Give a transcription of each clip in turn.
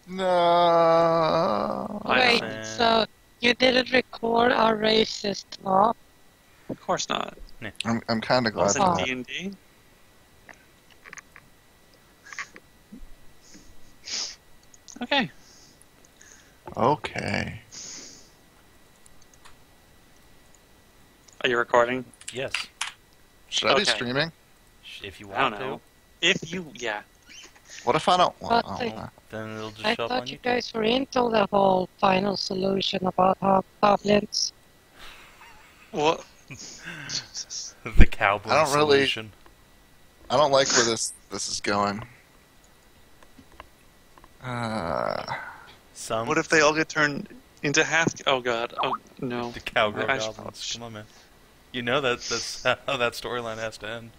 No. Wait, so you didn't record our racist talk? Of course not. I'm kind of glad Wasn't for that. D&D. Okay. Okay. Are you recording? Yes. Should I be Okay. streaming? If you I don't want know. to. If you, yeah. What if I don't want? But Then it'll just I show up on thought you YouTube. guys were into the whole final solution about goblins. What? Jesus. The cowboy I don't really- solution. I don't like where this is going. Some What if they all get turned into half? Oh god. Oh no. the cowgirl I- goblins. Come on, man. You know that's how that storyline has to end.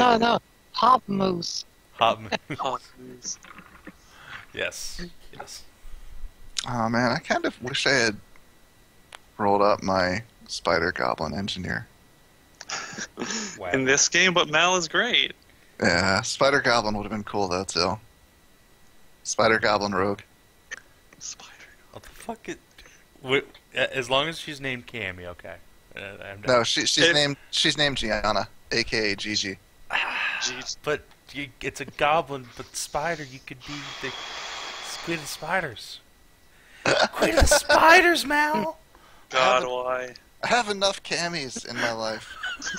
Oh, no, hop moose. Hot moves. Oh, jeez. Yes. Yes. Oh man, I kind of wish I had rolled up my spider goblin engineer. Wow. In this game, but Mal is great. Yeah, spider goblin would have been cool though too. Spider goblin rogue. Spider. What the fuck? As long as she's named Cammy, okay. I'm No, done. she's named Gianna, aka Gigi. Jeez. But it's a goblin, but spider. You could be the Queen of the Spiders. Queen of the Spiders, Mal. God, why? I have enough camis in my life.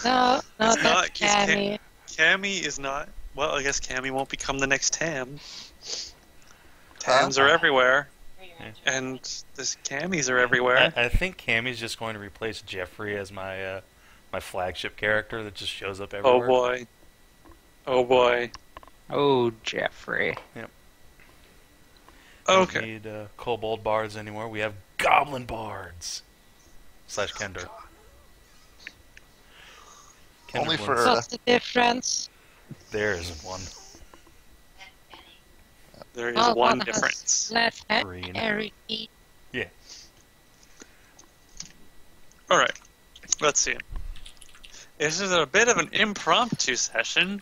No, It's that's not- he's Cammy. Cammy is not. Well, I guess Cammy won't become the next Tam. Tams are everywhere, and this Cammys are everywhere. I think Cammy's just going to replace Jeffrey as my my flagship character that just shows up Oh everywhere. boy. Oh boy. Oh, Jeffrey. We Okay. don't need kobold bards anymore. We have goblin bards. / Kender. Only Kender for- ones. What's the difference? There isn't one. There is Oh, one has difference. Less Green. hairy feet. All right. Let's see. This is a bit of an impromptu session,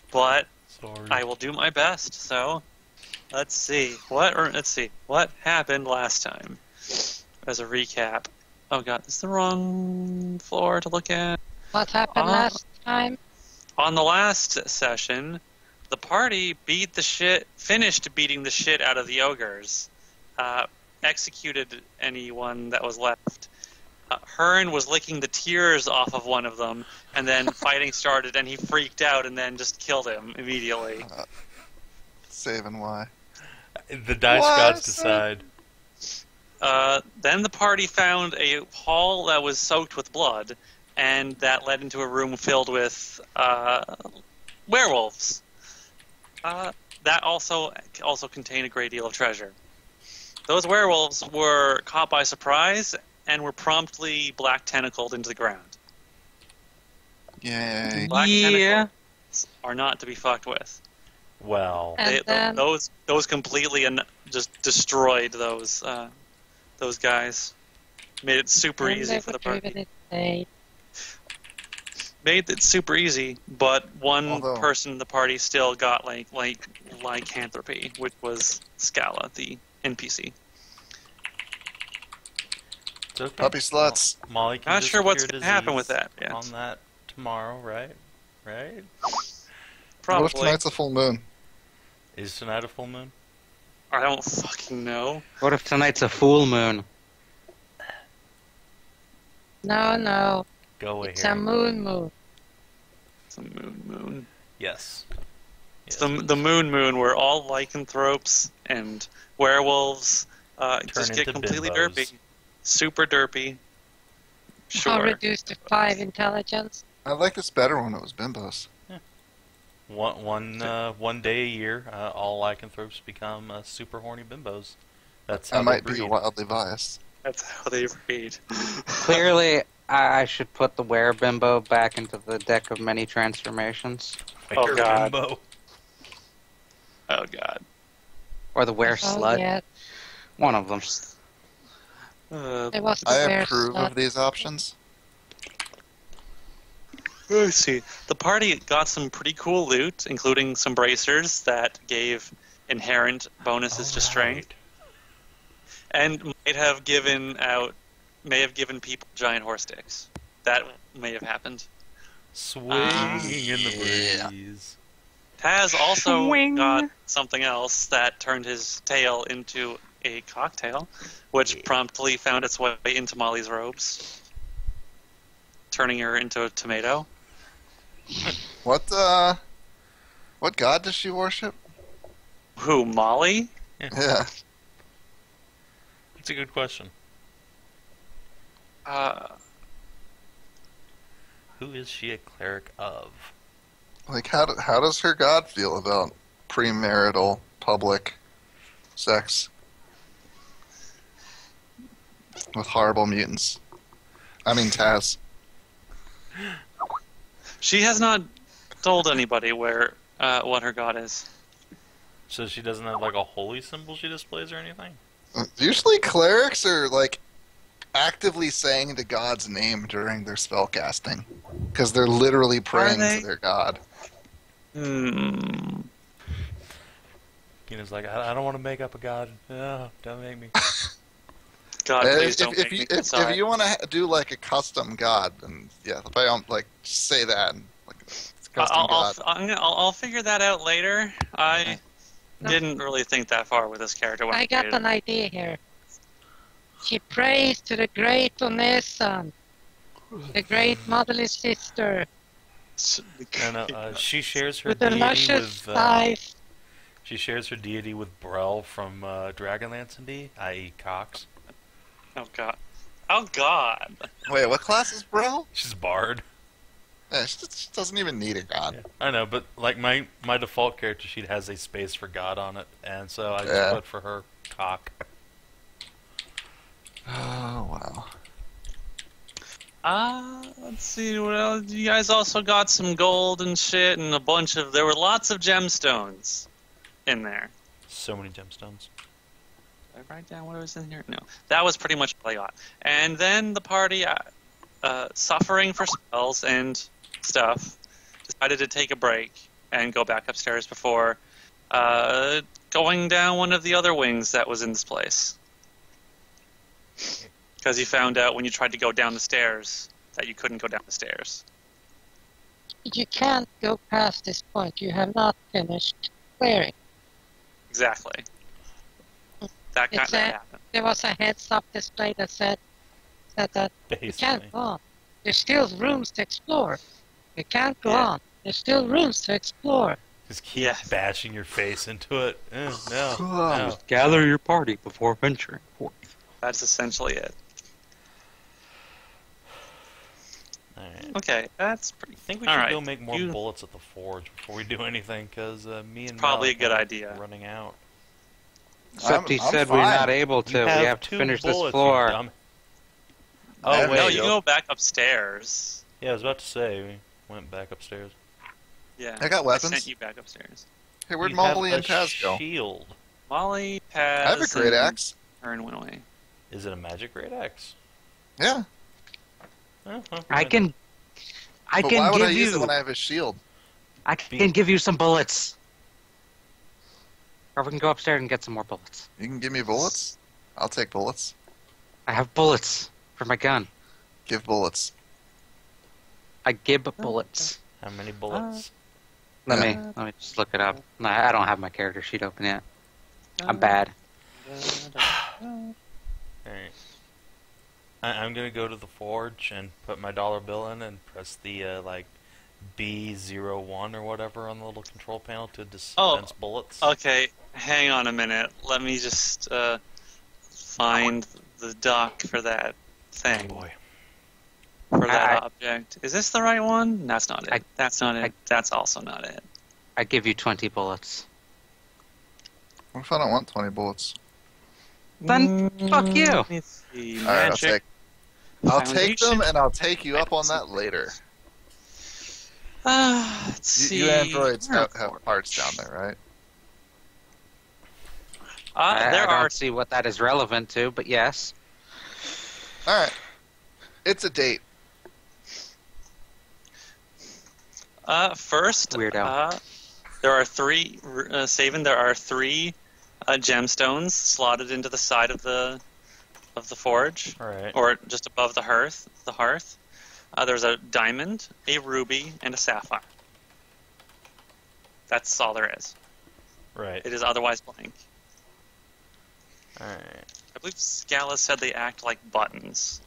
but Sorry. I will do my best. So, let's see. Let's see. What happened last time? As a recap. Oh god, this is the wrong floor to look at. What happened last time? On the last session, the party finished beating the shit out of the ogres, executed anyone that was left. Hearn was licking the tears off of one of them, and then fighting started, and he freaked out and then just killed him immediately. Savin, why? The dice What? gods decide. Then the party found a hall that was soaked with blood, and that led into a room filled with werewolves. That also contained a great deal of treasure. Those werewolves were caught by surprise and were promptly black tentacled into the ground. Yay. Black Yeah. tentacles are not to be fucked with. Well, And then- Those completely just destroyed those guys. Made it super And easy they for the were driven party. insane. Made it super easy, but one Although- person in the party still got like lycanthropy, which was Scala, the NPC. it's okay. Puppy sluts. Molly can Not just sure what's cure gonna happen with disease that yet. on that tomorrow, right? Right? What if Probably. tonight's a full moon? Is tonight a full moon? I don't fucking know. What if tonight's a full moon? No, Go away it's here. a moon. It's a moon. Yes. It's Yes, the moon where all lycanthropes and werewolves just get into completely bimbos. derpy. Super derpy. I'll Sure. reduce to 5 intelligence. I like this better when it was bimbos. One day a year, all lycanthropes become super horny bimbos. That's how I might they be breed. wildly biased. That's how they read. Clearly, I should put the werebimbo back into the deck of many transformations. Oh, Fire God. bimbo. Oh god. Or the were slut. Yeah, One of them. it was the I bear approve slut. of these options. Let's see. The party got some pretty cool loot, including some bracers that gave inherent bonuses to strength, and may have given people giant horse sticks. That may have happened. Swinging in the breeze. Taz also Swing. got something else that turned his tail into a cocktail, which promptly found its way into Molly's robes, turning her into a tomato. What god does she worship? Who, Molly? Yeah. That's a good question. Who is she a cleric of? Like, how does her god feel about premarital public sex with horrible mutants? I mean, Taz. She has not told anybody what her god is. So she doesn't have like a holy symbol she displays or anything? Usually clerics are, like, actively saying the god's name during their spell casting. Because they're literally praying to their god. Hmm. Kina's like, I don't want to make up a god. No, don't make me. God, please don't make me decide. If you want to do, like, a custom god, then, yeah, if I don't, like, say that. And, like, it's a custom god. I'll figure that out later. I didn't really think that far with this character. When I got an idea here. She prays to the great Onesan, the great motherly sister, And she shares her with the deity luscious with. eyes. She shares her deity with Brel from Dragonlance&D, i.e. Cox. Oh god. Oh god. Wait, what class is Bro? She's Bard. Yeah, she doesn't even need a god. Yeah, I know, but like my default character sheet has a space for God on it, and so I just put for her Cock. Oh, wow. Let's see. Well, you guys also got some gold and shit, and there were lots of gemstones in there. So many gemstones. Did I write down what was in here? No. That was pretty much all I got. And then the party, suffering for spells and stuff, decided to take a break and go back upstairs before going down one of the other wings that was in this place. Because you found out when you tried to go down the stairs that you couldn't go down the stairs. You can't go past this point. You have not finished clearing. Exactly. That kind of happened. There was a heads-up display that said that you can't go on. There's still rooms to explore. You can't go on. There's still rooms to explore. Just keep bashing your face into it. No. Gather your party before venturing forth. That's essentially it. Alright. Okay, that's pretty. I think we should go make more bullets at the forge before we do anything, because me and probably Mel a good idea. are running out. Sophie said fine. we're not able to. We have to finish this floor. Oh, wait. No, you can go back upstairs. Yeah, I was about to say, we went back upstairs. Yeah. I got weapons. I sent you back upstairs. Hey, where'd You Molly have and Taz go? shield. Molly, Taz, I have a great axe. Turn went away. Is it a magic great axe? Yeah. Oh, well, I can But why would I give use it you. when I have a shield? I can give you some bullets. Or we can go upstairs and get some more bullets. You can give me bullets? I'll take bullets. I have bullets for my gun. Give bullets. I give bullets. How many bullets? Let me just look it up. No, I don't have my character sheet open yet. I'm bad. Alright. I'm gonna go to the forge and put my dollar bill in and press the, B01 or whatever on the little control panel to dispense bullets. Okay, hang on a minute. Let me just find the dock for that thing. Oh boy. For that object. Is this the right one? That's not it. That's not it. That's also not it. I give you 20 bullets. What if I don't want 20 bullets? Then fuck you. Let me see. Alright, I'll take them, Foundation. and I'll take you up on that later. Let's see. You androids have parts down there, right? There I are. don't see what that is relevant to, but yes. Alright. It's a date. First, Weirdo. There are three, Savin. There are three gemstones slotted into the side of the forge, Alright. or just above the hearth. There's a diamond, a ruby, and a sapphire. That's all there is. Right. It is otherwise blank. Alright. I believe Scala said they act like buttons.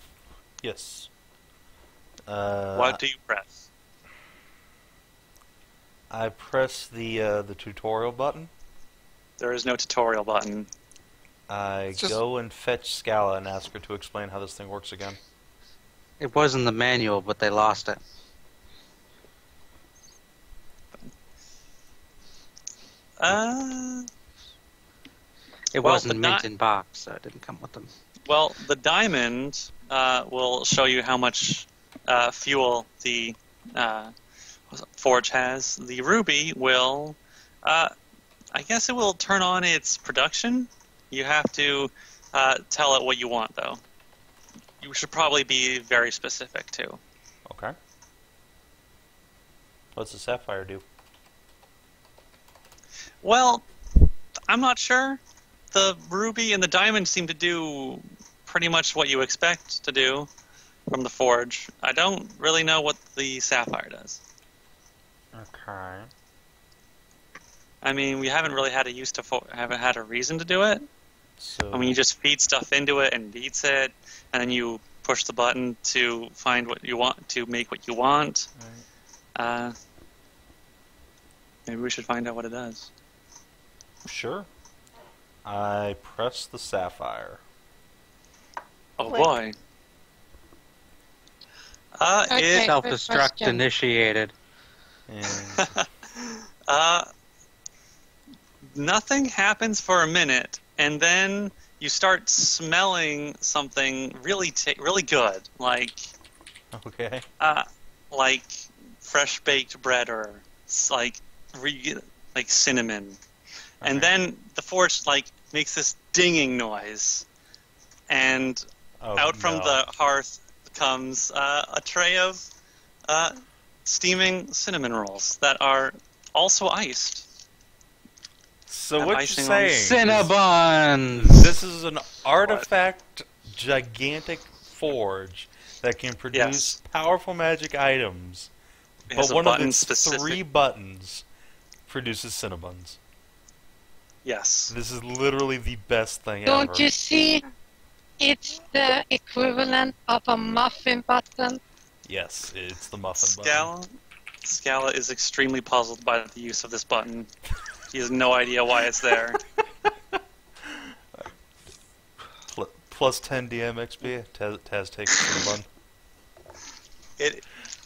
Yes. What do you press? I press the tutorial button. There is no tutorial button. I go and fetch Scala and ask her to explain how this thing works again. It was in the manual, but they lost it. It wasn't mint in box, so it didn't come with them. Well, the diamond will show you how much fuel the forge has. The ruby will, I guess it will turn on its production. You have to tell it what you want, though. You should probably be very specific, too. Okay. What's the sapphire do? Well, I'm not sure. The ruby and the diamond seem to do pretty much what you expect to do from the forge. I don't really know what the sapphire does. Okay. I mean, we haven't really had haven't had a reason to do it. So I mean, you just feed stuff into it and it eats it, and then you push the button to find what you want, to make what you want. Right. Maybe we should find out what it does. Sure. I press the sapphire. Oh Wait. boy. Okay. It Self-destruct question. initiated. And nothing happens for a minute, and then you start smelling something really good, like okay. fresh baked bread or like cinnamon. And then the forge makes this dinging noise, and out from the hearth comes a tray of steaming cinnamon rolls that are also iced. So Have what you're icing on saying? Cinnabon! This is an artifact gigantic forge that can produce powerful magic items, It but has a one of button its specific. 3 buttons produces Cinnabuns. Yes. This is literally the best thing ever. Don't you see? It's the equivalent of a muffin button. Yes, it's the muffin button. Scala is extremely puzzled by the use of this button. He has no idea why it's there. Plus 10 DM XP. Taz takes Cinnabon.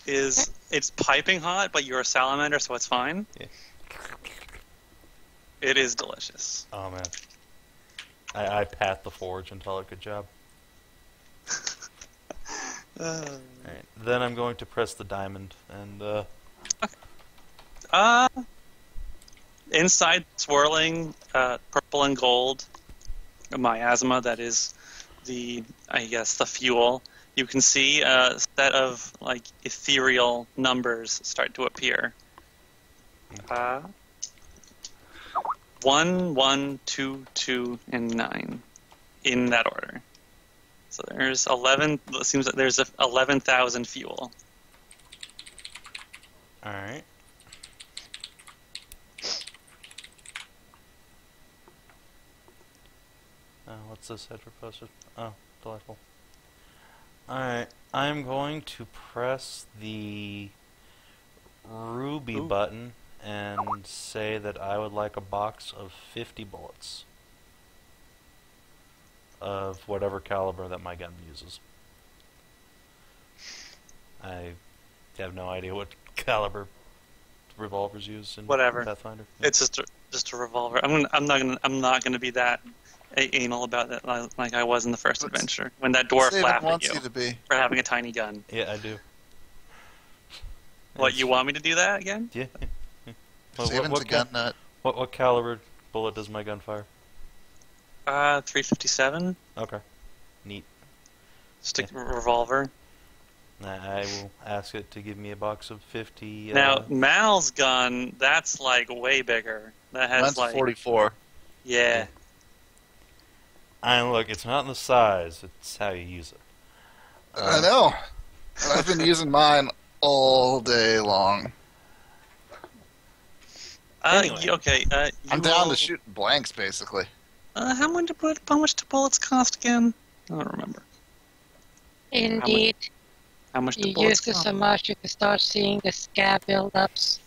It's piping hot, but you're a salamander, so it's fine. Yeah. It is delicious. Oh man. I pat the forge and tell it good job. Alright, then I'm going to press the diamond and Inside, swirling purple and gold miasma, that is the fuel. You can see a set of ethereal numbers start to appear. 1, 1, 2, 2, and 9, in that order. So there's 11. It seems that there's 11,000 fuel. alright. What's this Hedrah posted? Oh, delightful. Alright, I'm going to press the ruby button and say that I would like a box of 50 bullets. Of whatever caliber that my gun uses. I have no idea what caliber revolvers use in Whatever. Pathfinder. It's just a revolver. I'm not gonna be that anal about it like I was in the first adventure when that dwarf Savin laughed at wants you you to be. for having a tiny gun. Yeah, I do. What, you want me to do that again? Yeah. Savin's a gun nut. What caliber bullet does my gun fire? 357. Okay. Neat. Stick revolver. I will ask it to give me a box of 50. Now, Mal's gun, that's like way bigger. That has Mine's like 44. Yeah. And look, it's not in the size; it's how you use it. I know. And I've been using mine all day long. Anyway. Okay. I'm down to shooting blanks, basically. How much do bullets cost again? I don't remember. Indeed. How much do You bullets use this cost? so much you can start seeing the scab buildups.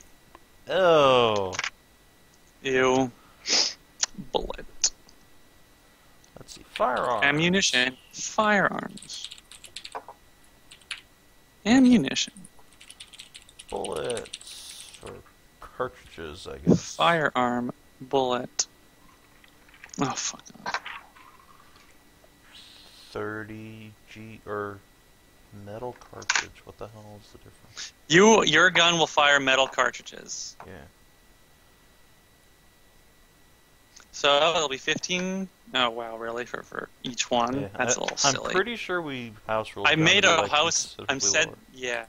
Oh. Ew. Bullet. Let's see. Firearms. Ammunition. Firearms. Ammunition. Bullets. Or cartridges, I guess. Firearm. Bullet. Oh, fuck off. 30 G or metal cartridge. What the hell is the difference? Your gun will fire metal cartridges. Yeah. So it'll be 15. Oh wow, really? For each one? Yeah, That's a little silly. I'm pretty sure we house ruled. I down made to, a like, house. I'm considerably said, lower.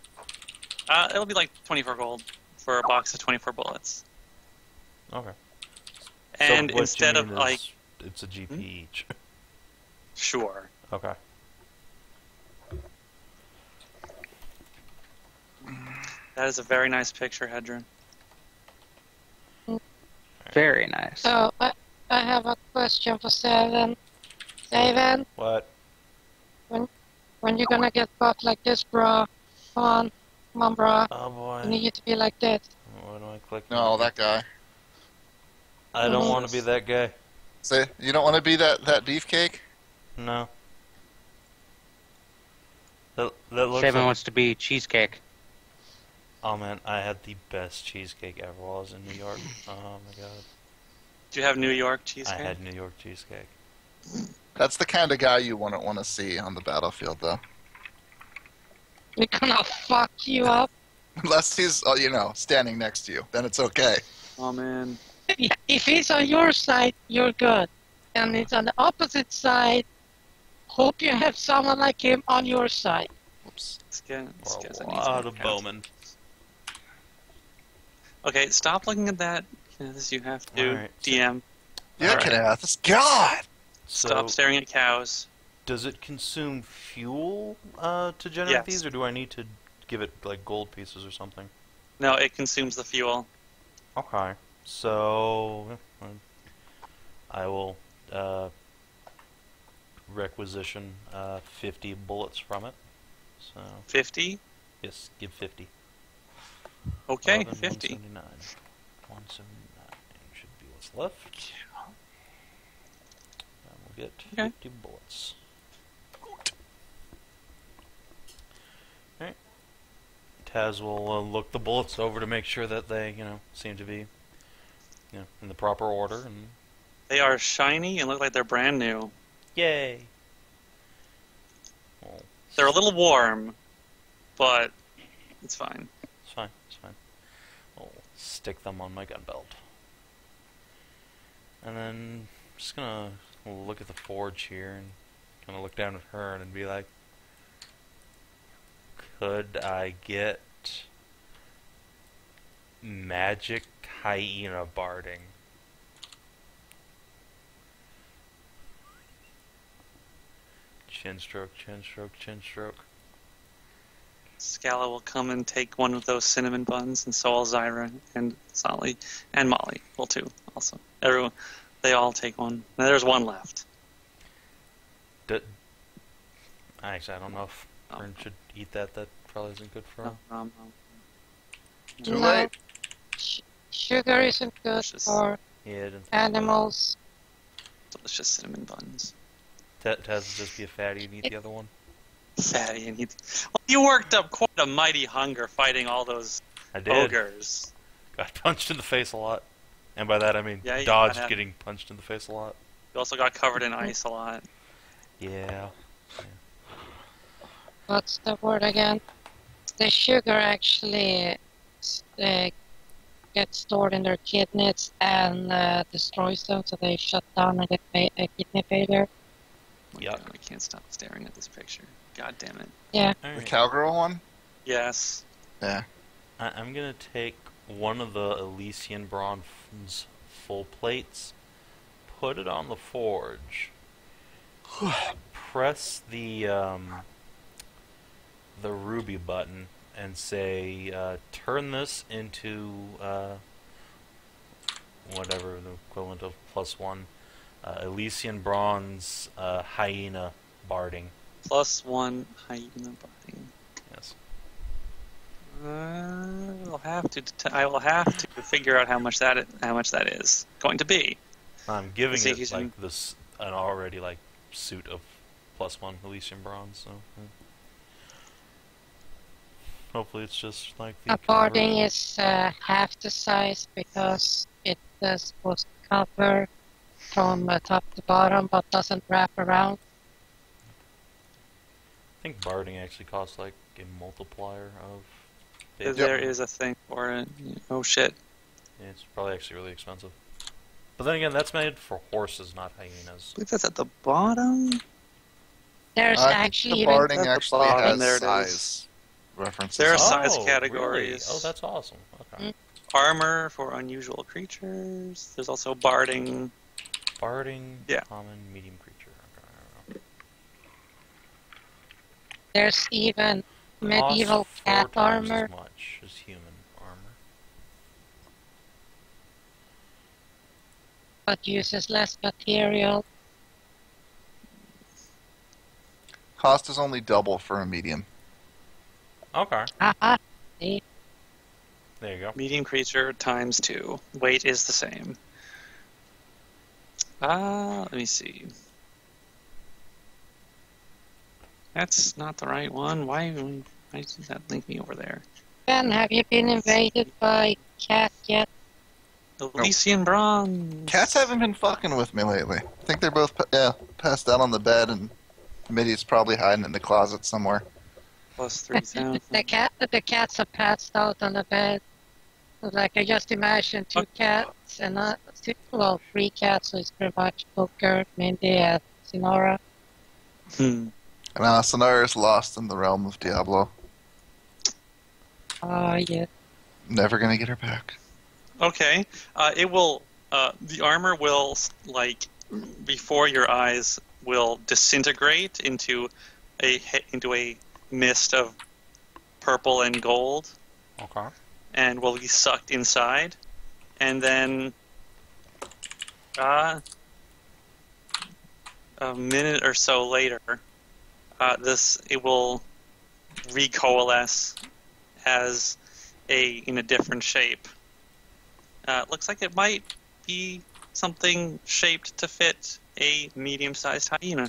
yeah. It'll be like 24 gold for a box of 24 bullets. Okay. And so what instead you of mean like, is it's a GP each. sure. Okay. That is a very nice picture, Hedrah. Very nice. So, I have a question for Savin. Savin, What? when you gonna get buff like this, bro? Come on, bro. Oh boy. You need you to be like this. What do I click? No, that guy. I don't want to be that guy. Say, you don't want to be that beefcake? No. That looks Savin like... wants to be cheesecake. Oh man, I had the best cheesecake ever while I was in New York. Oh my god. Do you have New York cheesecake? I had New York cheesecake. That's the kind of guy you wouldn't want to see on the battlefield, though. We're gonna fuck you up. Unless he's, standing next to you. Then it's okay. Oh man. If he's on your side, you're good. And it's on the opposite side, hope you have someone like him on your side. Oops. Or a lot of bowmen. Okay, stop looking at that. This you have to Alright, so- DM. Yeah, All right. Kinathis. God! Stop staring at cows. Does it consume fuel to generate Yes. these, or do I need to give it like gold pieces or something? No, it consumes the fuel. Okay, so I will requisition 50 bullets from it. So 50? yes, give 50. Okay, 11, 50. 179. 179 should be what's left. And we'll get Okay. 50 bullets. Alright. Taz will look the bullets over to make sure that they, seem to be, in the proper order. And They are shiny and look like they're brand new. yay! Well, They're a little warm, but it's fine. it's fine. It's fine. I'll stick them on my gun belt. And then I'm just gonna look at the forge here and kind of look down at her and be like, could I get magic hyena barding? Chin stroke, chin stroke, chin stroke. Scala will come and take one of those cinnamon buns, and so will Zyra and Solly and Molly will too. Also, everyone, they all take one. Now, there's one left. Actually, I don't know if Fern should eat that. That probably isn't good for her. No. Too late. Sugar isn't good Delicious. for Yeah, I didn't think so. animals. Delicious cinnamon buns. Taz will just be a fatty and eat the other one. Fatty and well, you worked up quite a mighty hunger fighting all those I did. ogres. Got punched in the face a lot. And by that I mean Yeah, you dodged gotta- getting punched in the face a lot. You also got covered in ice a lot. Yeah. What's the word again? The sugar actually gets stored in their kidneys and destroys them, so they shut down and get a kidney failure. my Yuck. God, I can't stop staring at this picture. God damn it. Yeah. The Alright. cowgirl one? Yes. Yeah. I'm gonna take one of the Elysian bronze full plates, put it on the forge, press the ruby button, and say, turn this into whatever the equivalent of +1 Elysian bronze hyena barding. +1 hyena body. Yes. I will have to figure out how much that is going to be. I'm giving See, it he's like in- this an already like suit of +1 Elysian bronze. So hopefully it's just like the A boarding is half the size because it is supposed to cover from top to bottom but doesn't wrap around. I think barding actually costs like a multiplier of. There is a thing for it. Oh shit. Yeah, it's probably actually really expensive. But then again, that's made for horses, not hyenas. I believe that's at the bottom. There's I think actually the even barding At the actually bottom, there has it is. size references. There are on it. size Oh, categories. Really? Oh, that's awesome. Okay. Armor for unusual creatures. There's also barding. Barding, Yeah. common, medium creature. Okay. there's even medieval Costs 4 cat times armor. as much as human armor. But uses less material. Cost is only double for a medium. Okay. Haha. See? There you go. Medium creature times 2. Weight is the same. Let me see. That's not the right one. Why did that link me over there? Ben, have you been invaded by cat yet? Elysian bronze. Cats haven't been fucking with me lately. I think they're both passed out on the bed, and Mitty's probably hiding in the closet somewhere. Plus 3,000. The cats are passed out on the bed. Like I just imagined two cats and three cats, so it's pretty much Booker, Mindy, and Sinora. Hmm. And Sonara's lost in the realm of Diablo. Oh yeah. Never gonna get her back. Okay. It will. The armor will, like, before your eyes, will disintegrate into a mist of purple and gold, Okay. and will be sucked inside, and then a minute or so later, it will recoalesce as in a different shape. Looks like it might be something shaped to fit a medium-sized hyena.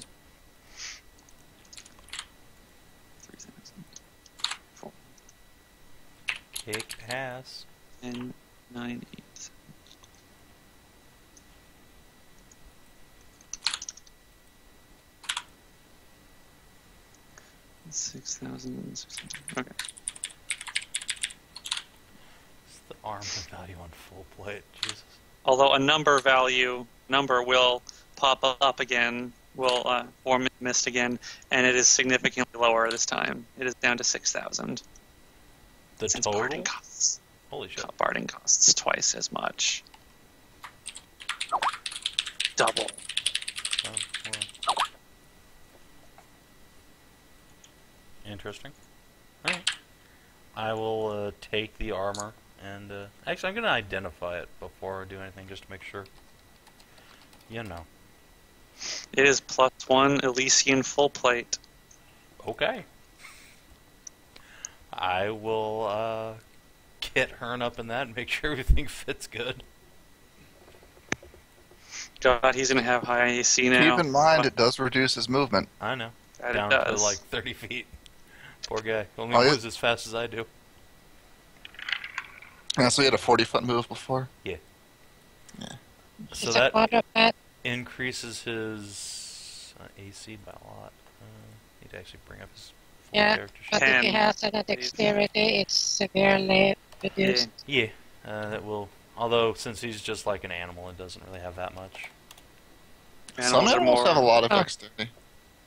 3,000. Kick ass. 10, 9, 8. $6,000. Okay. It's the armor value on full plate. Jesus. Although a number will pop up again, will form mist again, and it is significantly lower this time. It is down to 6,000. The Since total? barding costs. Holy shit. Barding costs twice as much. Double. Oh, well. Interesting. Alright. I will take the armor and actually I'm going to identify it before I do anything just to make sure. You know. It is +1 Elysian full plate. Okay. I will get Hearn up in that and make sure everything fits good. God, he's gonna have high AC now. Keep in mind, it does reduce his movement. I know. That Down it to does. like 30 feet. Poor guy. Only Oh, yeah. moves as fast as I do. Yeah, so he had a 40-foot move before. So It's a that quadruped. increases his AC by a lot. Need to actually bring up his full Yeah, character sheet. but if he has a dexterity, it's severely reduced. Yeah, that will. Although since he's just like an animal, it doesn't really have that much. Some Animals are animals more. have a lot of Oh. dexterity.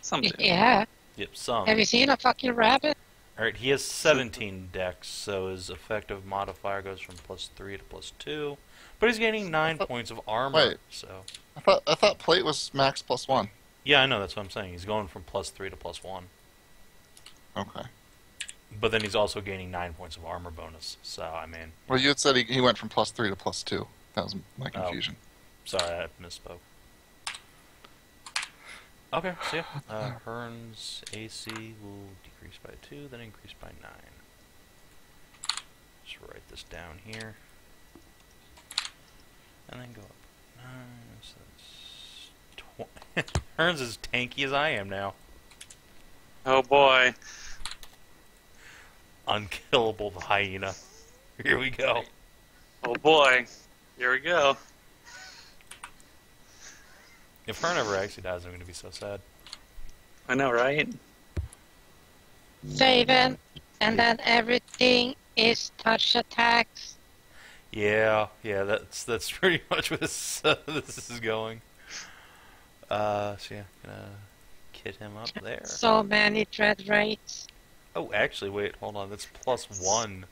Some do. Yeah. Yep, some. Have you seen a fucking rabbit? Alright, he has 17 dex, so his effective modifier goes from +3 to +2. But he's gaining 9 points of armor, Wait. so... I thought plate was max +1. Yeah, I know, that's what I'm saying. He's going from +3 to +1. Okay. But then he's also gaining 9 points of armor bonus, so, I mean... Well, you had said he went from +3 to +2. That was my confusion. Sorry, I misspoke. Okay, so yeah, Hearn's AC will decrease by 2, then increase by 9. Just write this down here. And then go up 9, so that's... Hearn's as tanky as I am now. Oh boy. Unkillable the hyena. Here we go. Oh boy. Here we go. If Hearn ever actually dies, I'm going to be so sad. I know, right? Savin, and then everything is touch attacks. Yeah, that's pretty much where this is going. So yeah, gonna kit him up there. So many dread rates. Oh, actually, wait, hold on. That's +1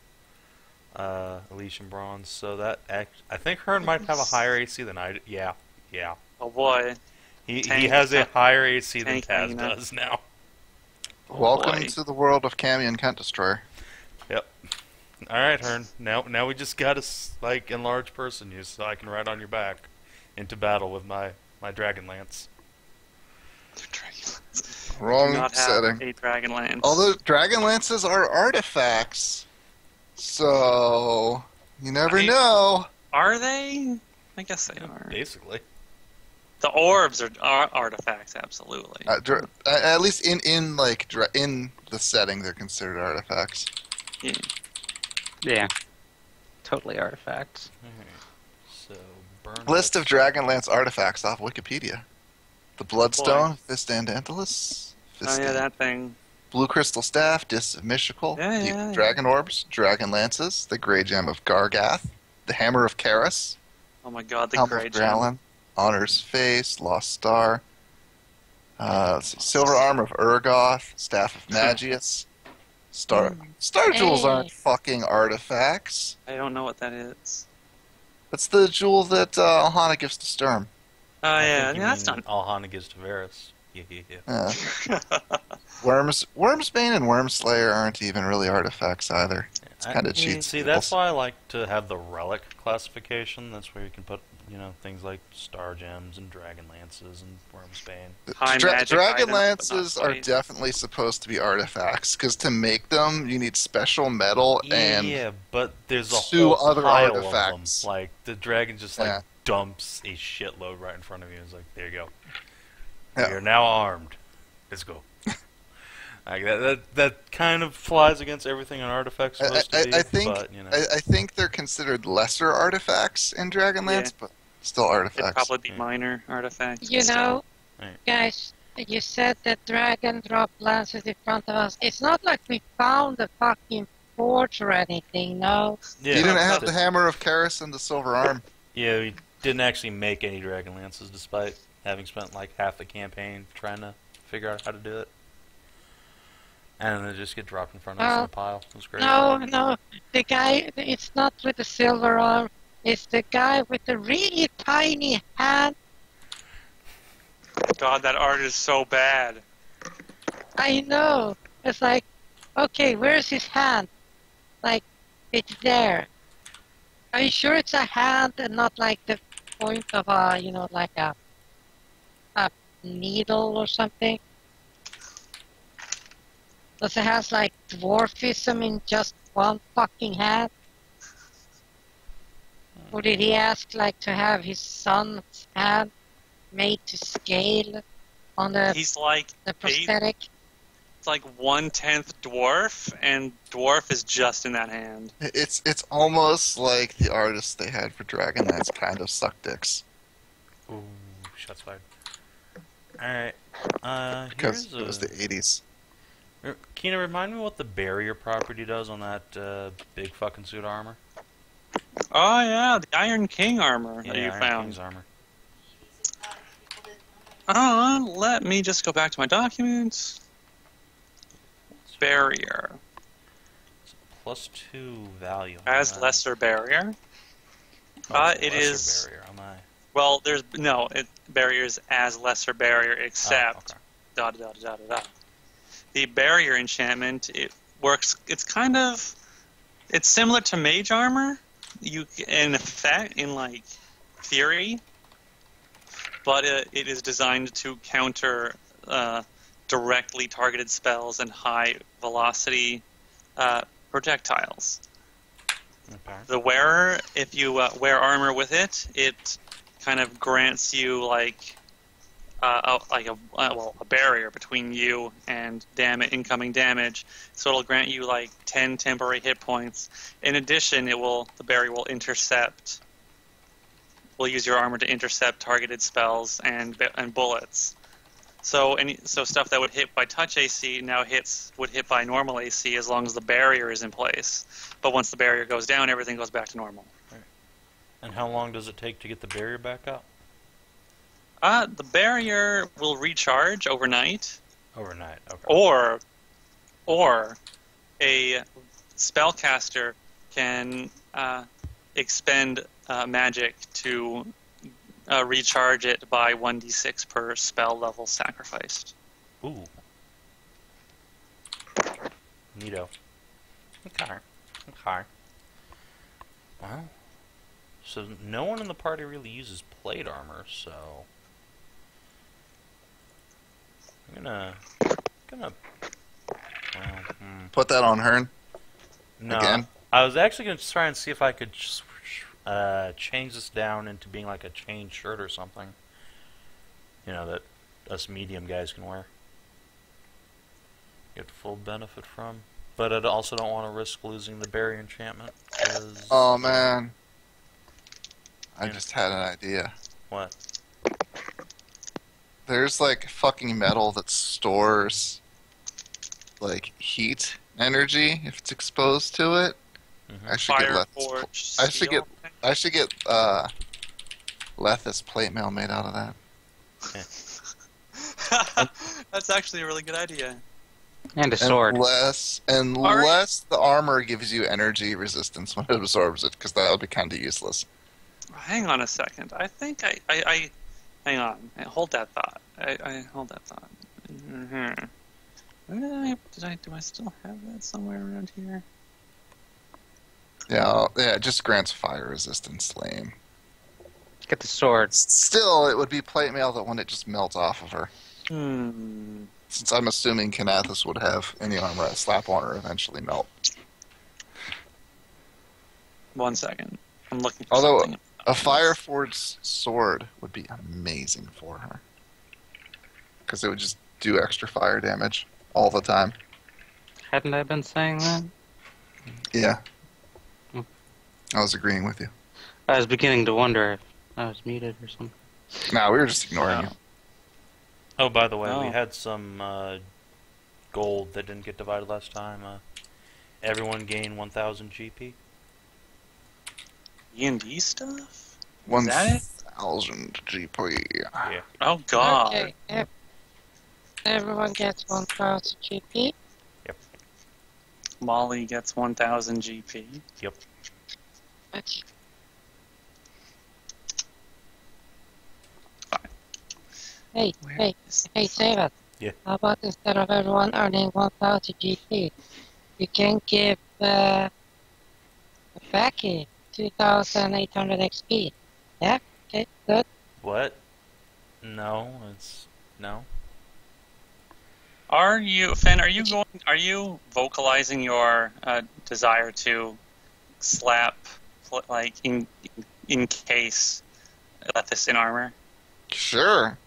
Elysian Bronze, so that I think Hearn might have a higher AC than I do. Yeah. Oh boy. He Tank- has a higher AC than tank Taz hyena. does now. Welcome boy. to the world of Cammy and Kent Destroyer. Yep. Alright, Hearn. Now we just gotta, like, enlarge person you so I can ride on your back into battle with my Dragon Lance. Do Wrong not have setting. a dragon lance. Although Dragon Lances are artifacts, so you never know. Are they? I guess they Yeah, are. basically. The orbs are artifacts, absolutely. At least in the setting, they're considered artifacts. Yeah. Yeah. Totally artifacts. So, burn List up- of Dragonlance artifacts off Wikipedia: the Bloodstone, Fistandantilus, Oh yeah, that thing. Blue Crystal Staff, Discs of Mystical, Yeah, the yeah. Dragon Orbs, Dragon Lances, the Grey Gem of Gargath, the Hammer of Karas, Oh my god, the Helm great of gem. Gralin, Honor's Face, Lost Star, let's see, Silver Arm of Urgoth, Staff of Magius, Star Jewels Hey. aren't fucking artifacts. I don't know what that is. That's the jewel that Alhana gives to Sturm. Oh I yeah, think you that's mean not. Alhana gives to Varys. Yeah. Wormsbane and Wormslayer aren't even really artifacts either. It's kind of cheat. See, that's why I like to have the relic classification. That's where you can put, things like Star Gems and Dragon Lances and Wormsbane. High magic Dragon items, Lances but not are quite. definitely supposed to be artifacts, because to make them, you need special metal and... Yeah, but there's a two whole other pile artifacts. of them. Like, the dragon just, Yeah. dumps a shitload right in front of you. It's like, there you go. Yeah. You're now armed. Let's go. Like, that kind of flies against everything an artifact's supposed to be, I think but, I think they're considered lesser artifacts in Dragonlance, but still It'd artifacts. probably be minor artifacts. You but still. know, Right. guys, you said that dragon dropped lances in front of us. It's not like we found the fucking forge or anything, no. Yeah, You didn't have just- the Hammer of Karas and the Silver Arm. Yeah, we didn't actually make any Dragon Lances despite having spent like half the campaign trying to figure out how to do it. And then they just get dropped in front of us in a pile. It was great. No, the guy, it's not with the silver arm. It's the guy with the really tiny hand. God, that art is so bad. I know. It's like, okay, where's his hand? Like, it's there. Are you sure it's a hand and not like the point of a, like a needle or something? Does it have like dwarfism in just one fucking hand? Or did he ask like to have his son's hand made to scale on the He's like prosthetic? it's like 1/10 dwarf, and dwarf is just in that hand. It's almost like the artists they had for Dragonlance kind of suck dicks. Ooh, shots fired. Alright. Because it was the 80s. Kina, remind me what the barrier property does on that big fucking suit of armor. Oh yeah, the Iron King armor that you Iron found. King's armor. Let me just go back to my documents. Barrier. +2 value. As lesser barrier. It is. Barrier, am I? Well, there's no barriers as lesser barrier except okay. da da da da da da. The barrier enchantment, it works. It's similar to mage armor. You in effect in like theory, but it is designed to counter directly targeted spells and high velocity projectiles. Okay. The wearer, if you wear armor with it, it kind of grants you a barrier between you and incoming damage. So it'll grant you 10 temporary hit points. In addition, the barrier will intercept. Will use your armor to intercept targeted spells and bullets. So stuff that would hit by touch AC now would hit by normal AC as long as the barrier is in place. But once the barrier goes down, everything goes back to normal. Right. And how long does it take to get the barrier back up? The barrier will recharge overnight. Overnight, okay. Or a spellcaster can expend magic to recharge it by 1d6 per spell level sacrificed. Ooh. Neato. Okay. Well, so no one in the party really uses plate armor, so I'm gonna Put that on Hearn. No, Again? I was actually gonna try and see if I could just change this down into being like a chain shirt or something. You know, that us medium guys can wear. Get full benefit from. But I also don't want to risk losing the barrier enchantment. Oh man. I just had an idea. What? There's fucking metal that stores heat energy if it's exposed to it. Mm-hmm. I should Fire get forge, I should get Lethis plate mail made out of that. That's actually a really good idea. And a sword. Unless the armor gives you energy resistance when it absorbs it, because that would be kind of useless. Hang on a second. I think I hang on. Hold that thought. I hold that thought. Mm-hmm. Where do I still have that somewhere around here? Yeah, it just grants fire resistance. Lame. Get the sword. Still, it would be plate mail that when it just melts off of her. Since I'm assuming Kinathis would have any armor at slap on her eventually melt. 1 second. I'm looking for Although something. a Fireforged sword would be amazing for her. Because it would just do extra fire damage all the time. Hadn't I been saying that? Yeah. I was agreeing with you. I was beginning to wonder if I was muted or something. No, we were just ignoring you. Oh, by the way, we Oh. had some gold that didn't get divided last time. Everyone gained 1,000 GP. D&D stuff? 1,000 GP. Yeah. Oh god. Okay, yep. Everyone gets 1,000 GP. Molly gets 1,000 GP. Yep. Okay. Hey, Where is hey, Savin. Yeah. How about instead of everyone earning 1,000 GP, you can give Becky 2,800 XP. Yeah? Okay, good. What? No, no. Are you, Fen? Are you vocalizing your desire to slap, in case Lethis in armor? Sure.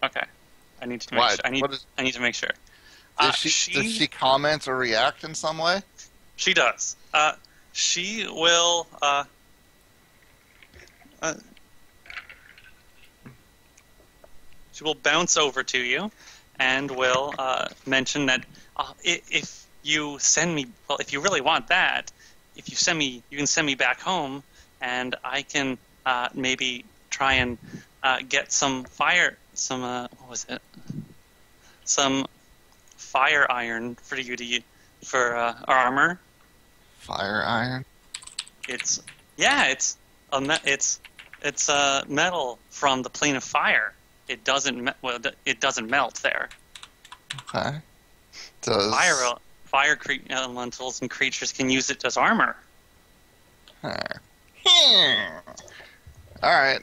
Okay, I need to make What? sure. I need to make sure. Does she comment or react in some way? She does. She will. She will bounce over to you, and will mention that if you send me, well, if you really want that, if you send me, you can send me back home, and I can maybe try and get some fire, what was it? Some fire iron for you to use for armor. Fire iron? It's metal from the plane of fire. It doesn't it doesn't melt there. Okay. Does... Fire elementals and creatures can use it as armor. Alright,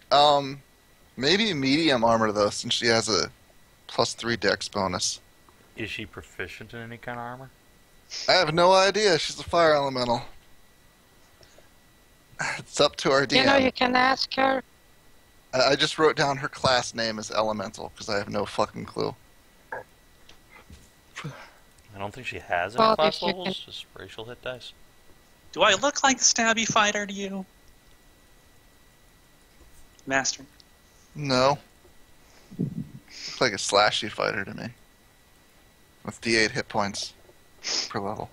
maybe medium armor though, since she has a +3 dex bonus. Is she proficient in any kind of armor? I have no idea. She's a fire elemental. It's up to our DM. You know, you can ask her. I just wrote down her class name as elemental because I have no fucking clue. I don't think she has any Well, class if you levels, just racial hit dice. Do I look like the stabby fighter to you, Master? No. Looks like a slashy fighter to me. With D8 hit points per level.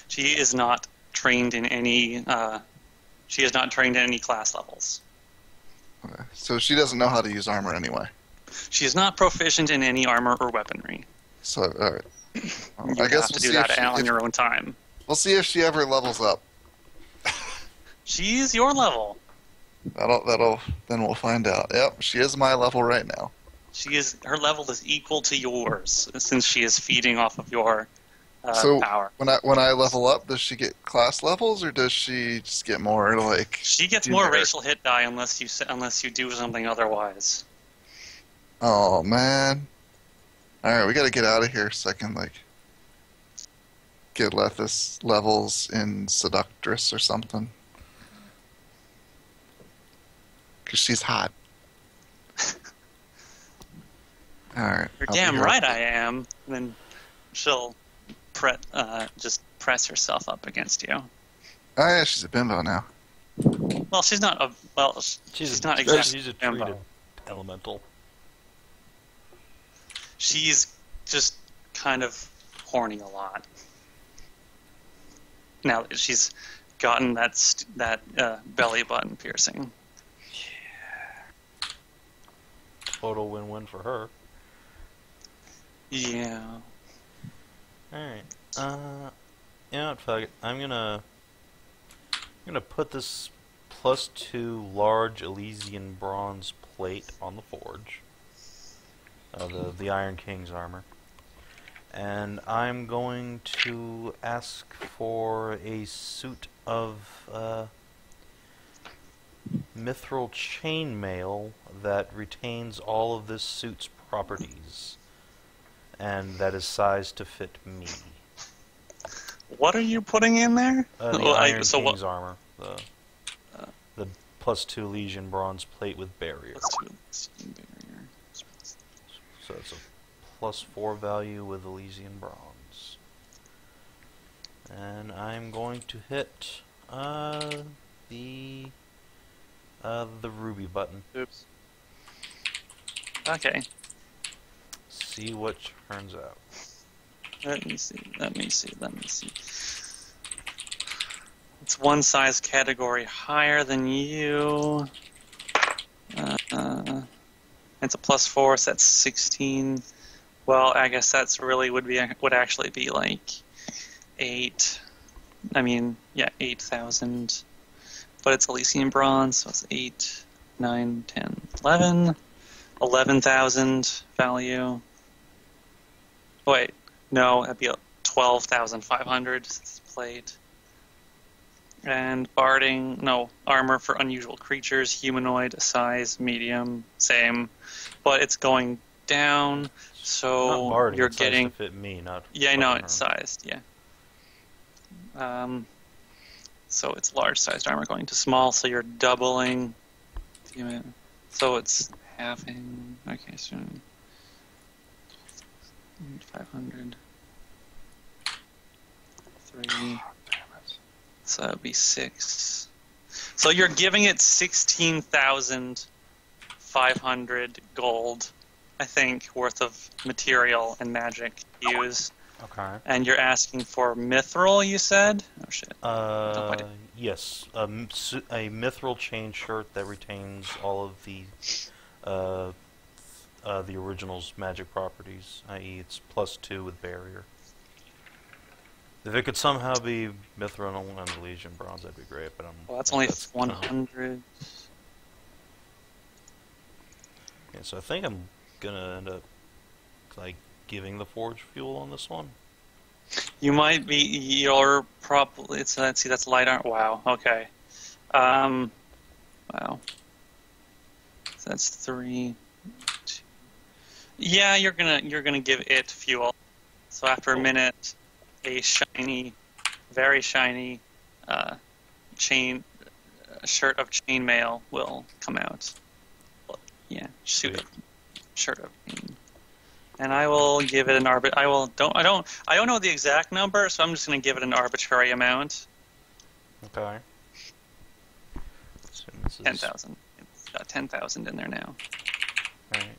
She is not trained in any. She is not trained in any class levels. Okay. So she doesn't know how to use armor anyway. She is not proficient in any armor or weaponry. So, alright. Well, You I guess have to we'll do see that if she, on your own time. we'll see if she ever levels up. She's your level. Then we'll find out. Yep, she is my level right now. Her level is equal to yours since she is feeding off of your So power. when I level up, does she get class levels or does she just get more like? She gets do more better? racial hit die unless you do something otherwise. Oh man! All right, we got to get out of here so I can get Lethis levels in Seductress or something. Because she's hot. Alright. You're damn right I am. And then she'll just press herself up against you. Oh yeah, she's a bimbo now. Well, she's not a. Well, she's not exactly She's a bimbo. treated elemental. She's just kind of horny a lot. Now that she's gotten that belly button piercing. Total win-win for her. Yeah. Alright. You know what, fuck it. I'm gonna put this +2 large Elysian bronze plate on the forge. The Iron King's armor. And I'm going to ask for a suit of mithril chainmail that retains all of this suit's properties. And that is sized to fit me. What are you putting in there? The Iron King's armor. The +2 Elysian bronze plate with barrier. Barrier. So it's a +4 value with Elysian bronze. And I'm going to hit the ruby button. Oops. Okay. See what turns out. Let me see. It's one size category higher than you. It's a +4, so that's 16. Well, I guess that's really would actually be like 8. I mean, yeah, 8,000. But it's Elysian bronze, so it's 8, 9, 10, 11. 11,000 value. Wait, no, that'd be 12,500 plate. And armor for unusual creatures, humanoid, size, medium, same. But it's going down, so Not barding, you're it's sized getting... to fit me, not Yeah, I know, fucking it's her. sized, yeah. So it's large-sized armor going to small, so you're doubling. Damn it. So it's halving. Okay, so 500. 3. So that would be 6. So you're giving it 16,500 gold, I think, worth of material and magic to use. Okay. And you're asking for mithril, you said? Oh shit. Yes. A mithril chain shirt that retains all of the original's magic properties, i.e. it's +2 with barrier. If it could somehow be mithril and Legion bronze, that'd be great, but Well, that's only 100. Yeah, so I think I'm gonna end up, like, giving the forge fuel on this one. You might be. You're probably. Let's see. That's light armor. Wow. Okay. Wow. So that's 3. 2. Yeah, you're gonna give it fuel. So after a minute, a shiny, very shiny, shirt of chainmail will come out. Well, yeah, shirt of chain. And I will give it an I don't know the exact number, so I'm just going to give it an arbitrary amount. Okay. So 10,000. It's got 10,000 in there now. Right.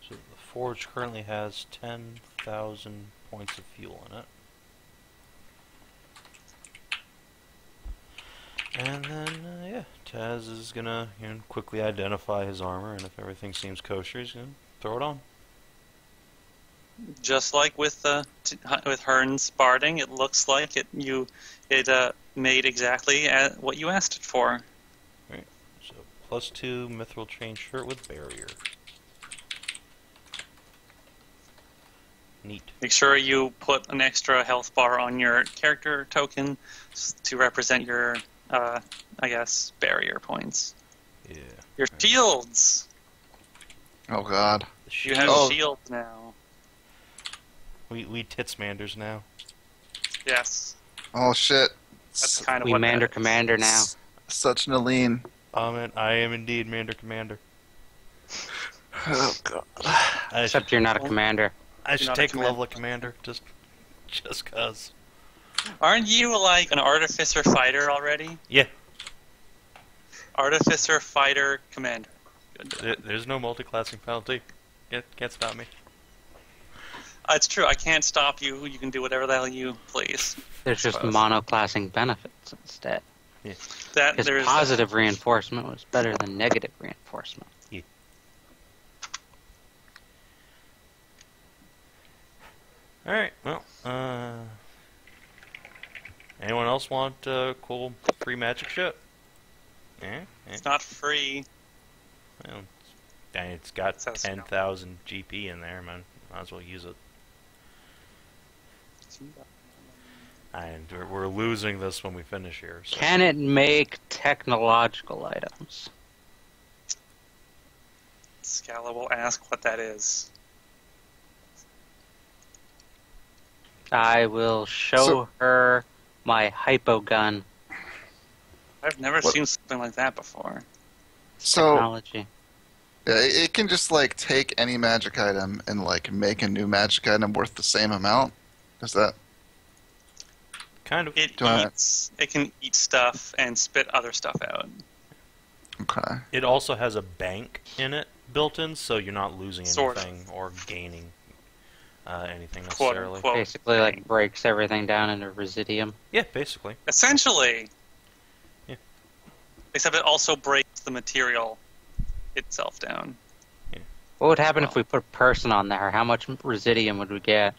So the forge currently has 10,000 points of fuel in it. And then, yeah, Taz is gonna quickly identify his armor, and if everything seems kosher, he's gonna throw it on. Just like with Hearn's barding, it looks like it made exactly what you asked it for. Right. So +2 mithril chain shirt with barrier. Neat. Make sure you put an extra health bar on your character token to represent your, I guess, barrier points. Yeah. Your shields! Oh god. You have shields now. We titsmanders now. Yes. Oh shit. That's kind of We what Mander that is. Commander now. Such an Aline. I am indeed Mander Commander. Oh god. Except you're not a commander. I should not a take commander. level of commander, just cause. Aren't you like an Artificer fighter already? Yeah. Artificer fighter commander. Good. There's no multi-classing penalty. Can't stop me. It's true. I can't stop you. You can do whatever the hell you please. There's just Suppose. monoclassing benefits instead. Yeah. That Because there's positive reinforcement was better than negative reinforcement. Alright, well, anyone else want cool free magic shit? Yeah? It's not free. Well, it's got Sounds 10,000 GP in there, man. Might as well use it. And we're losing this when we finish here. So. Can it make technological items? Scala will ask what that is. I will show her my hypo gun I've never seen something like that before. So technology. yeah, it can just like take any magic item and like make a new magic item worth the same amount. Is that? Kind of. It can eat stuff and spit other stuff out. Okay. It also has a bank in it built in, so you're not losing Sort of. anything or gaining anything Quote, necessarily. unquote. Basically, like breaks everything down into residuum. Yeah, basically. Essentially. Yeah. Except it also breaks the material itself down. What would happen if we put person on there? How much residuum would we get?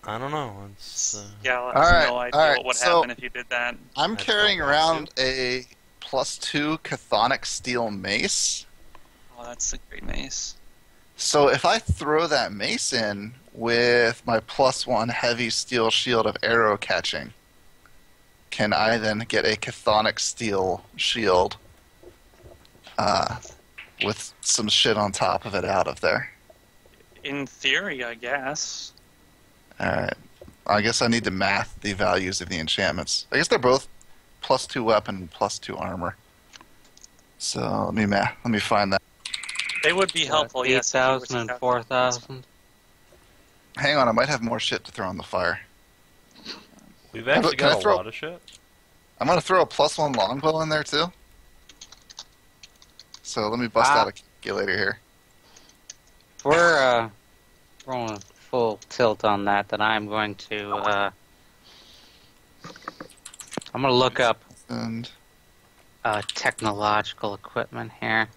I don't know. It's Yeah, All I right, have no idea all right, what would so- happen if you did that. I'm That's carrying not around a +2 chthonic steel mace. Oh, that's a great mace. So if I throw that mace in with my +1 heavy steel shield of arrow catching, can I then get a chthonic steel shield with some shit on top of it out of there? In theory, I guess. Alright. I guess I need to math the values of the enchantments. I guess they're both +2 weapon and +2 armor. So let me find that. They would be helpful, yes. if you were to 8,000 and have- 4,000. Hang on, I might have more shit to throw in the fire. we've actually Can I got a throw- lot of shit. I'm gonna throw a +1 longbow in there too. So let me bust out a calculator here. if we're rolling full tilt on that, then I'm going to I'm gonna look up And technological equipment here.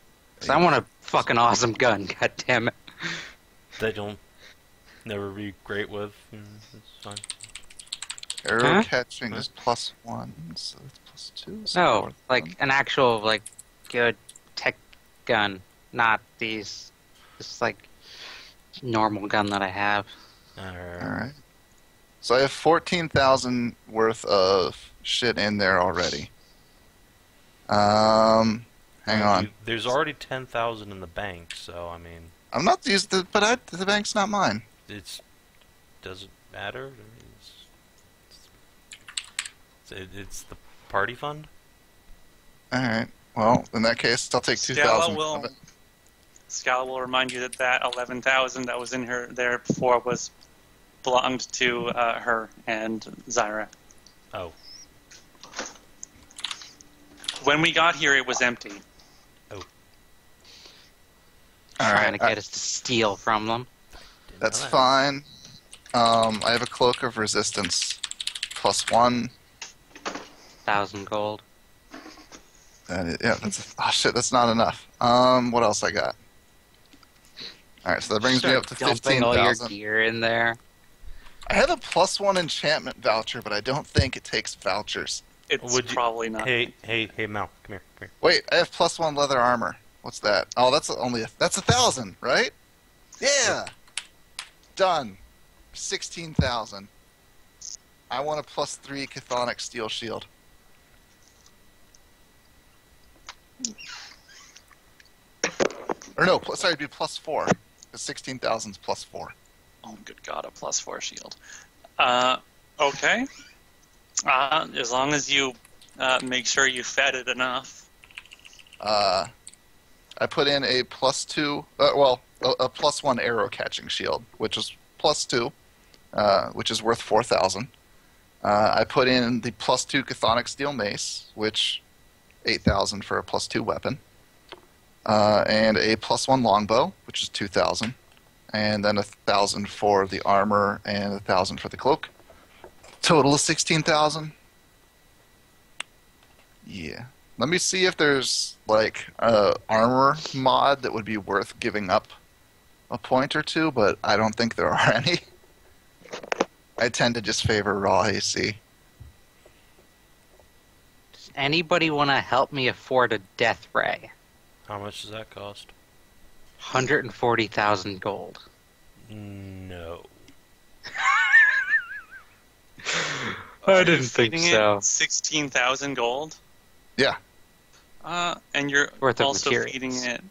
Cause I want a fucking awesome gun. God damn it! That you'll never be great with. It's fine. arrow Huh? catching is +1, so it's +2. So No, fourth like one. an actual like good tech gun, not these. Just like normal gun that I have. Alright. So I have 14,000 worth of shit in there already. Hang on. There's already 10,000 in the bank, so I mean, I'm not used to, but the bank's not mine. doesn't matter. It's the party fund. Alright. Well, in that case, I'll take 2,000 of it. Scala will remind you that 11,000 that was in her there before belonged to her and Zyra. Oh. When we got here, it was empty. Trying Alright, to get us to steal from them. that's fine. I have a cloak of resistance. +1. 1,000 gold. Yeah, that's not enough. What else I got? Alright, so that brings me up to Start dumping all your 15,000. gear in there. I have a +1 enchantment voucher, but I don't think it takes vouchers. It's probably not. Hey, Mal, come here. Wait, I have +1 leather armor. What's that? Oh, that's 1,000, right? Yeah! Done. 16,000. I want a +3 chthonic steel shield. Or no, sorry, it'd be +4. Because 16,000's +4. Oh, good God, a +4 shield. Okay. As long as you make sure you fed it enough. I put in a +2, a +1 arrow catching shield, which is +2, which is worth 4,000. I put in the +2 chthonic steel mace, which 8,000 for a +2 weapon, and a +1 longbow, which is 2,000, and then 1,000 for the armor and 1,000 for the cloak. Total of 16,000. Yeah. Let me see if there's like a armor mod that would be worth giving up a point or two, but I don't think there are any. I tend to just favor raw AC. Does anybody want to help me afford a death ray? How much does that cost? 140,000 gold. No. I Are didn't you think feeding so. it 16,000 gold? Yeah. And you're Worth of also materials. feeding it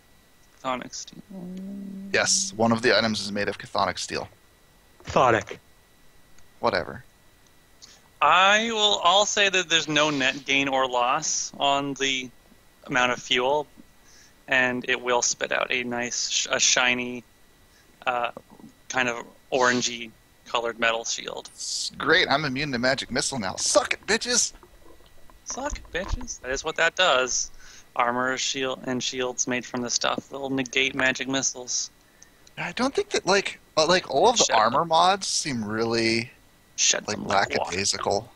chthonic steel. Yes, one of the items is made of chthonic steel. Chthonic. Whatever. I'll say that there's no net gain or loss on the amount of fuel, and it will spit out a nice, shiny, kind of orangey colored metal shield. It's great, I'm immune to magic missile now. Suck it, bitches! Suck, bitches. That is what that does. Armor, shield, and shields made from this stuff will negate magic missiles. I don't think that, like all of the Shut armor mods seem really, Shed like, them like water. lackadaisical.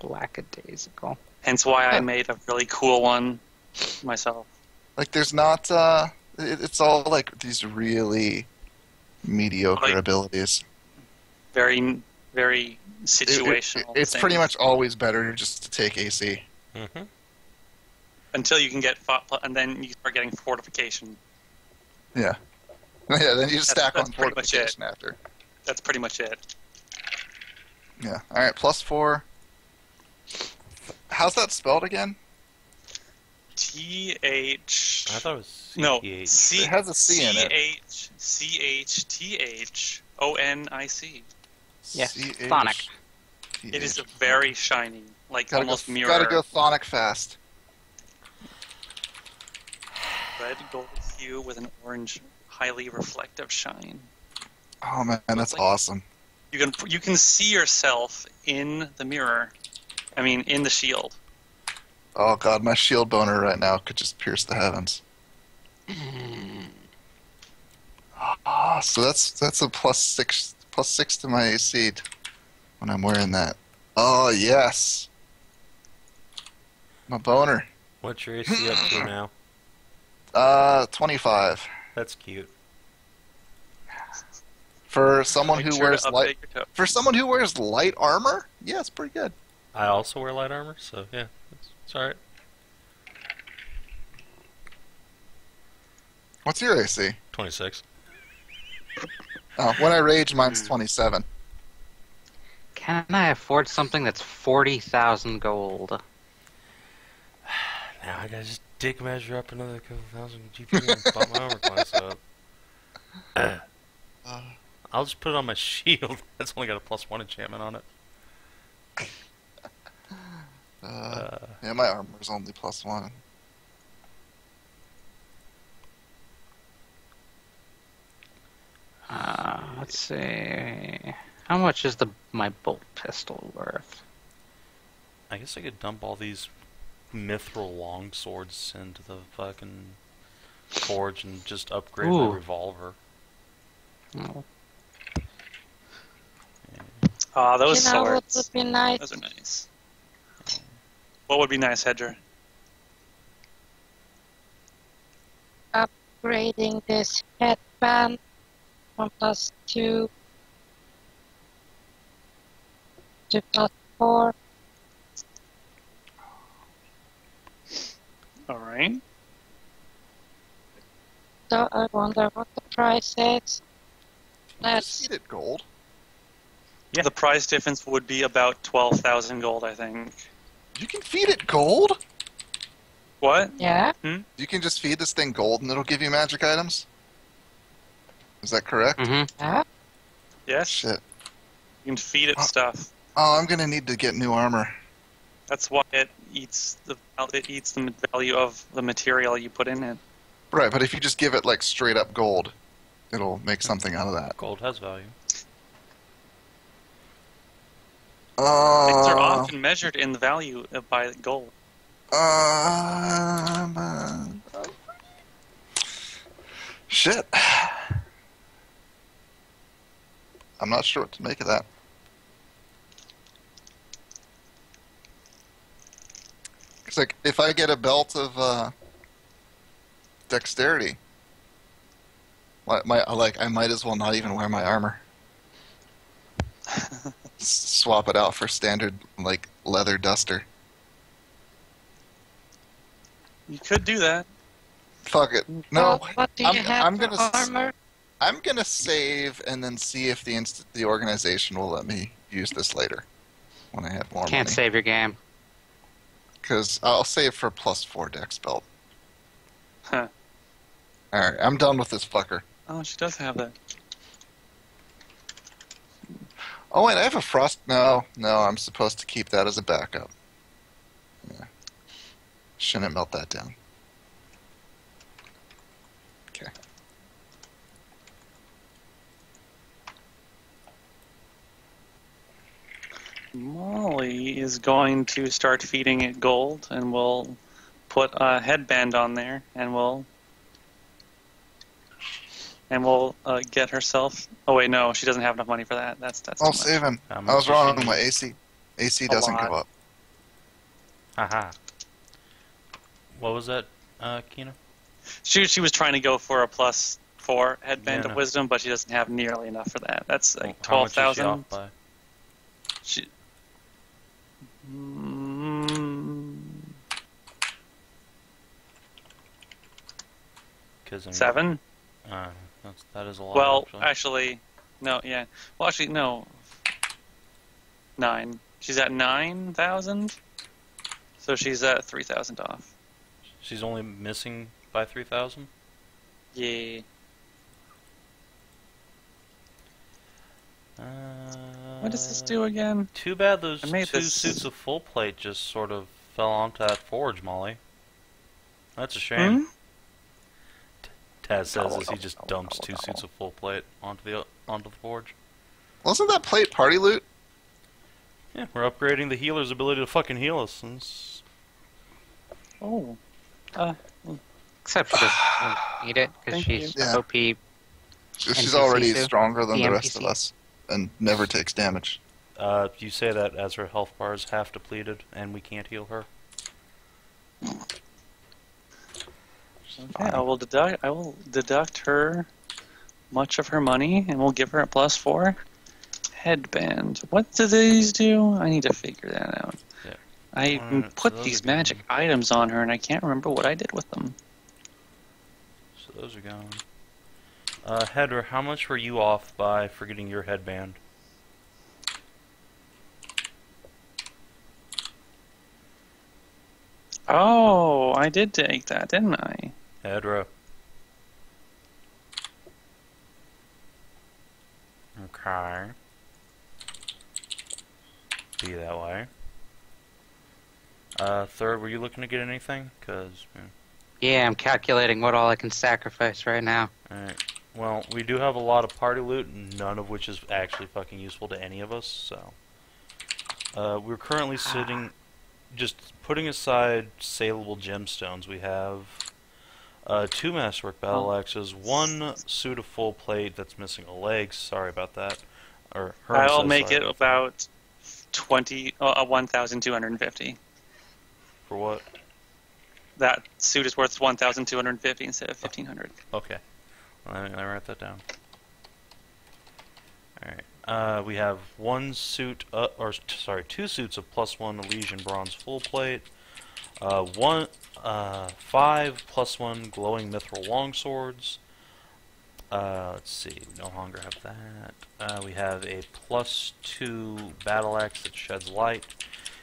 Lackadaisical. Hence why I made a really cool one myself. Like, there's not, it's all, like, these really mediocre Like- abilities. Very, very situational. It's pretty things. much always better just to take AC. Mm-hmm. Until you can get, and then you start getting fortification. Yeah. Yeah, then you just stack That's on pretty much it. fortification after. That's pretty much it. Yeah. Alright, +4. How's that spelled again? TH. I thought it was No, CH. It has a C in it. CHTHONIC. Yes, CH. chthonic. It is very shiny, like Gotta almost go, mirror. Gotta go Thonic fast. Red gold hue with an orange, highly reflective shine. Oh man, that's like- awesome. You can see yourself in the mirror. I mean, in the shield. Oh god, my shield boner right now could just pierce the heavens. So that's a +6 to my AC when I'm wearing that. Oh yes, my boner. What's your AC up to now? 25. That's cute. For someone Make who sure to wears update your toe. for someone who wears light armor, yeah, it's pretty good. I also wear light armor, so yeah, it's alright. What's your AC? 26. Oh, when I rage, mine's 27. Can I afford something that's 40,000 gold? Now I gotta just dick measure up another couple thousand GP and bump my armor class up. I'll just put it on my shield. That's only got a +1 enchantment on it. Yeah, my armor's only +1. Let's see. How much is my bolt pistol worth? I guess I could dump all these mithril longswords into the fucking forge and just upgrade my Ooh. revolver. Oh. Ah, those You know what swords. would be nice? Those are nice. What would be nice, Hedrah? Upgrading this headband from +2 to +4. Alright. So I wonder what the price is. Just Let's feed it gold. Yeah. The price difference would be about 12,000 gold, I think. You can feed it gold? What? yeah. You can just feed this thing gold and it'll give you magic items? Is that correct? Mm-hmm. Yeah. Yes? Shit. You can feed it stuff. Oh, I'm gonna need to get new armor. That's why it eats the value of the material you put in it. Right, but if you just give it like straight up gold, it'll make something out of that. Gold has value. Things are often measured in the value by gold. Shit. I'm not sure what to make of that. It's like if I get a belt of dexterity, I might as well not even wear my armor. Swap it out for standard like leather duster. You could do that. Fuck it. No, What do you have I'm for gonna armor? I'm gonna save and then see if the organization will let me use this later when I have more Can't money. save your game. Because I'll save for +4 dex belt. Huh. All right, I'm done with this fucker. Oh, she does have that. Oh wait, I have a frost. No, I'm supposed to keep that as a backup. Yeah. Shouldn't melt that down. Okay. Molly is going to start feeding it gold, and we'll put a headband on there, and we'll get herself. Oh wait, no, she doesn't have enough money for that. That's too Oh, much. Savin. How I much was does wrong she on need? my AC. AC A doesn't lot. go up. Haha. What was that, Kina? She was trying to go for a +4 headband Yeah, of no. wisdom, but she doesn't have nearly enough for that. That's like How much is she 12,000. off by? She. Cause I mean, 7? that is a lot. Well, actually. no, yeah. Well, actually, no. 9. She's at 9,000, so she's at 3,000 off. She's only missing by 3,000. Yeah. What does this do again? Too bad those I two made this- suits of full plate just sort of fell onto that forge, Molly. That's a shame. Taz says as he just dumps two suits of full plate onto the forge. Wasn't that plate party loot? Yeah, we're upgrading the healer's ability to fucking heal us. Since Oh. Except she doesn't need it because Thank she's you. Yeah. OP She's NPC already too? stronger than The the rest of NPC? us and never takes damage. You say that as her health bar is half depleted, and we can't heal her. Okay, I will deduct her much of her money, and we'll give her a +4 headband. What do these do? I need to figure that out. Yeah. I Alright, put so those these are gone. magic items on her, and I can't remember what I did with them. So those are gone. Hedrah, how much were you off by for getting your headband? Oh, I did take that, didn't I? Hedrah. Okay. Be that way. Third, were you looking to get anything? Cause, Yeah, I'm calculating what all I can sacrifice right now. alright. Well, we do have a lot of party loot, none of which is actually fucking useful to any of us, so. We're currently sitting, just putting aside saleable gemstones, we have 2 masterwork battle axes, 1 suit of full plate that's missing a leg, sorry about that. Or Herm I'll says make sorry it about 1,250. For what? That suit is worth 1,250 instead of 1,500. Okay. Let me write that down. Alright. We have 2 suits of +1 Elysian bronze full plate. 5 +1 glowing mithril longswords. Let's see. No longer have that. We have a +2 battle axe that sheds light,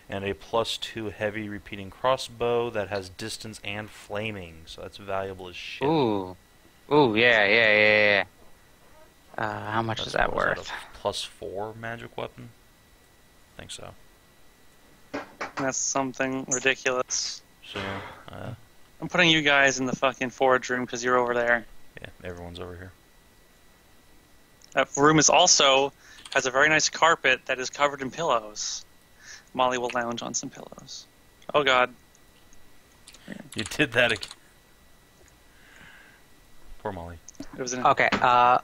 and a +2 heavy repeating crossbow that has distance and flaming. So that's valuable as shit. Ooh. Ooh, yeah. How much is that what worth? Is that a +4 magic weapon? I think so. That's something ridiculous. So, I'm putting you guys in the fucking forge room because you're over there. yeah, everyone's over here. That room has a very nice carpet that is covered in pillows. Molly will lounge on some pillows. Oh god. You did that again. Poor Molly. It was an Okay, Molly.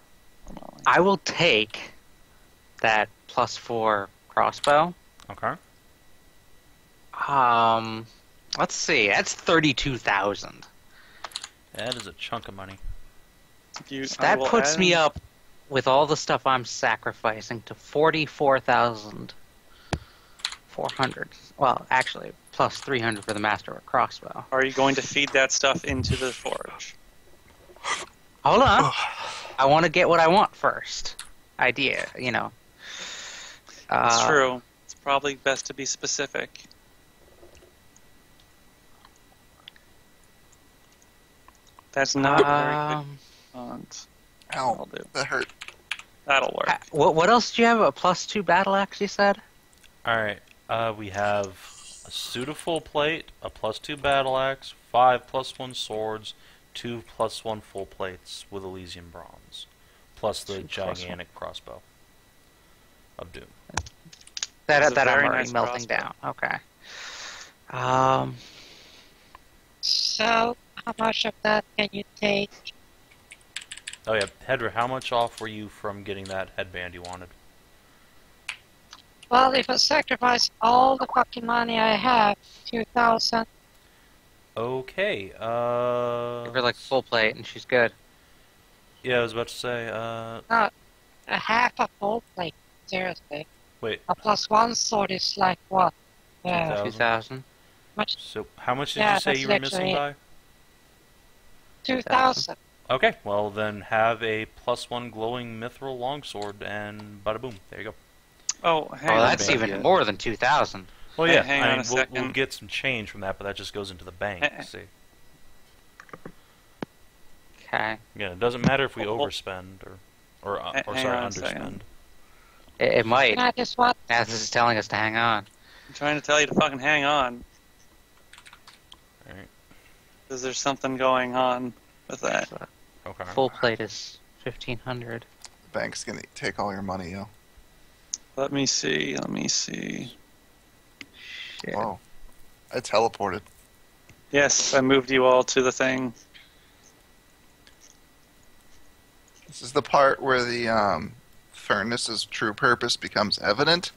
I will take that +4 crossbow. Okay. Let's see, that's 32,000. That is a chunk of money. So that puts me up with all the stuff I'm sacrificing to 44,400. Well, actually, plus 300 for the masterwork crossbow. Are you going to feed that stuff into the forge? Hold on. I want to get what I want first. Idea, you know. It's true. It's probably best to be specific. That's not very good. Font. That'll Ow, do. that hurt. That'll work. What else do you have? A +2 battle axe, you said? Alright, we have a suit of full plate, a +2 battle axe, 5 +1 swords, 2 +1 full plates with Elysian bronze, plus the 2 +1. gigantic crossbow of Doom. That It's a I'm very already nice melting crossbow. down. Okay. So, how much of that can you take? Oh yeah, Hedrah, how much off were you from getting that headband you wanted? Well, if I sacrifice all the fucking money I have, 2,000. Okay, Give her like full plate and she's good. yeah, I was about to say, Not a half a full plate. Seriously. wait, A +1 sword is like what? 2,000. 2,000. Much? So how much did Yeah, you say that's you were missing literally by? 2,000. Okay, well then have a +1 glowing mithril longsword and bada boom, there you go. Oh, hang Oh, on. that's bad, even yeah. more than 2,000. Well, Hey, yeah, hang I on mean, a we'll second. get some change from that, but that just goes into the bank. See, Okay. again, it doesn't matter if we Oh, oh. overspend or Hang sorry, on a underspend. second. It might. Can I just what? As this is telling us to hang on. I'm trying to tell you to fucking hang on. Alright, Because there's something going on with that. okay. Full plate is 1,500. The bank's gonna take all your money, yo. Let me see. Shit. Whoa. I teleported. Yes, I moved you all to the thing. This is the part where the furnace's true purpose becomes evident.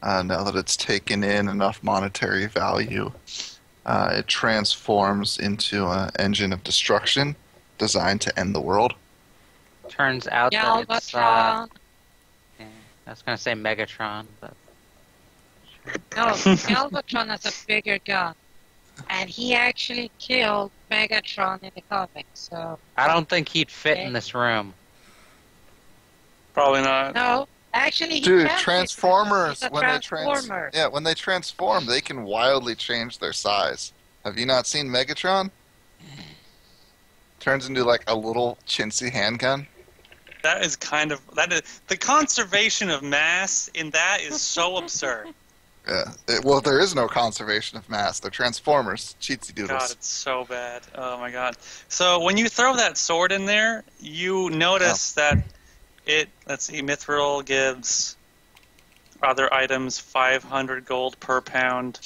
Now that it's taken in enough monetary value, it transforms into an engine of destruction designed to end the world. Turns out that it's... Galvatron. yeah, I was going to say Megatron, but... No, Galvatron has a bigger gun. And he actually killed Megatron in the comics, so... I don't think he'd fit in this room. Probably not. No, actually he Dude, can. Transformers, He's a when Transformer. when they transform, they can wildly change their size. Have you not seen Megatron? Turns into like a little chintzy handgun. That is the conservation of mass in that is so absurd. Yeah. Well, there is no conservation of mass. They're Transformers. Cheatsy doodles. God, it's so bad. Oh my god. So when you throw that sword in there, you notice that let's see, Mithril gives other items 500 gold per pound.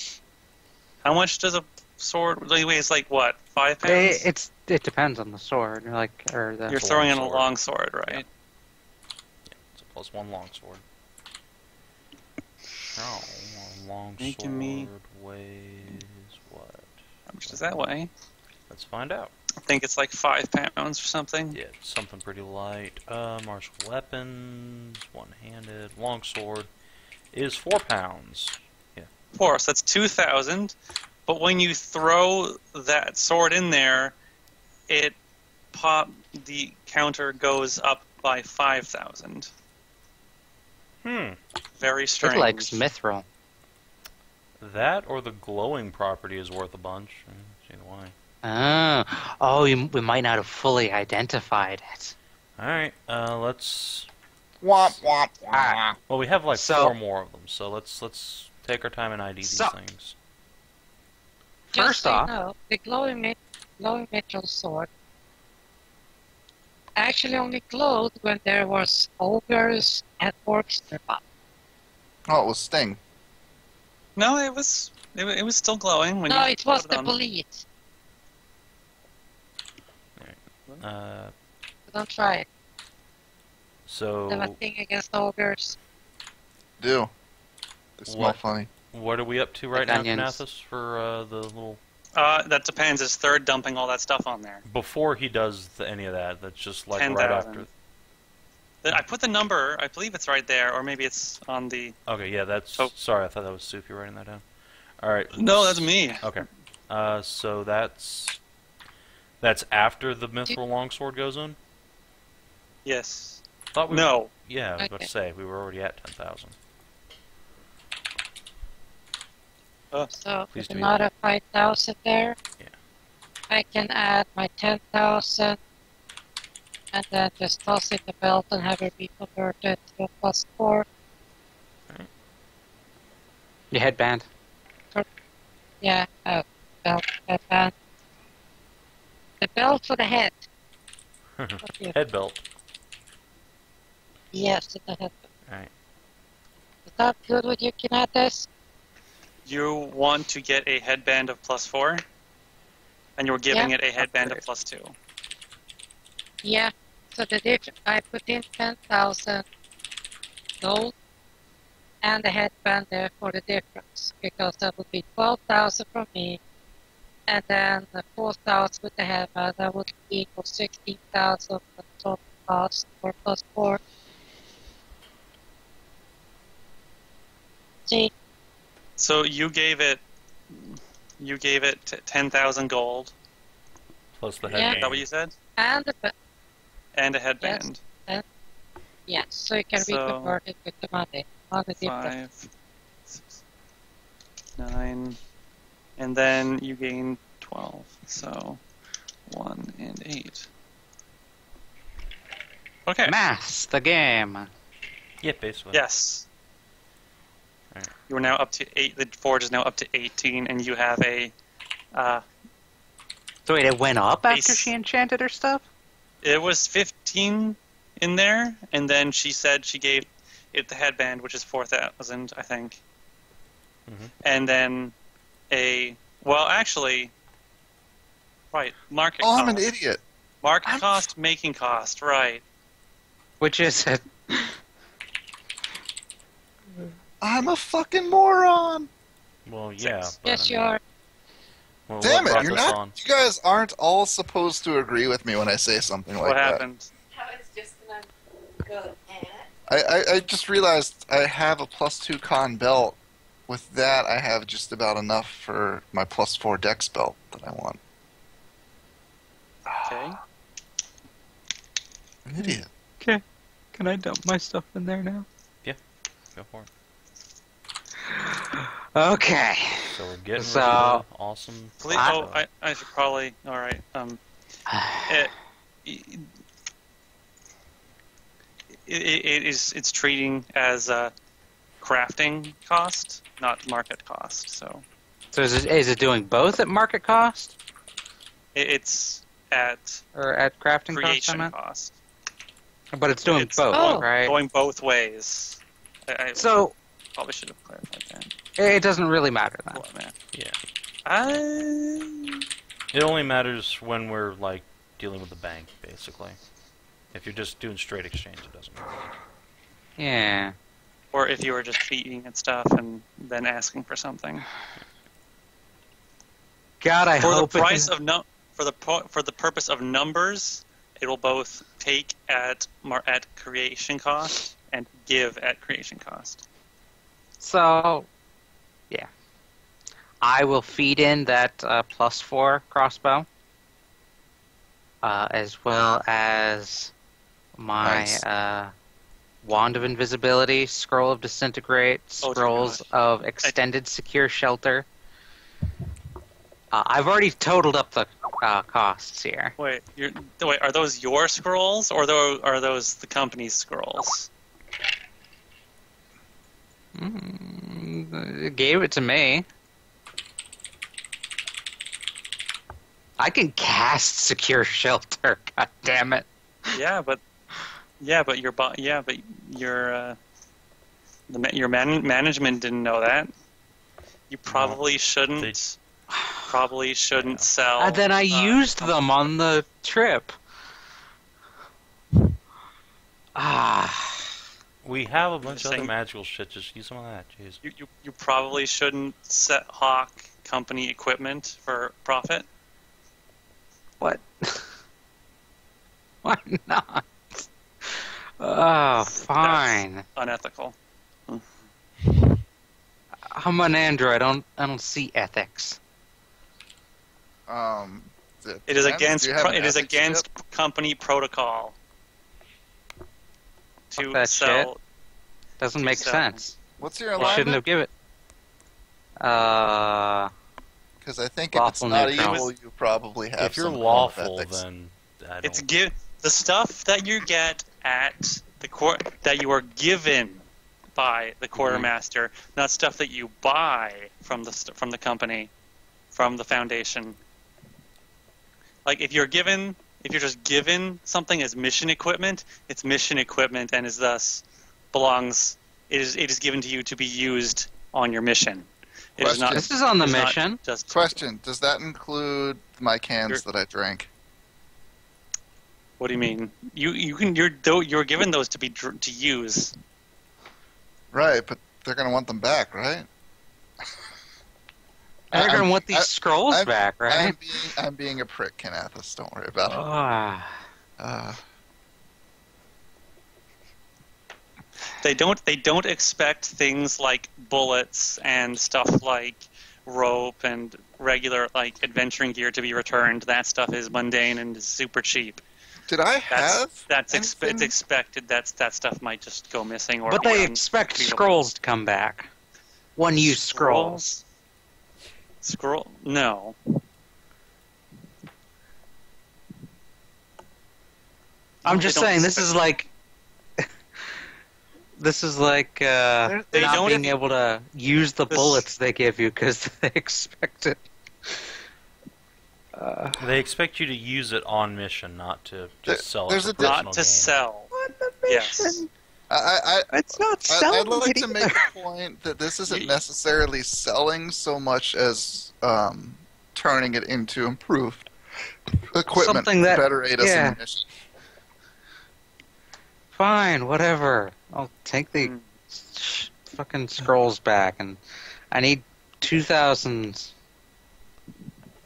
How much does a sword really weigh? It's like what, 5 pounds? It depends on the sword, You're throwing in a long sword, right? Yeah, it's a +1 longsword. Oh, a longsword weighs what? How much does that weigh? Let's find out. I think it's like 5 pounds or something. Yeah, it's something pretty light. Martial weapons, one-handed, longsword is 4 pounds. Yeah. 4, so that's 2,000. But when you throw that sword in there, the counter goes up by 5,000. Very strange. It likes Mithril. That or the glowing property is worth a bunch. Either way. We might not have fully identified it. Alright, let's... Womp, womp, womp. Well, we have like 4 more of them, so let's take our time and ID these things. First off... No, the glowing metal sword actually only glowed when there was ogres and orcs nearby. Oh, it was Sting. No, it was still glowing. When No, you it was put the on. bleed. Alright. Don't try it. So... They have a thing against ogres. Do. They smell funny. What are we up to right now, Kinathis, for the little... That depends. Is Third dumping all that stuff on there? Before he does any of that, that's just like 10,000. right after... I put the number, I believe it's right there, or maybe it's on the... Okay, yeah, that's... Oh. Sorry, I thought that was Sophie writing that down. Alright. No, that's me. Okay. So that's after the Mithril Longsword goes in? Yes. Thought we No. Yeah, I was about Okay. to say, we were already at 10,000. So Please with do. another 5,000 there, Yeah. I can add my 10,000 and then just toss in the belt and have it be converted to a +4. Your headband. Yeah, belt, headband. The belt for the head. Head belt. Yes, the headband. Alright. Is that good with you, Kinathis? You want to get a headband of +4, and you're giving Yeah. it a headband of +2. Yeah. So I put in 10,000 gold and the headband there for the difference, because that would be 12,000 from me, and then the 4,000 with the headband, that would equal 16,000 the total cost for +4. See? So you gave it 10,000 gold. Plus the Yeah. Is headband. that what you said? And the And a headband. yes, so you can So, reconvert it with the money on the difference. 5, 6, 9, and then you gain 12. So 1 and 8. Okay. Mass, the game. Yeah, basically. Yes. Right. You are now up to 8. The forge is now up to 18, and you have a. So wait, it went up after Base. she enchanted her stuff? It was 15 in there, and then she said she gave it the headband, which is 4,000, I think. Mhm. And then actually, right, market Oh, cost. I'm an idiot. Market cost, making cost, right. Which is it? I'm a fucking moron. Well, yeah. Six. But, Yes, I you mean, are. well, Damn what it! brought You're this not. on? You guys aren't all supposed to agree with me when I say something like What that. happened? I was just gonna go I just realized I have a +2 con belt. With that, I have just about enough for my +4 dex belt that I want. Okay. An idiot. Okay. Can I dump my stuff in there now? Go for it. Okay. So we're getting So- rid of the awesome. Please, I should probably. All right. It's treating as a crafting cost, not market cost. So So is it doing both at market cost it's at or at crafting cost? I creation meant? cost. But it's doing It's both, Oh. right? Going both ways. I So probably should have clarified that. it doesn't really matter then. What, man? Yeah. I It only matters when we're like dealing with the bank, basically. If you're just doing straight exchange, it doesn't matter. Yeah. or if you were just feeding and stuff and then asking for something. God, I For the hope price it of for the purpose of numbers, it will both take at creation cost and give at creation cost. So, yeah. I will feed in that +4 crossbow. As well as my Nice. Wand of Invisibility, Scroll of Disintegrate, Oh, dear Scrolls God. of Extended Secure Shelter. I've already totaled up the costs here. Wait, are those your scrolls or are those the company's scrolls? It gave it to me. I can cast Secure Shelter. God damn it! Yeah, but your management didn't know that. You probably shouldn't. Probably shouldn't sell. And then I used them on the trip. We have a bunch of other Saying- magical shit. Just use some of that. Jeez. You probably shouldn't hawk company equipment for profit. What? Why not? Oh, fine. Unethical. I'm an android. I don't see ethics. It is against do you have an it is ethics against company protocol to Fuck that sell. shit. Doesn't to make sell. sense. What's your You shouldn't alignment? have given it. Because I think if it's Lawful not neutral. evil, you probably have If you're some form of lawful, ethics. then I It's don't. the stuff that you get at the that you are given by the quartermaster, not stuff that you buy from the company, from the foundation. Like if you're just given something as mission equipment, it's mission equipment and is thus belongs. It is given to you to be used on your mission. It is not. This is on the it is not mission. Just Question: does that include my cans You're- that I drank? What do you mean? You're given those to use. Right, but they're gonna want them back, right? They're I'm- gonna want these scrolls I'm- back, right? I'm being a prick, Kinathis. Don't worry about it. Ah. They don't expect things like bullets and stuff like rope and regular like adventuring gear to be returned. That stuff is mundane and is super cheap. Did I have? It's anything? expected that stuff might just go missing or But they be expect unreadable. scrolls to come back. One-use scrolls. No. I'm They just don't saying, this expect- is like... This is like They not don't- being able to use the This- bullets they give you because they expect it. They expect you to use it on mission, not to just sell it. there's for a personal Not to gain. sell. On the Yes. It's not I'd like to make the point that this isn't necessarily selling so much as turning it into improved equipment Something that- to better aid us yeah. in the mission. fine, whatever. I'll take the fucking scrolls back, and I need 2,000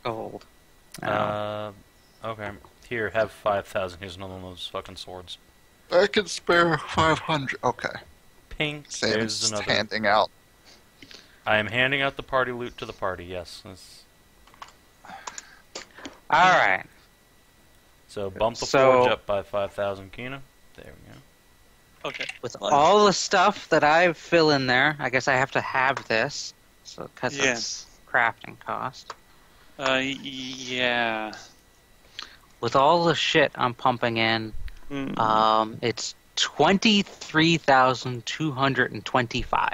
gold. Okay. Here, have 5,000. Here's another one of those fucking swords. I can spare 500. Okay. Ping. Sam's There's another. handing out. I am handing out the party loot to the party, yes. Alright. So bump the forge up by 5,000 Kina. There we go. Okay. With all the stuff that I fill in there, I guess I have to have this, so because it's crafting cost. Yeah. With all the shit I'm pumping in, it's 23,225.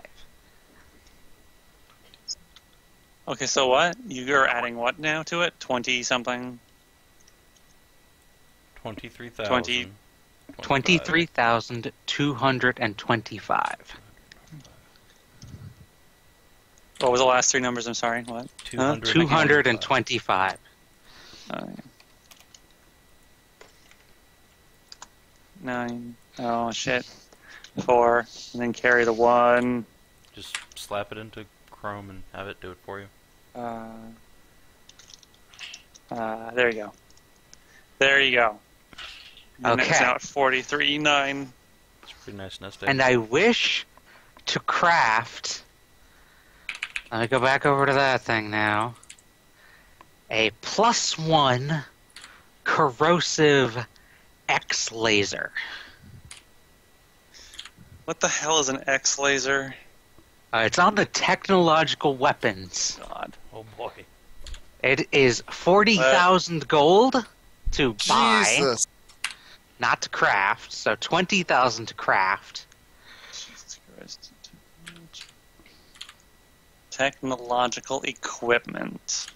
Okay, so what? You're adding what now to it? 20 something? 23,000. 23,225. What was the last three numbers? I'm sorry. What? 225. Oh, yeah. 9. Oh, shit. 4. And then carry the 1. Just slap it into Chrome and have it do it for you. There you go. There you go. And Okay. it's now at 43.9. It's a pretty nice nest egg. And I wish to craft... Let me go back over to that thing now. A +1 corrosive X laser. What the hell is an X laser? It's on the technological weapons. God. Oh boy. It is 40,000 gold to buy, Jesus. not to craft. So 20,000 to craft. Jesus Christ. Technological equipment.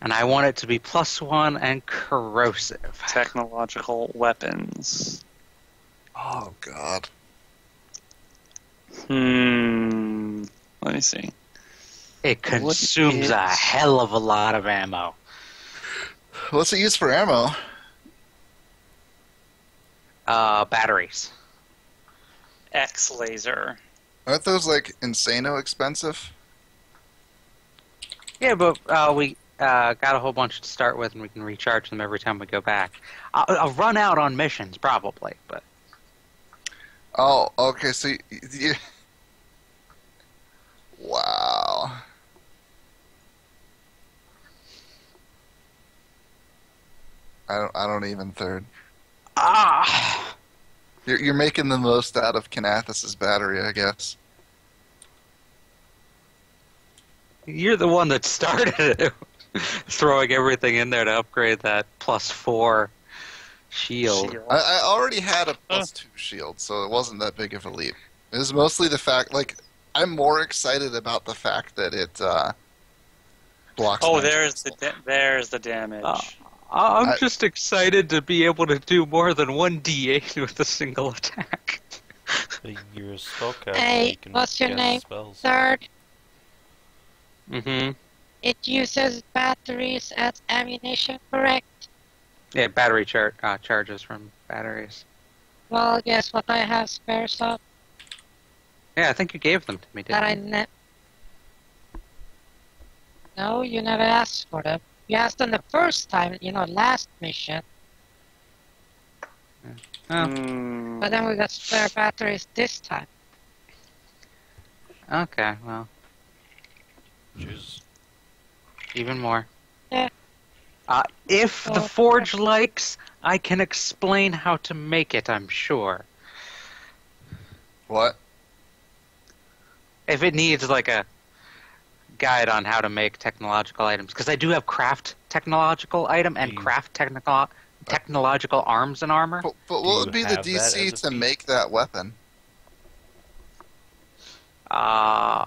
And I want it to be +1 and corrosive. Technological weapons. Oh, God. Let me see. It consumes a hell of a lot of ammo. What's it used for ammo? Batteries. X laser. Aren't those, like, insano expensive? Yeah, but we got a whole bunch to start with, and we can recharge them every time we go back. I'll run out on missions, probably, but... Oh, okay, so you... Wow. I don't even third. Ah! You're making the most out of Kinathis' battery, I guess. You're the one that started it. Throwing everything in there to upgrade that +4 shield. I already had a +2 shield, so it wasn't that big of a leap. It was mostly the fact, like, I'm more excited about the fact that it blocks. Oh, my there's pistol. there's the damage. I'm just excited to be able to do more than 1d8 with a single attack. You're a spellcaster. Hey, you can what's your cast name? Spells. Third, Mm-hmm. it uses batteries as ammunition, correct? Yeah, battery charges from batteries. Well, guess what I have spares of Yeah, I think you gave them to me, that I didn't you? No, you never asked for them. You asked them the first time, last mission. Oh, But then we got spare batteries this time. okay, well, Choose. even more. Yeah. If the Oh, Forge likes, I can explain how to make it, I'm sure. What? If it needs, like, a guide on how to make technological items. Because I do have craft technological item and craft technological arms and armor. But what Do would you be the have that as DC a to feat? make that weapon? I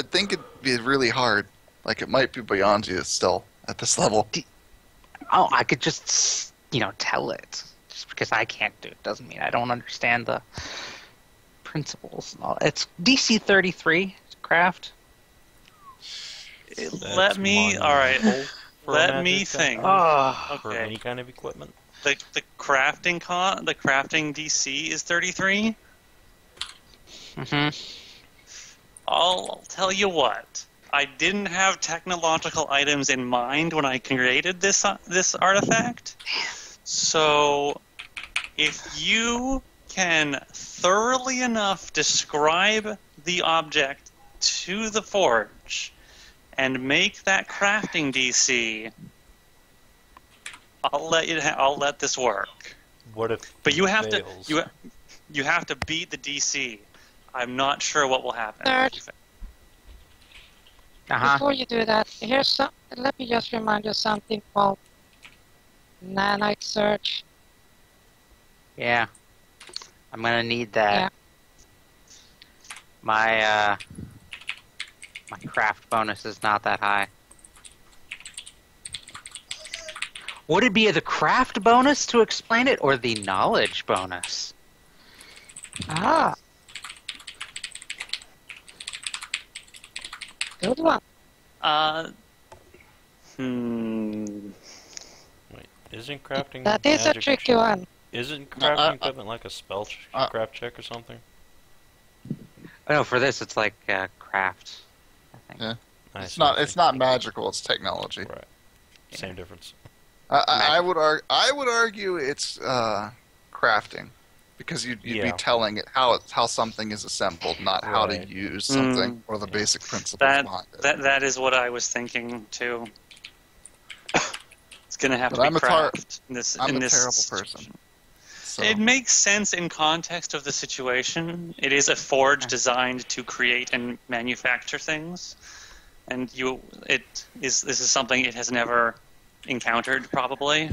think it'd be really hard. Like, it might be beyond you still at this level. I could just, tell it. Just because I can't do it doesn't mean I don't understand the principles and all. It's DC 33 to craft. Let me. All right. For Let magic me item? think. Oh, For Okay. any kind of equipment. the crafting DC is 33. I'll tell you what. I didn't have technological items in mind when I created this artifact. So, if you can thoroughly enough describe the object to the forge and make that crafting DC, I'll let this work. What if? But you have fails? to you have to beat the DC. I'm not sure what will happen. Third. Uh-huh. Before you do that, let me just remind you something called nanite search. Yeah. I'm gonna need that. Yeah. My craft bonus is not that high. Would it be the craft bonus to explain it, or the knowledge bonus? Ah. Good one. Wait, isn't crafting That is a magic tricky one. Isn't crafting equipment like a spell craft check or something? Oh, no, for this it's like craft, I think. Yeah. I It's see. not magical. It's technology. Right. Same difference. I would argue it's crafting, because you'd be Yeah. telling it how something is assembled, not how to Right. use something or the basic principles behind it. That is what I was thinking too. It's gonna have But to be I'm a craft in this. I'm in a this terrible situation. person. So It makes sense in context of the situation. It is a forge designed to create and manufacture things, and this is something it has never encountered probably.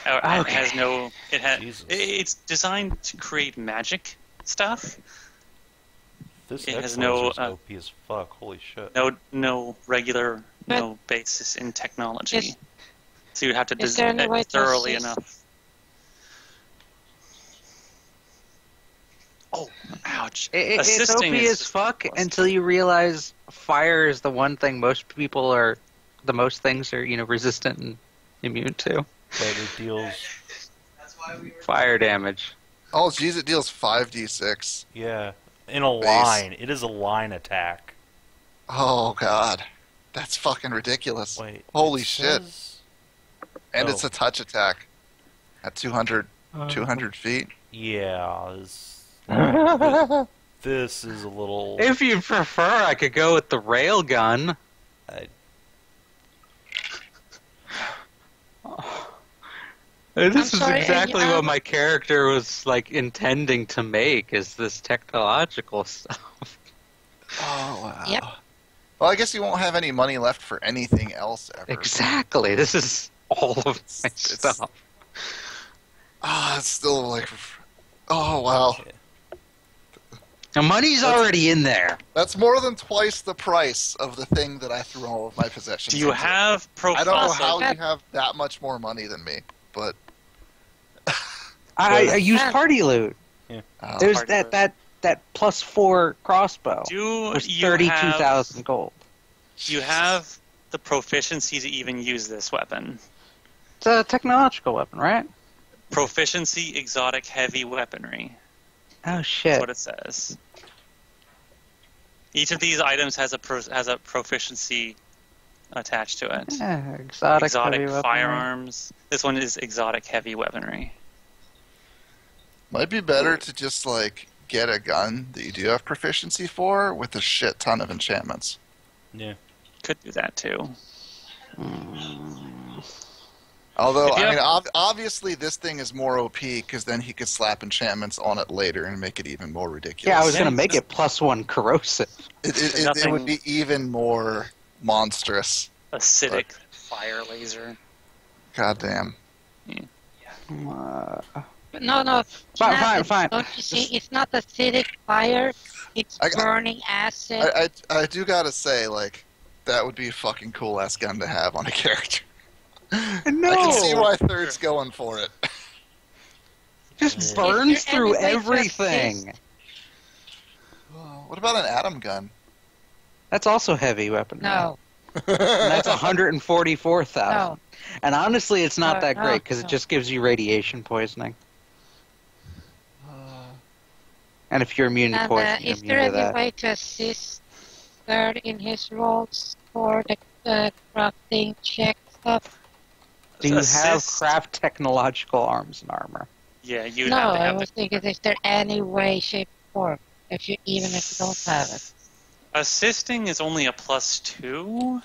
It has no. Jesus. It's designed to create magic stuff. This it has has no, OP as fuck. Holy shit. No regular, But- no basis in technology. Is- So you have to is there design any way it to thoroughly assist? enough. Oh, ouch! It's Assisting OP is as just fuck plus. until you realize fire is the one thing most things are, resistant and immune to. But it deals. Fire damage. oh geez, it deals 5d6. Yeah. In a Base. line. It is a line attack. Oh god, that's fucking ridiculous. Wait. Holy it shit! says- And Oh. it's a touch attack at 200 feet. Yeah. This is a little. If you prefer, I could go with the railgun. I- This is sorry, exactly what my character was intending to make, is this technological stuff. Oh wow. Yep. Well, I guess you won't have any money left for anything else ever. Exactly. This is all of my It's- stuff. Ah, it's still like. Oh wow. Now, money's already in there. That's more than twice the price of the thing that I threw all of my possessions Do you into. have I don't know Professor? how you have that much more money than me, but I used party loot. oh, There's Party loot. that +4 crossbow. Do was you 32,000 gold. Do you have the proficiency to even use this weapon? It's a technological weapon, right? Proficiency, exotic, heavy weaponry. Oh That's shit. what it says. Each of these items has a proficiency attached to it. Yeah, exotic Exotic heavy weaponry. firearms. This one is exotic heavy weaponry. might be better to just get a gun that you do have proficiency for with a shit ton of enchantments. Yeah. Could do that too. Although, If you I mean, have- obviously this thing is more OP because then he could slap enchantments on it later and make it even more ridiculous. Yeah, I was Yeah, gonna make it +1 corrosive. It Nothing- would be even more monstrous. Acidic fire laser. Goddamn. But no. Fine, Kinathis, fine. Don't you see? It's not acidic fire. It's I- burning acid. I do gotta say, that would be a fucking cool ass gun to have on a character. No, I can see why Third's going for it. just there burns any through way to everything. assist? What about an atom gun? That's also heavy weapon. No. And that's 144,000. No. And honestly, it's not that No, great because no. it just gives you radiation poisoning. And if you're immune to And poison, you're is there immune to any that. way to assist Third in his roles for the crafting check stuff? Do you have Assist? craft technological arms and armor? Yeah, you'd No, have to I have was thinking, is there any way, shape, or form, even if you don't have it? Assisting is only a +2,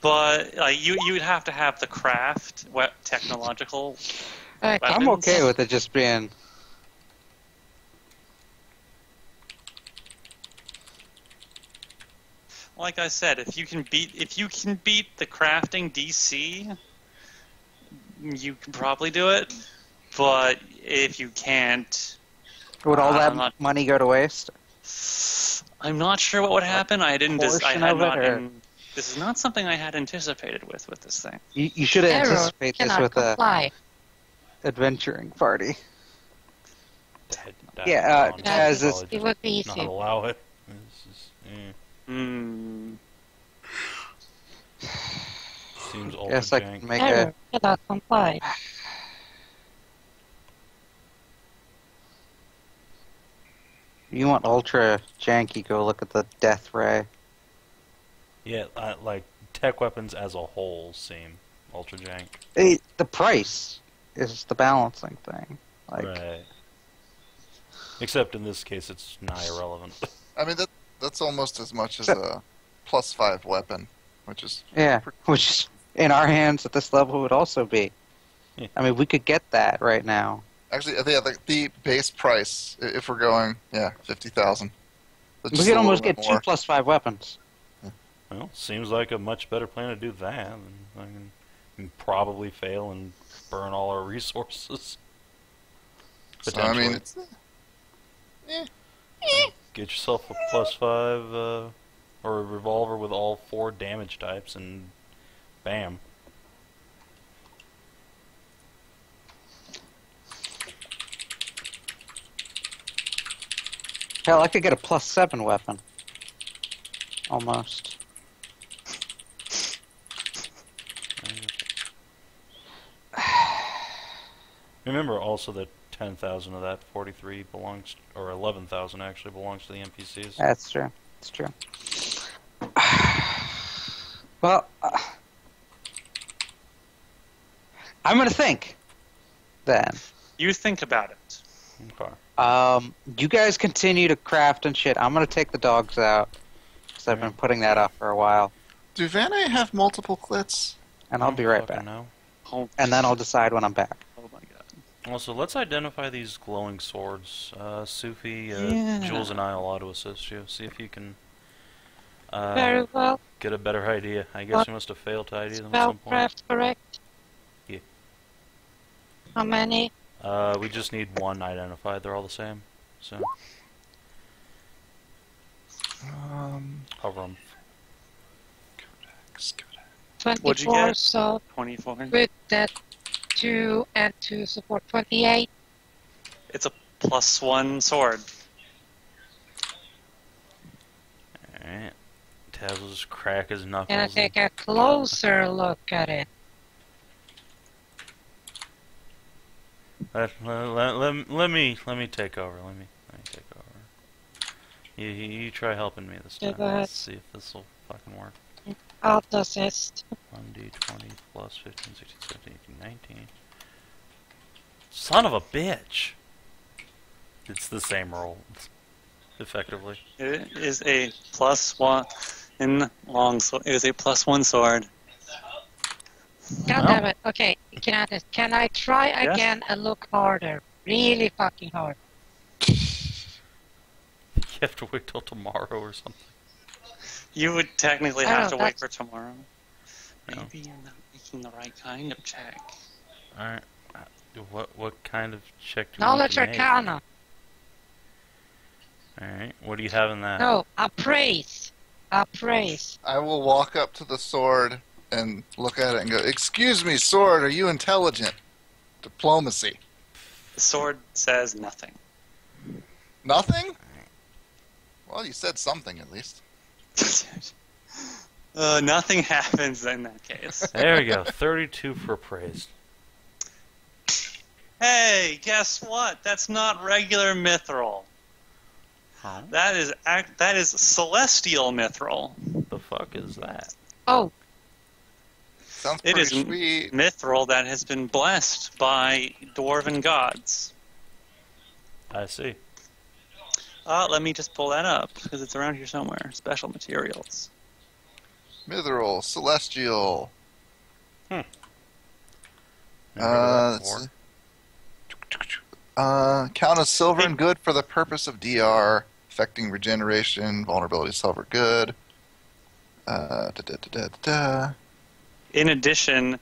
but you'd have to have the craft technological. Okay. I'm Weapons? okay with it just being... Like I said, if you can beat the crafting DC, you can probably do it. But if you can't, Would all that I'm not- money go to waste? I'm not sure what would happen. I didn't. I portion had of it, not. or- This is not something I had anticipated with this thing. You should Error anticipate this cannot with a comply. adventuring party. That Yeah, John as probably is- just It would be not easy. allow it. This is, Hmm. seems ultra Guess I jank. can make Error cannot comply. You want ultra janky, go look at the death ray. Yeah, like tech weapons as a whole seem ultra jank. The price is the balancing thing. Like, Right. Except in this case, it's nigh irrelevant. I mean, that's almost as much as a +5 weapon, which is yeah, which in our hands at this level would also be. Yeah. I mean, we could get that right now. actually the base price. If we're going, 50,000. We could almost get 2 +5 weapons. Well, seems like a much better plan to do that. Than I can probably fail and burn all our resources. So, I mean, Potentially. it's Get yourself a +5 or a revolver with all 4 damage types, and bam. Hell, I could get a +7 weapon. Almost. Remember also that 10,000 of that 43 belongs, or 11,000 actually belongs to the NPCs. That's true. That's true. Well, I'm gonna think. Then, You think about it. Okay. you guys continue to craft and shit. I'm gonna take the dogs out because I've been putting that off for a while, do Vanna have multiple clits? and I'll be right Fucking back. no. Oh, And then I'll decide when I'm back. oh my god. Also, let's identify these glowing swords. Sophie, Yeah. Jules, and I will auto-assist you. See if you can Very well. get a better idea. I guess you must have failed to ID them at some point. Spellcraft, correct? Yeah. How many? We just need one identified. They're all the same. So, hover 'em. Codex. 24, get? so 24. with that 2 and 2 support, 28. It's a +1 sword. Alright. Taz will just crack his knuckles. Gonna and- take a closer look at it. Let me take over. Let me take over. You try helping me this Yeah, time. go ahead. Let's see if this will fucking work. I'll assist. 1d20 plus 15, 16, 17, 18, 19. Son of a bitch! It's the same roll, effectively. It is a +1 in long sword. It is a +1 sword. God No. damn it. Okay, Kinathis, can I try Yes? again and look harder? Really fucking hard. You have to wait till tomorrow or something. You would technically I have know, to wait that's- for tomorrow. No. Maybe you're not making the right kind of check. Alright. What kind of check do you Knowledge want to make? Arcana. Alright. What do you have in that? No, appraise. Appraise. I will walk up to the sword and look at it and go, "Excuse me, sword, are you intelligent?" Diplomacy. The sword says nothing. Nothing? Well, you said something at least. Nothing happens in that case. There we go. 32 for praise. Hey, guess what? That's not regular mithril. Huh? That is celestial mithril. The fuck is that? Oh, Sounds It pretty is sweet. mithril that has been blessed by dwarven gods. I see. Let me just pull that up because it's around here somewhere. Special materials. Mithril, celestial. Never heard of that Let's before. see. Count as silver and good for the purpose of DR, affecting regeneration, vulnerability, silver good. Da, da, da, da, da. In addition,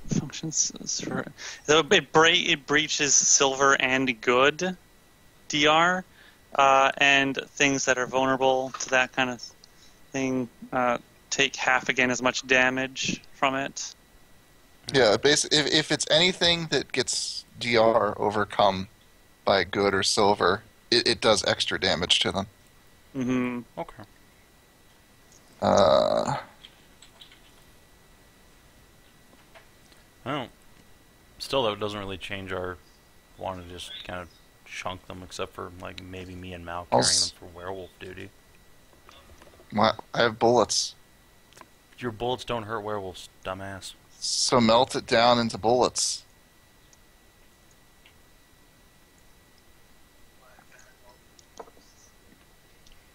functions for so it breaches silver and good DR, and things that are vulnerable to that kind of thing take half again as much damage from it. Yeah, if it's anything that gets DR overcome by good or silver, it does extra damage to them. Mm-hmm. Okay. Well, still, though, it doesn't really change our wanting to just kind of chunk them, except for like maybe me and Mal carrying them for werewolf duty. I have bullets, Your bullets don't hurt werewolves, dumbass. so melt it down into bullets.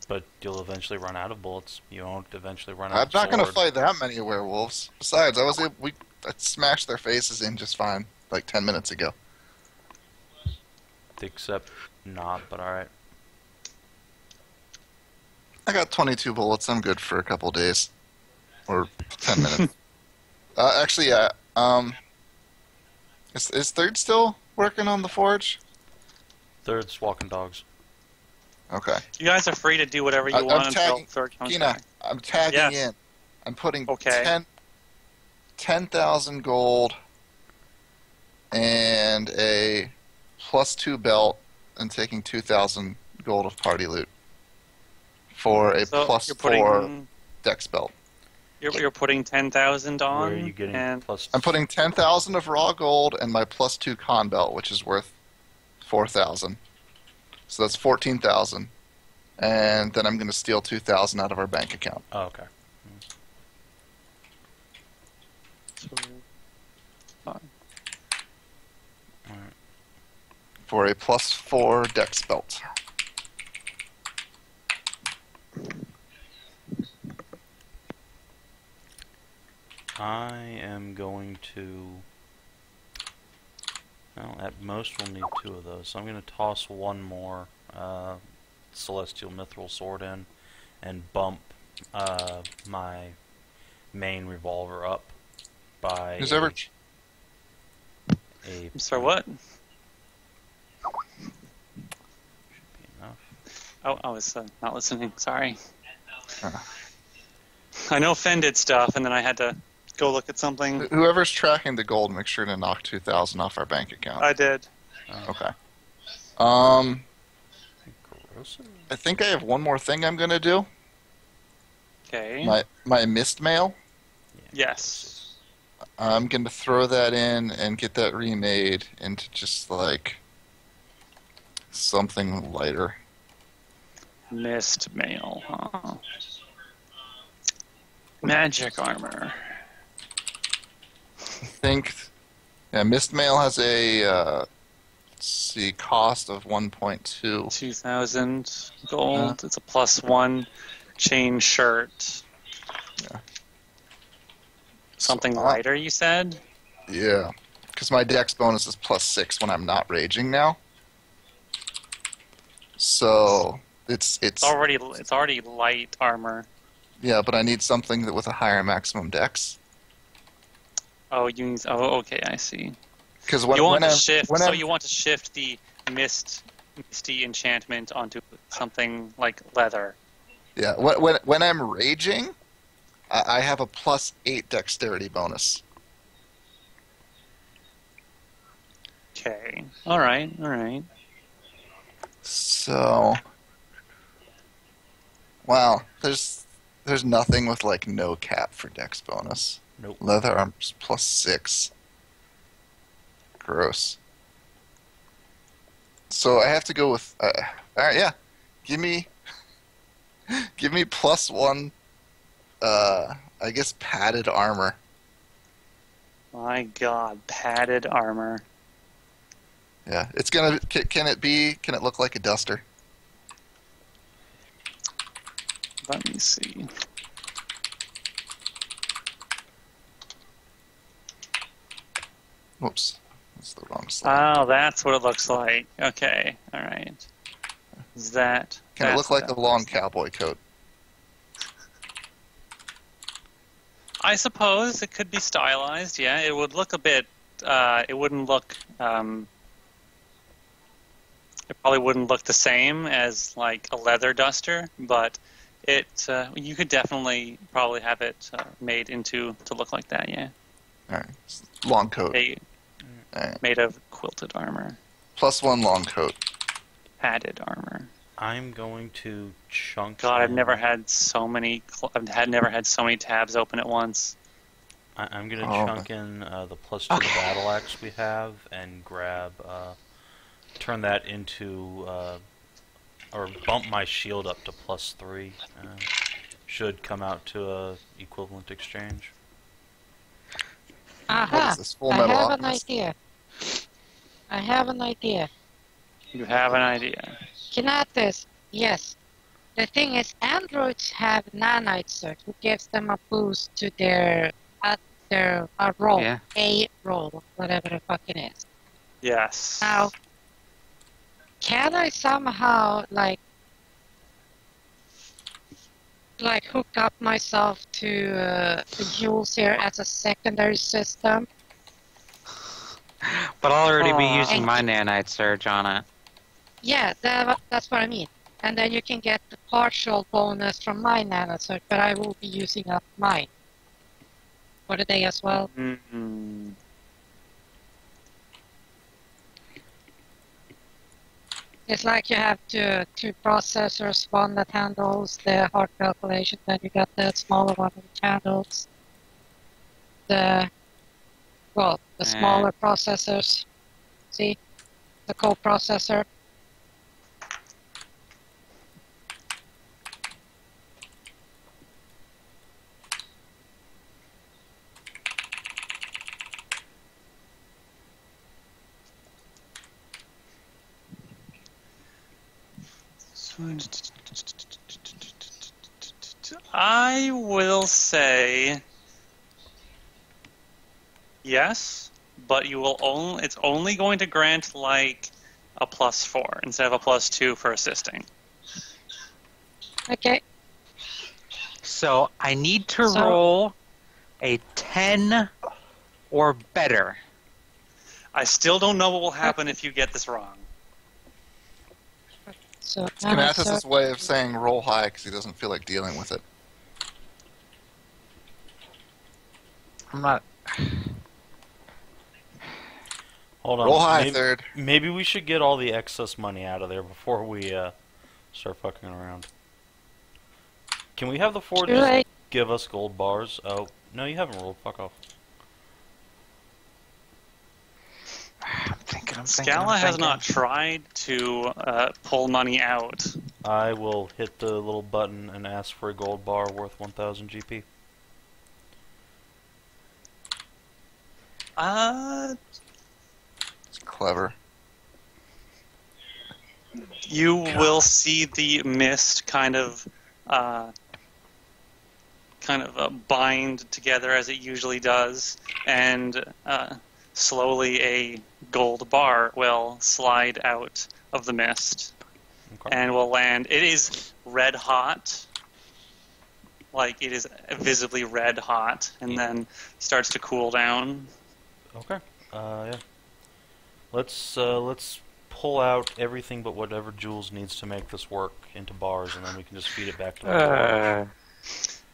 But you'll eventually run out of bullets. You won't eventually run out I'm of not going to sword. fight that many werewolves. Besides, I smashed their faces in just fine, like 10 minutes ago. Except not, but alright. I got 22 bullets. I'm good for a couple days. Or 10 minutes. Actually, yeah. Is Third still working on the forge? Third's walking dogs. Okay. You guys are free to do whatever you I'm want until tagging- third comes Kina, back. I'm tagging Yes. in. I'm putting Okay. 10,000 gold and a +2 belt and taking 2,000 gold of party loot for a So +4 you're putting dex belt. you're putting 10,000 on. Where are you getting and plus? I'm putting 10,000 of raw gold and my +2 con belt, which is worth 4,000. So that's 14,000. And then I'm going to steal 2,000 out of our bank account Oh, okay. Fine. Alright. for a +4 dex belt. I am going to... Well, at most we'll need 2 of those. So I'm going to toss one more Celestial Mithril Sword in and bump my main revolver up by Who's ever... a I'm sorry, what? should be enough. Oh, I was not listening. Sorry. Uh. I know Fen did stuff, and then I had to go look at something. Whoever's tracking the gold, make sure to knock 2,000 off our bank account. I did. Okay. Corrosive? I think I have one more thing I'm going to do. Okay. My mist mail. Yes. I'm going to throw that in and get that remade into just like something lighter. Mist mail, huh? Magic armor. I think mist mail has a let's see, cost of 1.2. 2,000 gold. It's a +1 chain shirt. Yeah. Something So, lighter, you said? Yeah, because my dex bonus is +6 when I'm not raging now. So it's It's already light armor. yeah, but I need something that with a higher maximum dex. Oh, you need. Oh, okay, I see. Because You when want to I'm, shift. when So I'm, you want to shift the misty enchantment onto something like leather. yeah, when I'm raging, I have a +8 dexterity bonus. Okay. All right. All right. So, wow, there's There's nothing with like no cap for dex bonus. Nope. Leather armors +6. Gross. So I have to go with. All right, yeah. Give me +1. I guess padded armor. My God, padded armor. Yeah, it's gonna. Can it look like a duster? Let me see. Whoops, that's the wrong slide. Oh, that's what it looks like. Okay, all right. Is that? Can it that's look what like that a long looks like. cowboy coat? I suppose it could be stylized. Yeah, it would look a bit. It wouldn't look. It probably wouldn't look the same as like a leather duster, but it. You could definitely probably have it made into to look like that. Yeah. All right, long coat. All right. Made of quilted armor, +1 long coat. padded armor. I'm going to chunk. God, I've in- never had so many. Never had so many tabs open at once. I'm going to Oh, chunk in the +2 to battle axe we have and grab. Turn that into. Or bump my shield up to +3. Should come out to a equivalent exchange. What Aha! is this? Full I metal have an alchemist? idea. I have an idea. You have an idea. Kinathis, yes. The thing is, androids have nanite search, who gives them a boost to their roll, Yeah. a roll, whatever the fuck it is. Yes. Now, can I somehow like hook up myself to Jules here as a secondary system? But I'll already be Aw. using my nanite surge on it. Yeah, that's what I mean. And then you can get the partial bonus from my nanite search, but I will be using up mine for the day as well. Mm-hmm. It's like you have two processors, one that handles the hard calculation, then you got the smaller one which handles the smaller processors. See? The co-processor. I will say yes, but you will only. It's only going to grant like a +4 instead of a +2 for assisting. Okay. So I need to So- roll a 10 or better. I still don't know what will happen if you get this wrong. So It's nanite Kinathis' search. way of saying roll high because he doesn't feel like dealing with it. I'm not. Hold on. Roll high, maybe, third. maybe we should get all the excess money out of there before we start fucking around. Can we have the Forge Too late. give us gold bars? Oh, no, you haven't rolled. Fuck off. I'm thinking. Scala has not tried to pull money out. I will hit the little button and ask for a gold bar worth 1,000 GP. It's clever. You will see the mist kind of bind together as it usually does, and slowly a gold bar will slide out of the mist Okay. and will land. It is red hot. Like, it is visibly red hot, and then starts to cool down. Okay. Yeah. Let's pull out everything but whatever Jules needs to make this work into bars, and then we can just feed it back to the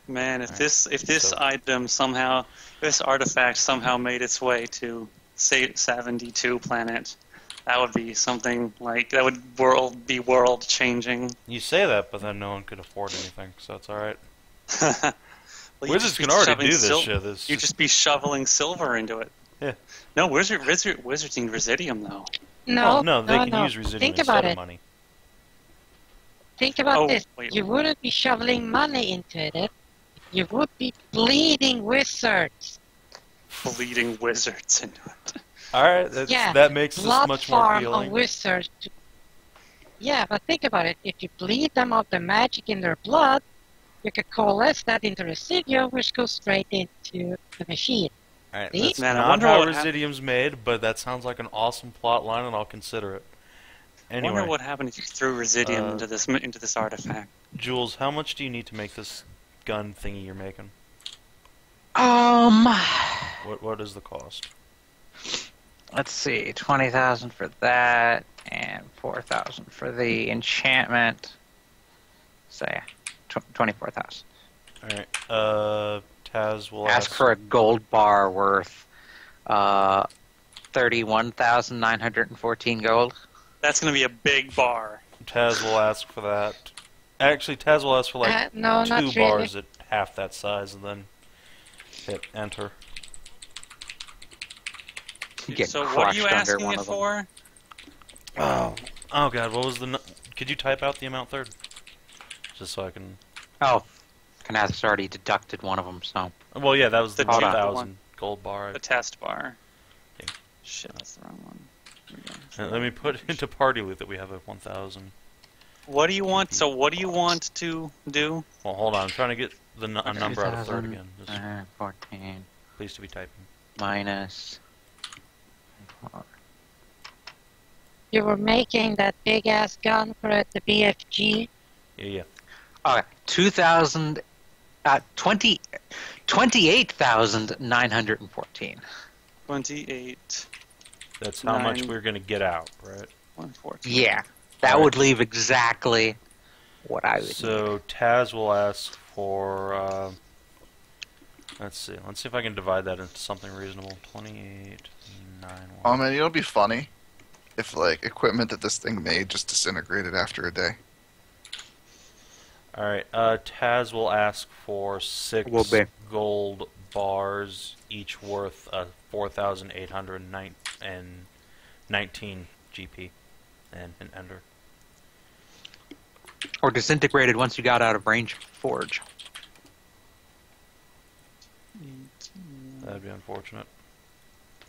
Man, if Alright. this So- item somehow, this artifact somehow made its way to Savin D2 planet, that would be something like that would be world changing. You say that, but then no one could afford anything, so that's alright. Well, you'd Wizards just be can already shoving do this shit. This You'd just be shoveling silver into it. Yeah. No, wizards need Residium, though. No, no, they can use Residium Think instead about of it. money. Think about Oh, this. wait. You wouldn't be shoveling money into it. You would be bleeding wizards. Bleeding wizards into it. Alright, Yeah, that makes this Blood much more farm appealing. on wizards. Yeah, but think about it. If you bleed them of the magic in their blood, you could coalesce that into Residium, which goes straight into the machine. Alright, See? that's Man, I not wonder how what Residium's made, but that sounds like an awesome plot line, and I'll consider it. I Anyway, wonder what happened if you threw Residium Uh, into this artifact. Jules, how much do you need to make this gun thingy you're making? What is the cost? Let's see, 20,000 for that, and 4,000 for the enchantment. Say, 24,000. Alright, Taz will Ask for a gold bar worth 31,914 gold. That's going to be a big bar. Taz will ask for that. Actually, Taz will ask for like No, not 2 really. bars at half that size, and then hit enter. You get So what are crushed you under asking one it of them. for? Oh god, what was the... Could you type out the amount third? Just so I can... Oh, Kinathis already deducted one of them, so... Well, yeah, that was the The cheap 2,000 one. gold bar. The test bar. Yeah. Shit, that's the wrong one. Here we go. Let me put into party loot that we have a 1,000. What do you want? So what do you want to do? Well, hold on, I'm trying to get a number out of third 2,000, again. Just 14 please to be typing. minus... You were making that big ass gun for the BFG. Yeah. Okay, 2,000... 28,914. 28, That's how much 9. we're gonna get out, right? 114. Yeah, that Alright. would leave exactly what I would need. So Taz will ask for. Let's see if I can divide that into something reasonable. 28, 9. Oh man, you know what'd be funny? If like equipment that this thing made just disintegrated after a day. All right. Taz will ask for 6 Will be. gold bars, each worth 4,819 GP, and an ender. Or disintegrated once you got out of range of Forge. That'd be unfortunate.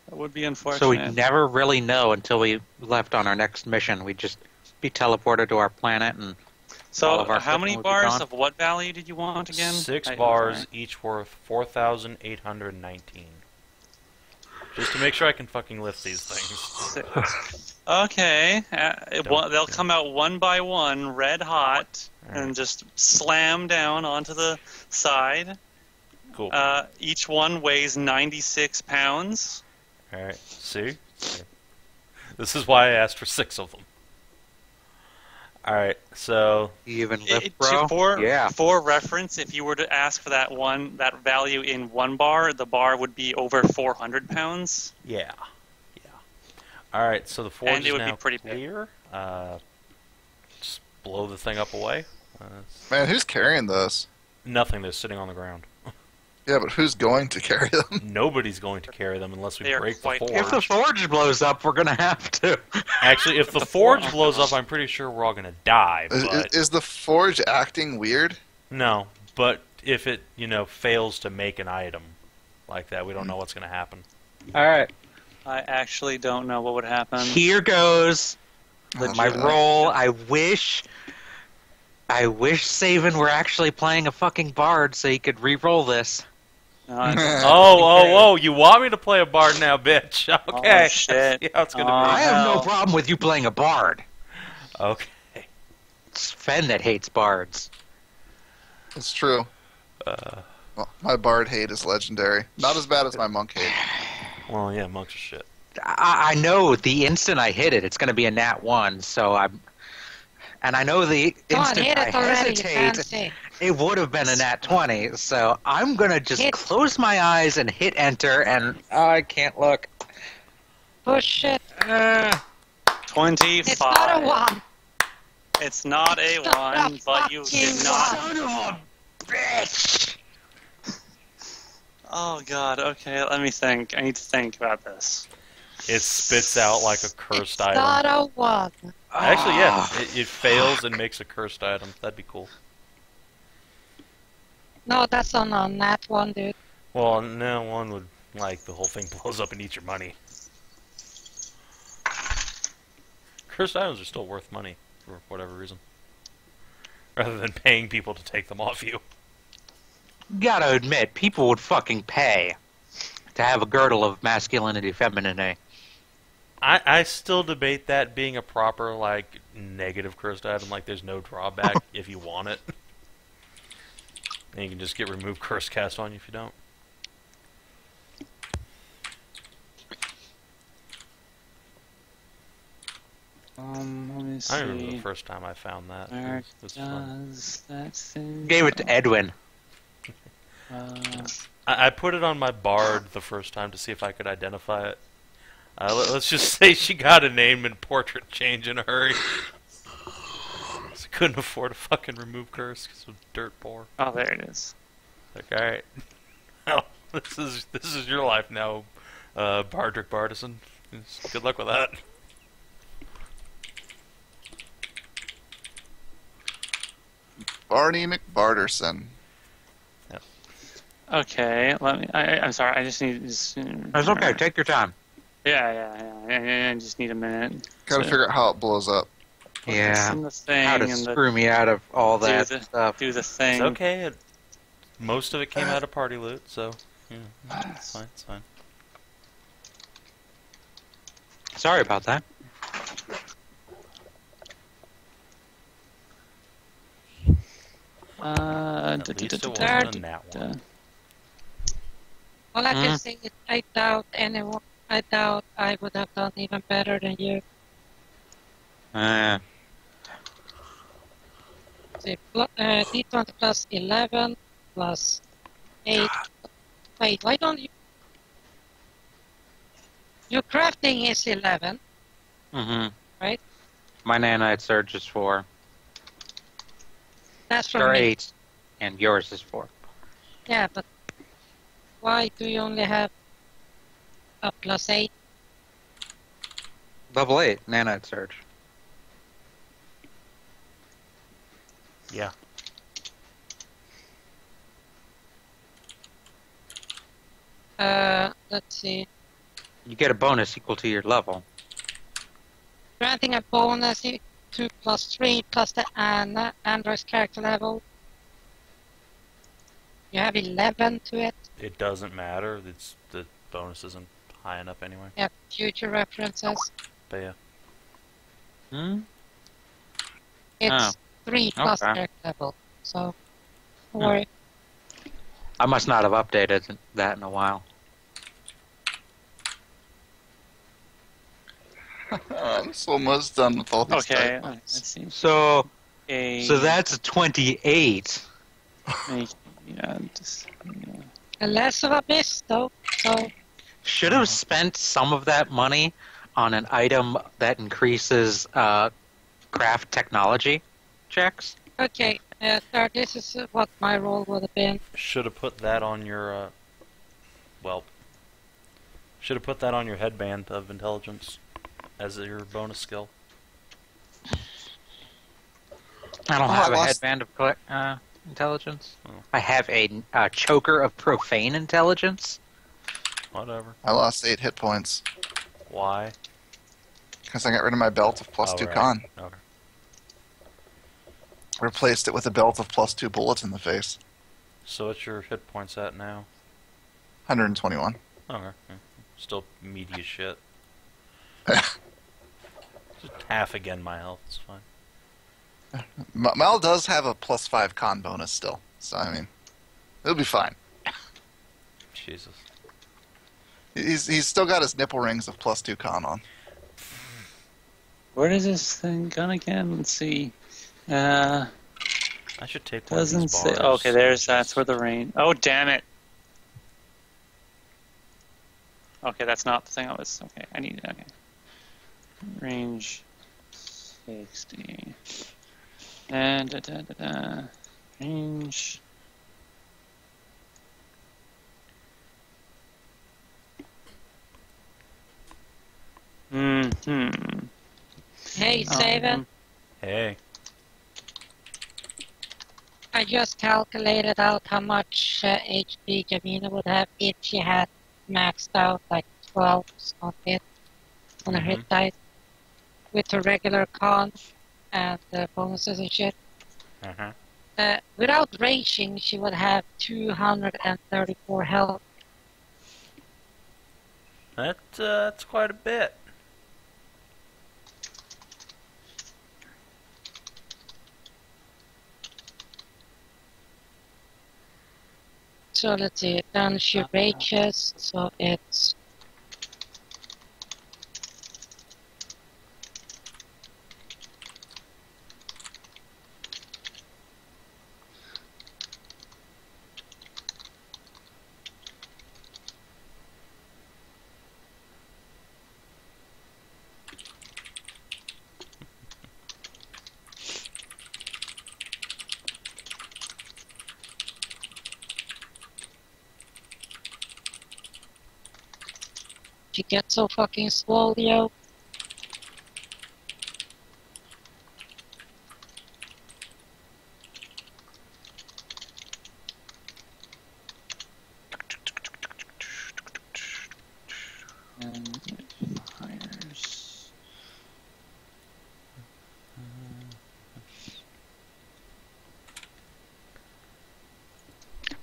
That would be unfortunate. So we'd never really know until we left on our next mission. We'd just be teleported to our planet and... all So of our how many equipment would be bars gone. of what value did you want again? 6 I'm bars, sorry. each worth 4,819. Just to make sure I can fucking lift these things. Okay. Don't- They'll come out one by one, red hot, Alright. and just slam down onto the side. Cool. Each one weighs 96 pounds. Alright, see? This is why I asked for 6 of them. Alright, so... You even lift, To- bro? Yeah. For reference, if you were to ask for that value in 1 bar, the bar would be over 400 pounds. Yeah. Alright, so the forge And it is would be now pretty big. clear. Just blow the thing up away. Man, who's carrying those? Nothing, they're sitting on the ground. Yeah, but who's going to carry them? Nobody's going to carry them unless we They are break the quite forge. If the Forge blows up, we're gonna have to. Actually, if the forge blows up, I'm pretty sure we're all gonna die, but... Is the forge acting weird? No, but if it, fails to make an item like that, we don't know what's gonna happen. Alright. I actually don't know what would happen. Here goes my Oh, roll. I wish Savin were actually playing a fucking bard so he could re-roll this. No, I don't- Oh, you want me to play a bard now, bitch? Okay. Oh, shit. See how it's gonna I have no hell. problem with you playing a bard. be. Okay. It's Fen that hates bards. It's true. Well, my bard hate is legendary. Not as bad as my monk hate. Well, yeah, monks are shit. I know the instant I hit it, it's going to be a nat 1, so I'm... And I know the Come on, instant hit I it already, you hesitate, fancy. it would have been a nat 20, so I'm going to just Hit. close my eyes and hit enter, and I can't look. Push it. 25. It's not a 1. It's not a It's not 1, a but you fucking did not. Son of a bitch! Oh god, okay, let me think. I need to think about this. It spits out like a cursed It's item. not a one. Actually, yeah, Ah, it fails and makes a cursed item. That'd be cool. No, that's on a nat one, dude. Well, no, one would, like, the whole thing blows up and eats your money. Cursed items are still worth money, for whatever reason. Rather than paying people to take them off you. Gotta admit, people would fucking pay to have a girdle of masculinity, femininity. I still debate that being a proper, like, negative cursed item, like there's no drawback if you want it. And you can just get remove curse cast on you if you don't. Let me see. I remember the first time I found that. Where It was fun. does that thing? Gave it to Edwin. I put it on my bard the first time to see if I could identify it. Let's just say she got a name and portrait change in a hurry. So couldn't afford to fucking remove curse because it was dirt poor. Oh, there it is. Like, alright. Well, this is your life now, Bardrick Bartisan. Good luck with that. Barney McBarterson. Okay, let me. I'm sorry. I just need. That's okay, take your time. Yeah. I just need a minute. Gotta to figure out how it blows up. put this Yeah. in the thing How to and screw me out of all that do stuff. do the thing. It's okay. Most of it came out of party loot, so yeah, it's fine. It's fine. Sorry about that. At least it wasn't a nat one. All I can say is I doubt I would have done even better than you. See, D20 plus 11 plus 8. Wait, why don't you? Your crafting is 11. Mm-hmm. Right? My nanite surge is 4. That's from Or me. 8. And yours is 4. Yeah, but why do you only have a plus 8? Level 8, nanite surge. Yeah. Let's see. You get a bonus equal to your level. Granting a bonus to plus 3 plus the Android's character level. You have 11 to it. It doesn't matter. The bonus isn't high enough anyway. Yeah, future references. But yeah. Hmm? It's 3 plus okay. character level. So, don't worry. I must not have updated that in a while. I'm so almost done with all these Okay, typos. let's see. So So that's a 28. And less of a miss, though. So, Should have spent some of that money on an item that increases craft technology checks. okay. Third, this is what my role would have been. Should have put that on your, should have put that on your headband of intelligence as your bonus skill. I don't Oh, have I a lost- headband of intelligence. Oh. I have a choker of profane intelligence. Whatever. I lost 8 hit points Why? because I got rid of my belt of plus 2 right. con. Okay. Replaced it with a belt of plus 2 bullets in the face. So what's your hit points at now? 121. Okay. Yeah. Still meaty as shit. Just half again my health. It's fine. Mal does have a plus 5 con bonus still, so I mean, it'll be fine. Jesus. He's still got his nipple rings of plus 2 con on. Where does this thing gun again? Let's see. I should take one of Doesn't these say. bars. Okay, that's where the rain. Oh, damn it. Okay, that's not the thing I was. Okay, I need. Okay. Range 60. And range Hey, Savin. Hey. I just calculated out how much HP Jamina would have if she had maxed out like 12 on hit on her hit dice with her regular con and bonuses and shit. Without raging, she would have 234 health. That's quite a bit. So let's see, then she rages, so it's... She gets so fucking swole, yo.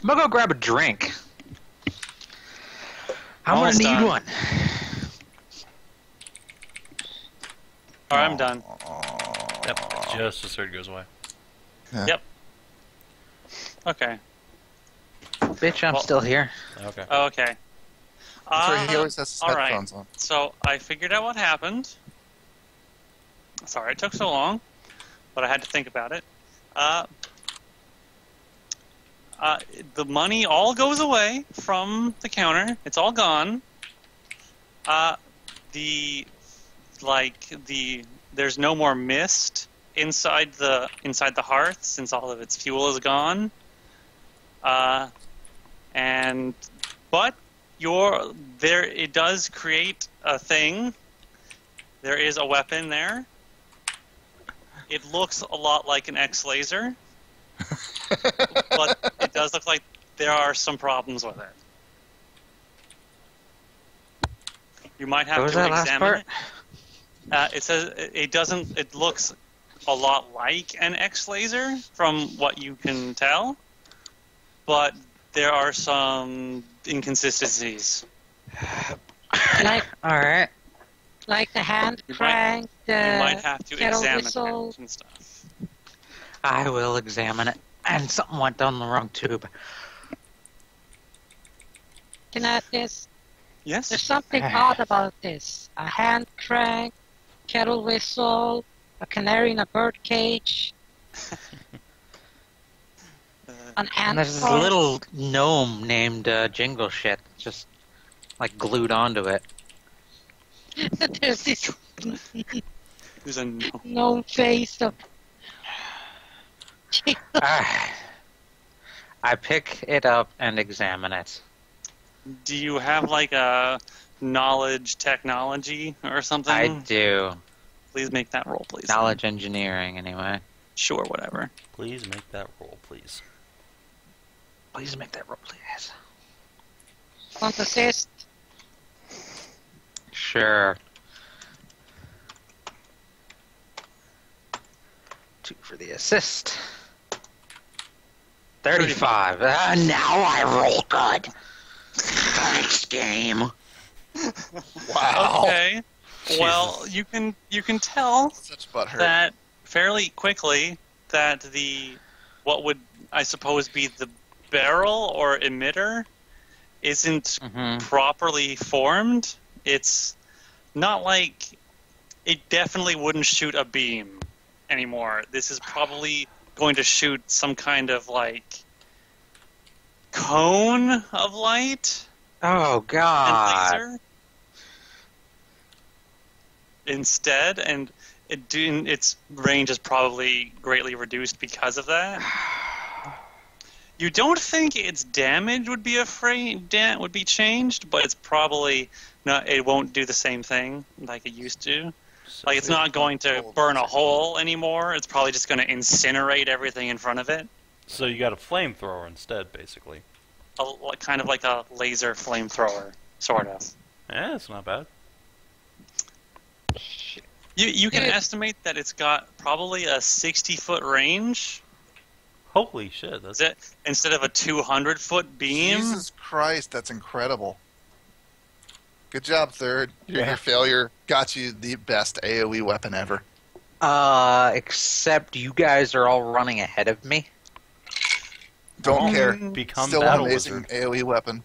I'm gonna go grab a drink. I'm Almost gonna need done. one. Alright, I'm done. Yep. Just as third goes away. Yep. Okay. Bitch, I'm Well- still here. Okay. Okay. That's right, he always has his all right. headphones on. So I figured out what happened. Sorry it took so long, but I had to think about it. The money all goes away from the counter. It's all gone. There's no more mist inside the hearth since all of its fuel is gone. But it does create a thing. There is a weapon there. It looks a lot like an X-laser. But it does look like there are some problems with it. You might have What was to that last examine part? it. It says it doesn't. It looks a lot like an X-laser from what you can tell, but there are some inconsistencies. Like, Alright. like the hand You crank, You might the have to kettle examine whistle. it and stuff. I will examine it. And something went down the wrong tube. Kinathis. Yes. There's something odd about this. A hand crank, kettle whistle, a canary in a bird cage, an ant And there's this farm. little gnome named Jingle Shit, just like glued onto it. There's this There's a no. gnome face of... I pick it up and examine it. Do you have like a knowledge technology or something? I do. Please make that roll, please. Knowledge engineering, anyway. Sure, whatever. Please make that roll, please. Please make that roll, please. Want assist? Sure. 2 for the assist. 35. Now I roll good. Thanks, game. Wow. Okay. Well, you can tell Such butthurt. that fairly quickly that what would I suppose be the barrel or emitter isn't properly formed. It's not like it definitely wouldn't shoot a beam anymore. This is probably going to shoot some kind of like cone of light Oh, and God. laser instead, and its range is probably greatly reduced because of that. You don't think its damage would be would be changed, but it's probably not. It won't do the same thing like it used to. So Like it's not going to burn a hole anymore. It's probably just going to incinerate everything in front of it. So you got a flamethrower instead, basically. Kind of like a laser flamethrower, sort of. Yeah, it's not bad. You can estimate that it's got probably a 60-foot range. Holy shit! That's Instead of a 200-foot beam. Jesus Christ, that's incredible. Good job, Third. Your failure got you the best AoE weapon ever. Except you guys are all running ahead of me. Don't care. become Still an battle amazing wizard. AoE weapon.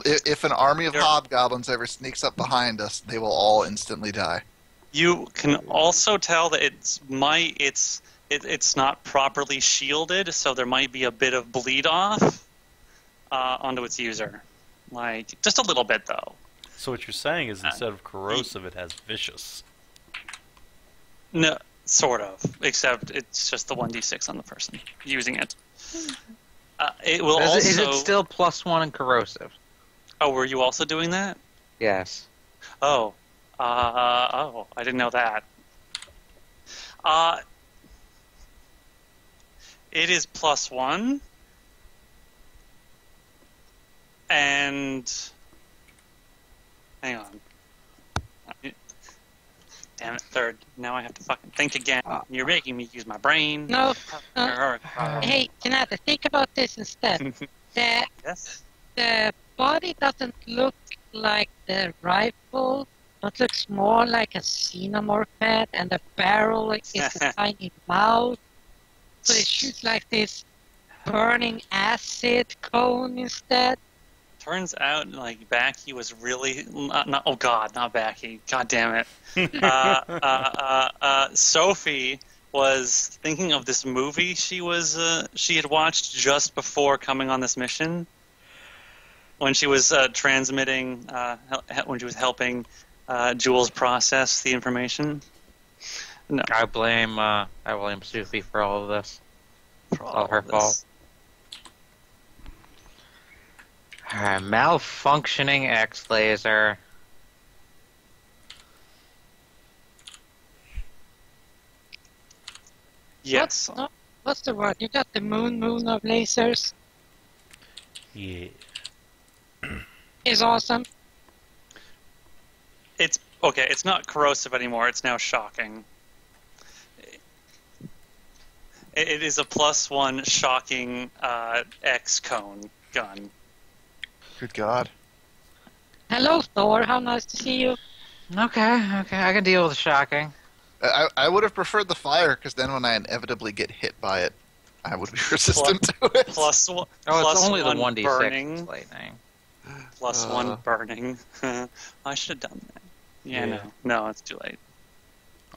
If an army of hobgoblins ever sneaks up behind us, they will all instantly die. You can also tell that it's not properly shielded, so there might be a bit of bleed off onto its user. Like, just a little bit, though. So what you're saying is instead of corrosive, it has vicious. No, sort of. Except it's just the 1d6 on the person using it. It will also... Is it still +1 and corrosive? Oh, were you also doing that? Yes. Oh. I didn't know that. It is +1. And... Hang on. Damn it, Third. Now I have to fucking think again. You're making me use my brain. No. Hey, Kinathis, think about this instead. Yes? The body doesn't look like the rifle, but looks more like a xenomorph head, and the barrel is a tiny mouth. So it shoots like this burning acid cone instead. Turns out, like, Backy was really... oh, God, not Backy. God damn it. Sophie was thinking of this movie she had watched just before coming on this mission. When she was transmitting, when she was helping Jules process the information. No. I blame Sophie for all of this. For all her of this. fault. Malfunctioning X-laser. Yes. What's the word? You got the moon of lasers. Yeah. Is awesome. It's okay. It's not corrosive anymore. It's now shocking. It is a +1 shocking X cone gun. Good God. Hello, Thor. How nice to see you. Okay, I can deal with shocking. I would have preferred the fire, because then when I inevitably get hit by it, I would be resistant to it. +1. Oh, it's only the 1 1d6 burning. lightning. +1 burning. I should have done that. Yeah, no, it's too late.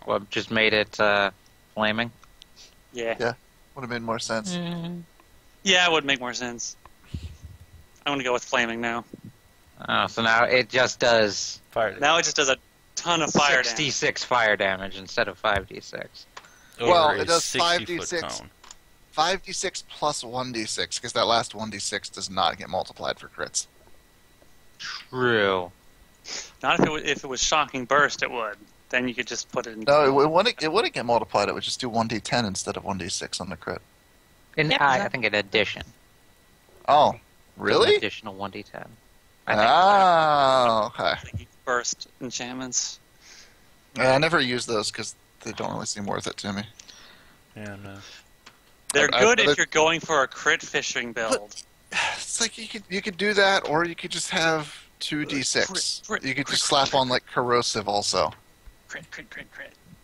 What, just made it flaming? Yeah. Would have made more sense. Yeah, it would make more sense. I'm going to go with flaming now. Oh, so now it just does Fire. Now it just does a ton of fire 6d6 fire damage instead of 5d6. Well, Over it a does 60-foot 5d6. cone. 5d6 plus 1d6, because that last 1d6 does not get multiplied for crits. True. Not if it was shocking burst, it would. Then you could just put it in. No, it wouldn't get multiplied. It would just do 1d10 instead of 1d6 on the crit. I think in addition. Oh, really? An additional 1d10. Oh, okay. Burst enchantments. Yeah, I never use those because they don't really seem worth it to me. Yeah, no. They're good if you're going for a crit fishing build. It's like you could do that, or you could just have 2d6. Crit, You could crit, just slap on like corrosive also, Crit.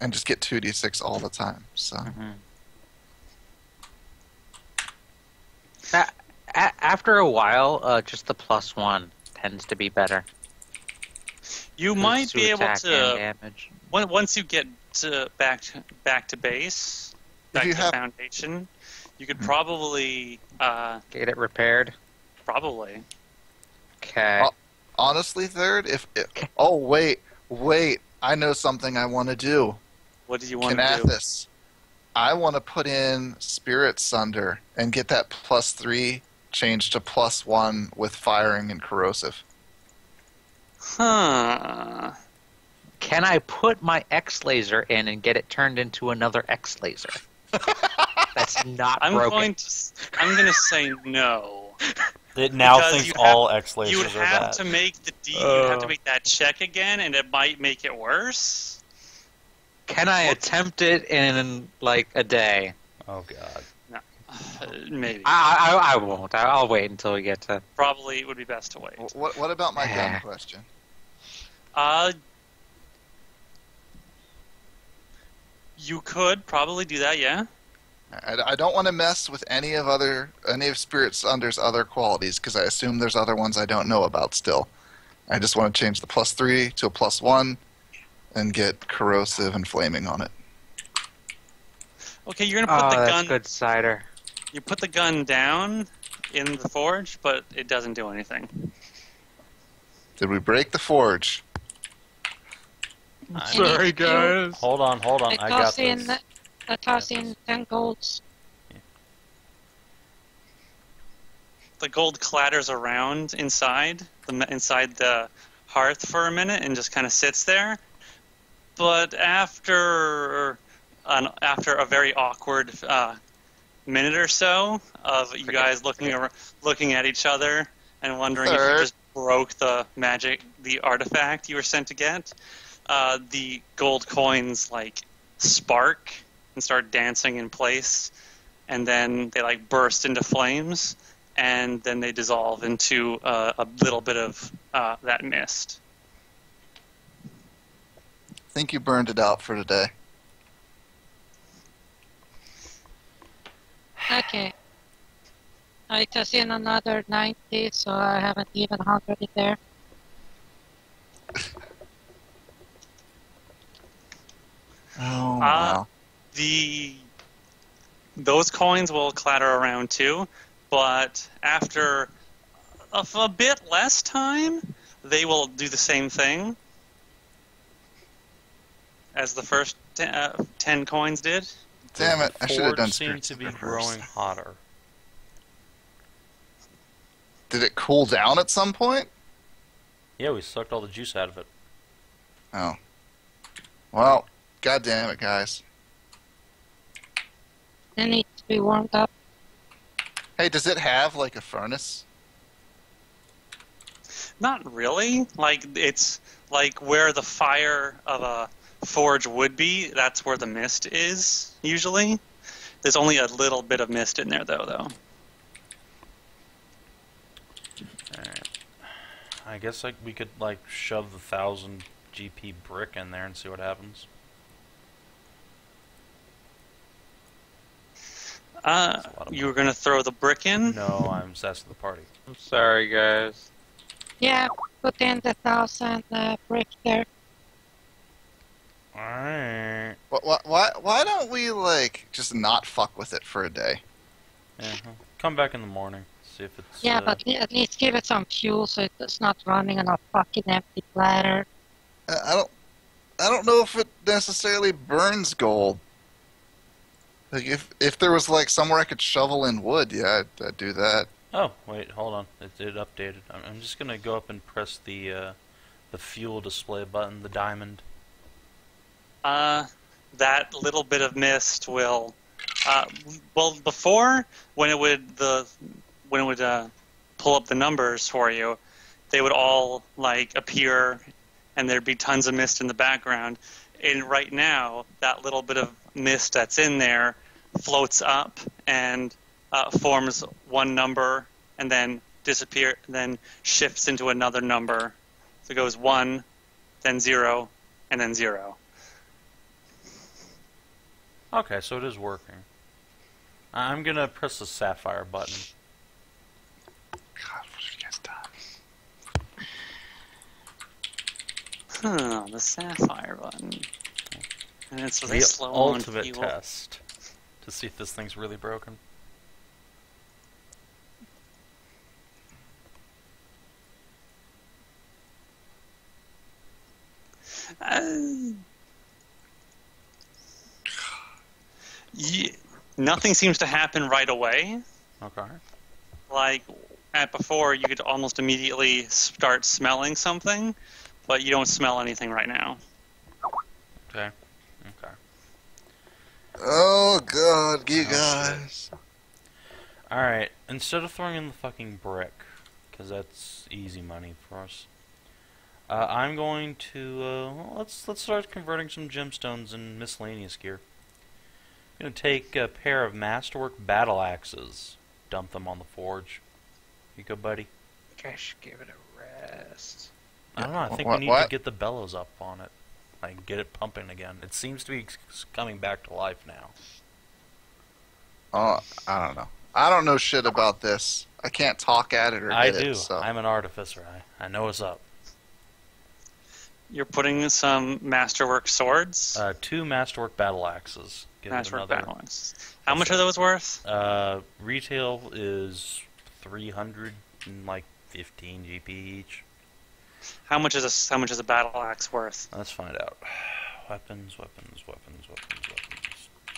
and just get 2d6 all the time. So After a while, just the +1 tends to be better. You might be able attack to and damage. once you get back to base, back you to have- foundation. You could probably Get it repaired. probably. Okay. honestly, Third, if oh wait, I know something I want to do. What do you want to do? Kinathis, I want to put in Spirit Sunder and get that +3 changed to +1 with firing and corrosive. Huh. Can I put my X laser in and get it turned into another X laser? That's not broken. I'm going to say no. It now Because thinks you all have- X lasers You'd are have bad. to make you'd have to make that check again, and it might make it worse. Can I attempt it in like a day? Oh god. Maybe. I won't. I'll wait until we get to. Probably would be best to wait. What about my gun question? You could probably do that, yeah. I don't want to mess with any of Spirit Sunder's other qualities because I assume there's other ones I don't know about still. I just want to change the +3 to a +1 and get corrosive and flaming on it. Okay, you're gonna put the that's gun. good cider. You put the gun down in the forge, but it doesn't do anything. Did we break the forge? Sorry, guys. Hold on. I got this. I toss in 10 golds. The gold clatters around inside the hearth for a minute and just kind of sits there. But after a very awkward minute or so of you guys looking at each other and wondering if you just broke the artifact you were sent to get, the gold coins like spark and start dancing in place, and then they like burst into flames, and then they dissolve into a little bit of that mist. I think you burned it out for today. Okay. I toss in another 90, so I haven't even 100 in there. Oh, wow. Those coins will clatter around too, but after a bit less time, they will do the same thing as the first 10 coins did. Damn it, I should have done Forge seems to Spirit be Sunder growing first. hotter. Did it cool down at some point? Yeah, we sucked all the juice out of it. Oh. Well, god damn it, guys. It needs to be warmed up. Hey, does it have, like, a furnace? Not really. Like, it's like where the fire of a forge would be, that's where the mist is, usually. There's only a little bit of mist in there, though. Alright. I guess we could, like, shove the 1000 GP brick in there and see what happens. You were going to throw the brick in? No, I'm asking the party. I'm sorry, guys. Yeah, put in the 1000 brick there. Alright. Why don't we, like, just not fuck with it for a day? Yeah, come back in the morning. See if it's... Yeah, but at least give it some fuel so it's not running on a fucking empty platter. I don't know if it necessarily burns gold. Like, if there was, like, somewhere I could shovel in wood, yeah, I'd do that. Oh, wait, hold on. It updated. I'm just gonna go up and press the fuel display button, the diamond. That little bit of mist will... well, before, when it would pull up the numbers for you, they would all, like, appear, and there'd be tons of mist in the background. And right now, that little bit of mist that's in there floats up and forms one number, and then then shifts into another number. So it goes 1, then 0, and then 0. Okay, so it is working. I'm gonna press the sapphire button. God, what have you guys done? The sapphire button. And it's The slow ultimate on fuel. test to see if this thing's really broken. Nothing seems to happen right away. Okay. Like at before, you could almost immediately start smelling something, but you don't smell anything right now. Okay. Okay. Oh god, you guys. Alright, instead of throwing in the fucking brick, because that's easy money for us, I'm going to, let's start converting some gemstones and miscellaneous gear. I'm going to take a pair of masterwork battle axes, dump them on the forge. You go, buddy. I think I should give it a rest. I don't know, I think we need to get the bellows up on it. Like, get it pumping again. It seems to be coming back to life now. Oh, I don't know. I don't know shit about this. I can't talk at it or I hit do. it. So. I'm an artificer. I know what's up. You're putting some masterwork swords. 2 masterwork battle axes. Give Masterwork another. battle axes. How much are those worth? Retail is 315 GP each. How much is a battle axe worth? Let's find out. Weapons. The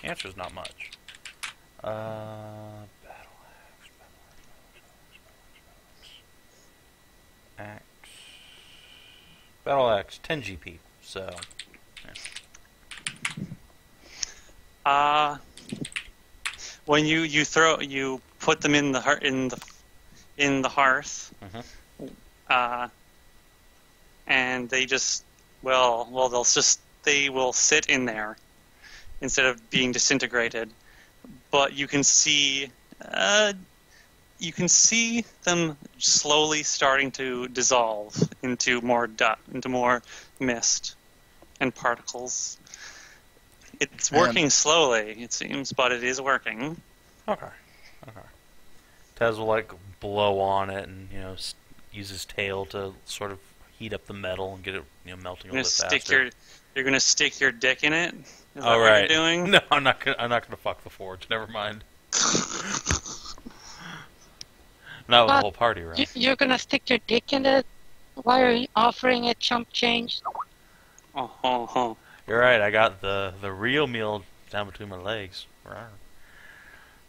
answer's not much. Battle axe. Battle axe, 10 GP. So, yeah. When you put them in the hearth, and they just they will sit in there instead of being disintegrated. But you can see them slowly starting to dissolve into more mist and particles. It's working slowly, it seems, but it is working. Okay. Taz will like blow on it and use his tail to sort of heat up the metal and get it melting a little bit faster. You're gonna stick your dick in it? Is that what you're doing? No, I'm not gonna fuck the forge. Never mind. Not with the whole party around. You're gonna stick your dick in it? Why are you offering a chump change? You're right. I got the real meal down between my legs.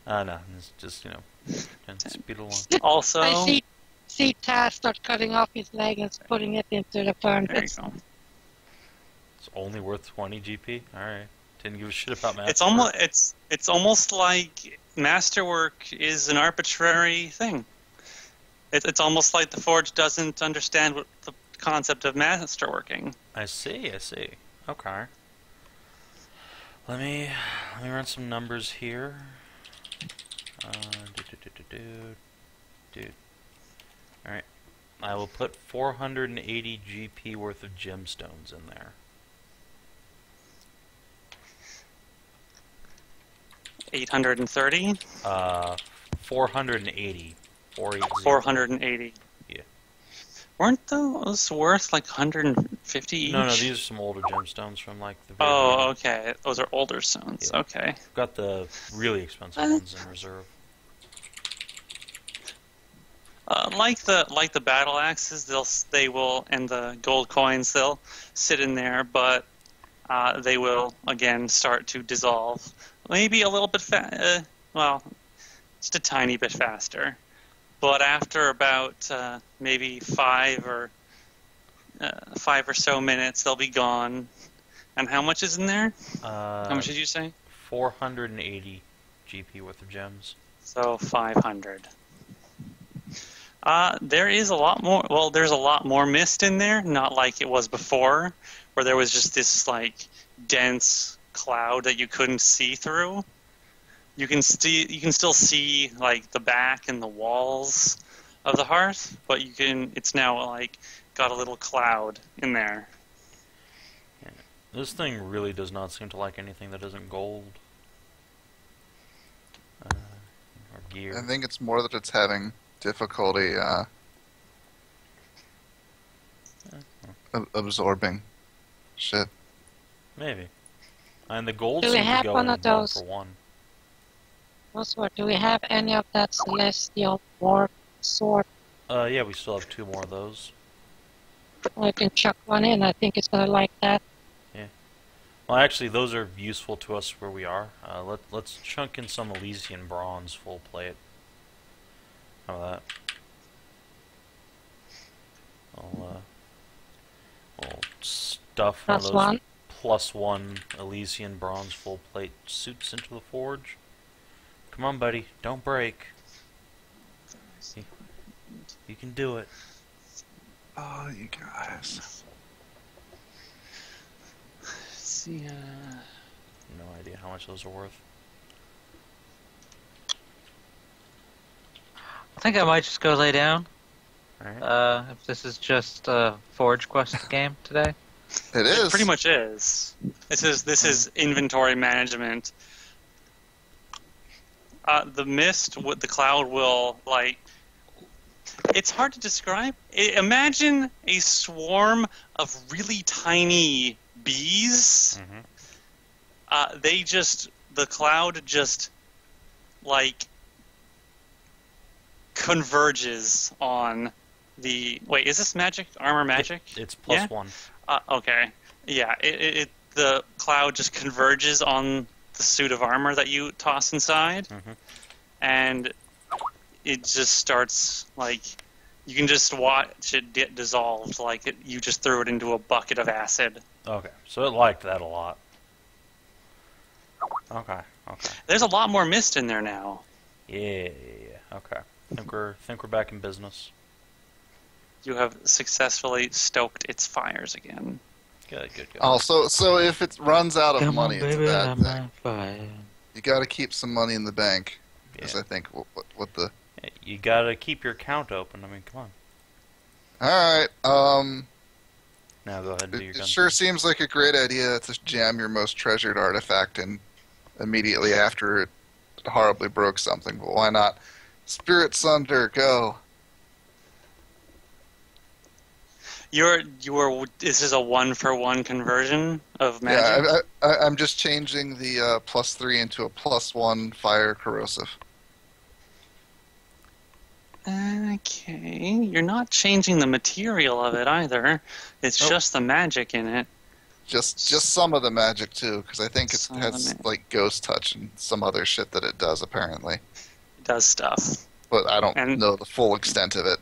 No, it's just speed along. Also, I see Taz start cutting off his leg and putting it into the furnace. there you go. It's only worth 20 GP. All right. Didn't give a shit about masterwork. It's almost like masterwork is an arbitrary thing. It's almost like the forge doesn't understand what the concept of masterworking. I see. Okay. Let me run some numbers here. All right. I will put 480 GP worth of gemstones in there. 830? 480. 480. Yeah. Weren't those worth like 150 each? No, these are some older gemstones from like the very Oh, beginning. okay. Those are older stones. Yeah. Okay. Got the really expensive ones in reserve. Like the battle axes, they will, and the gold coins, they'll sit in there, but they will again start to dissolve. Maybe a little bit just a tiny bit faster. But after about maybe 5 or so minutes, they'll be gone. And how much is in there? How much did you say? 480 GP worth of gems. So 500. There is a lot more. Well, there's a lot more mist in there. Not like it was before, where there was just this like dense cloud that you couldn't see through. You can still see like the back and the walls of the hearth, but it's now like got a little cloud in there. Yeah. This thing really does not seem to like anything that isn't gold. Or gear. I think it's more that it's having difficulty absorbing shit. Maybe. And the gold Do we seems to have go one in of those? 1 for 1. Sword. Do we have any of that celestial warp sword? Yeah, we still have 2 more of those. We can chuck one in. I think it's gonna like that. Well, Well, actually, those are useful to us where we are. Let's chunk in some Elysian bronze full plate. How about that? I'll stuff one of Plus those one. +1 Elysian bronze full plate suits into the forge. Come on, buddy, don't break. You can do it. Oh, you guys. See, No idea how much those are worth. I think I might just go lay down. Alright. If this is just a Forge Quest game today. It is. It pretty much is. This is inventory management. The mist, the cloud will like. It's hard to describe. Imagine a swarm of really tiny bees. The cloud just like converges on the. Wait, is this magic? Armor magic? It's Yeah? +1. Okay. Yeah, the cloud just converges on the suit of armor that you toss inside, and it just starts, like, you can just watch it get dissolved, like you just threw it into a bucket of acid. Okay, so it liked that a lot. Okay. There's a lot more mist in there now. Yeah. Okay. Think we're back in business. You have successfully stoked its fires again. Good. Also, so if it runs out of Come money, on, it's a baby, bad I'm thing. on fire. You got to keep some money in the bank. Is Yeah. I think what the. You gotta keep your account open. I mean, come on. All right. Now go ahead and do your It gun. sure seems like a great idea to jam your most treasured artifact in immediately after it horribly broke something. But why not? Spirit Sunder, go. This is a 1-for-1 conversion of magic. Yeah, I'm just changing the +3 into a +1 fire corrosive. Okay, you're not changing the material of it either. It's Nope. just the magic in it. Just some of the magic too, because I think it Some of has the like ghost touch and some other shit that it does apparently. It does stuff. But I don't And- know the full extent of it.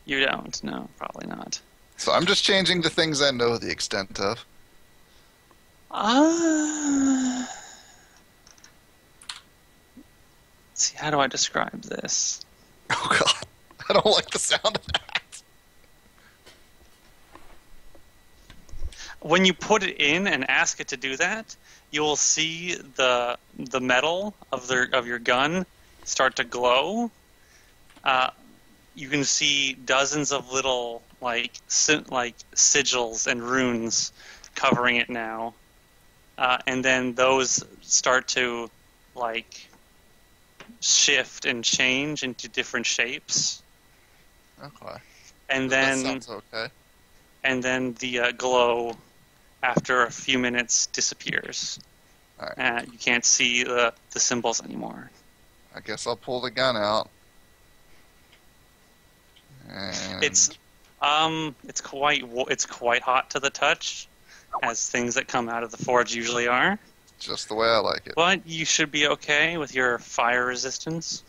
You don't? No, probably not. So I'm just changing the things I know the extent of. Let's see, how do I describe this? Oh god, I don't like the sound of that. When you put it in and ask it to do that, you will see the metal of your gun start to glow. You can see dozens of little like sigils and runes covering it now, and then those start to like shift and change into different shapes, Okay. and That then sounds okay. the glow after a few minutes disappears. All right. You can't see the symbols anymore. I guess I'll pull the gun out. And It's quite hot to the touch, as things that come out of the forge usually are. just the way I like it. But you should be okay with your fire resistance.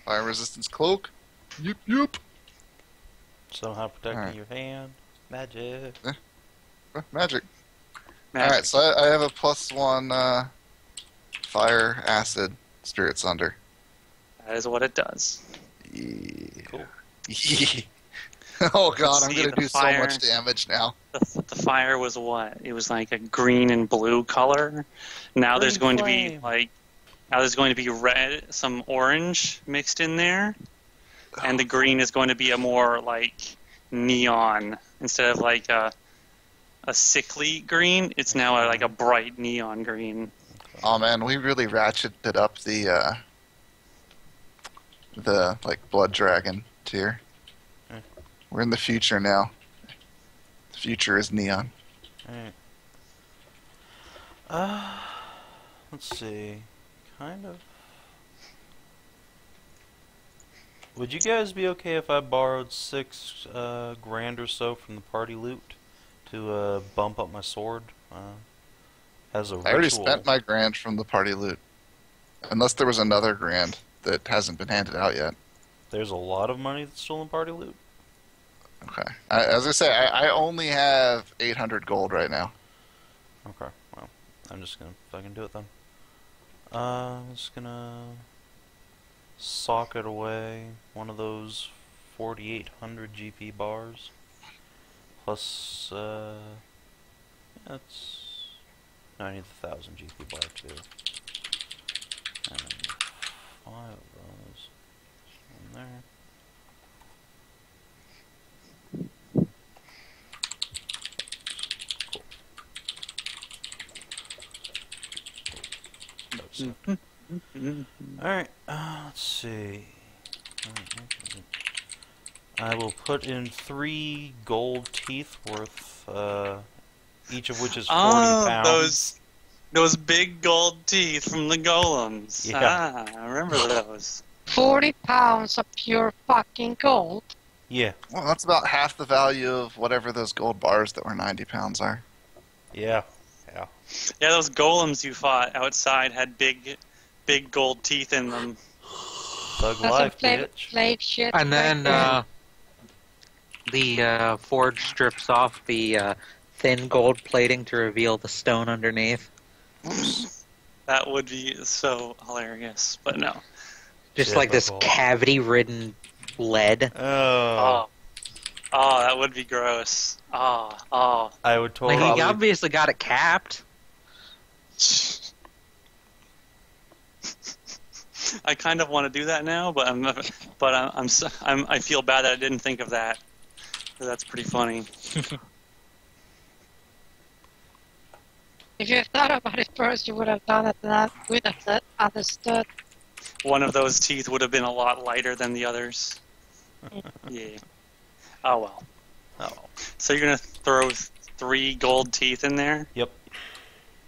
Fire resistance cloak. Yup. Somehow protecting Alright. your hand. Magic. Magic. Magic. Alright, so I have a +1 fire acid spirit sunder. That is what it does. Yeah. Cool. Oh god, I'm See, gonna the do so fire- much damage now. The fire was what? It was like a green and blue color. Now there's Green going to be flame. red, some orange mixed in there, and the green is going to be a more like neon instead of like a sickly green. It's now like a bright neon green. Oh man, we really ratcheted up the like blood dragon tier. Eh. We're in the future now. The future is neon. Alright. Let's see. Kind of. Would you guys be okay if I borrowed 6 grand or so from the party loot to bump up my sword? As a I already ritual. spent my grand from the party loot. Unless there was another grand that hasn't been handed out yet. There's a lot of money that's still in party loot. Okay. As I say, I only have 800 gold right now. Okay, well, I'm just gonna fucking do it then. I'm just gonna socket away one of those 4,800 GP bars. Plus, that's 90,000 GP bar too. And 5 of those in there. Cool. Alright, let's see. I will put in 3 gold teeth worth, each of which is 40 pounds. Those big gold teeth from the golems. Yeah. I remember those. 40 pounds of pure fucking gold. Yeah, Well, that's about half the value of whatever those gold bars that were 90 pounds are. yeah. Yeah, those golems you fought outside had big gold teeth in them. Thug That's life, some bitch. blade shit. And then right the forge strips off the thin gold plating to reveal the stone underneath. That would be so hilarious, but no. Just like this Typical. cavity-ridden lead. Oh, Oh, that would be gross. Oh. I would totally. Like, he obviously got it capped. I kind of want to do that now, but I feel bad that I didn't think of that. 'Cause that's pretty funny. If you thought about it first, you would have done it, and I would have understood. One of those teeth would have been a lot lighter than the others. Yeah. Oh well. Oh. So you're gonna throw 3 gold teeth in there? Yep.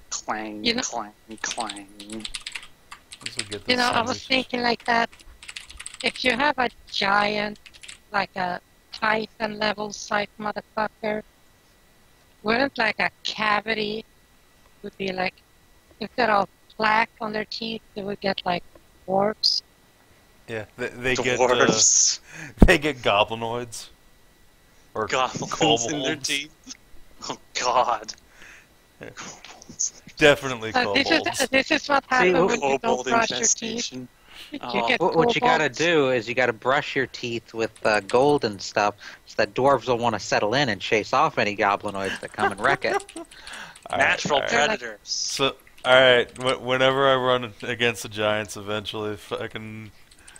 Clang, You know- clang, clang. This will get You this know, I was sandwich. thinking like that. If you have a giant, like a Titan level size motherfucker, wouldn't like a cavity would be like, instead of plaque on their teeth, they would get like warps. Yeah, they get Dwarves. they get goblinoids or Goblins in their kobolds. teeth. Oh God. Yeah. Kobolds. Definitely This kobolds. is what happens when you don't Kobold brush your teeth. infestation. You Oh. get What you gotta kobolds. do is you gotta brush your teeth with gold and stuff, so that dwarves will want to settle in and chase off any goblinoids that come and wreck it. Natural Alright. predators. So, alright, whenever I run against the giants, eventually, fucking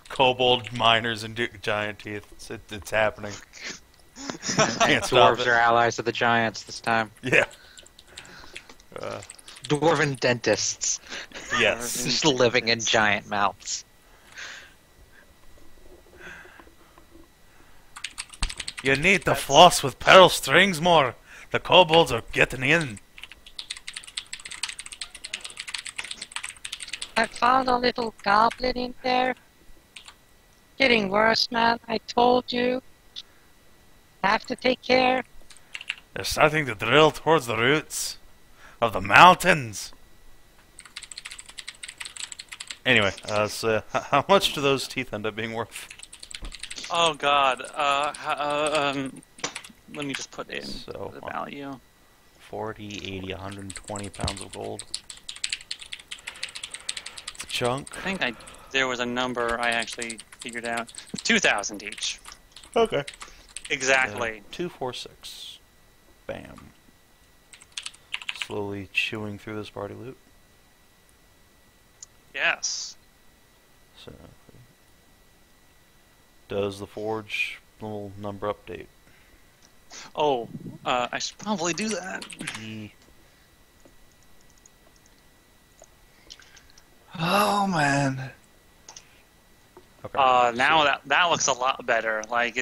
kobold miners and giant teeth, it's happening. Can't stop Dwarves it. are allies of the giants this time. Yeah. Dwarven dentists, Yes. just living in giant mouths. You need to floss with pearl strings more. The kobolds are getting in. I found a little goblin in there. Getting worse, man. I told you. Have to take care. They're starting to drill towards the roots of the mountains. Anyway, so how much do those teeth end up being worth? Oh God. Let me just put in So, the value. 40, 80, 120 pounds of gold. It's a chunk. I think there was a number I actually figured out. 2,000 each. Okay. Exactly. 246. Bam. Slowly chewing through this party loot. Yes. So, does the forge little number update? Oh, I should probably do that. Oh, man. Okay. Now that looks a lot better. Like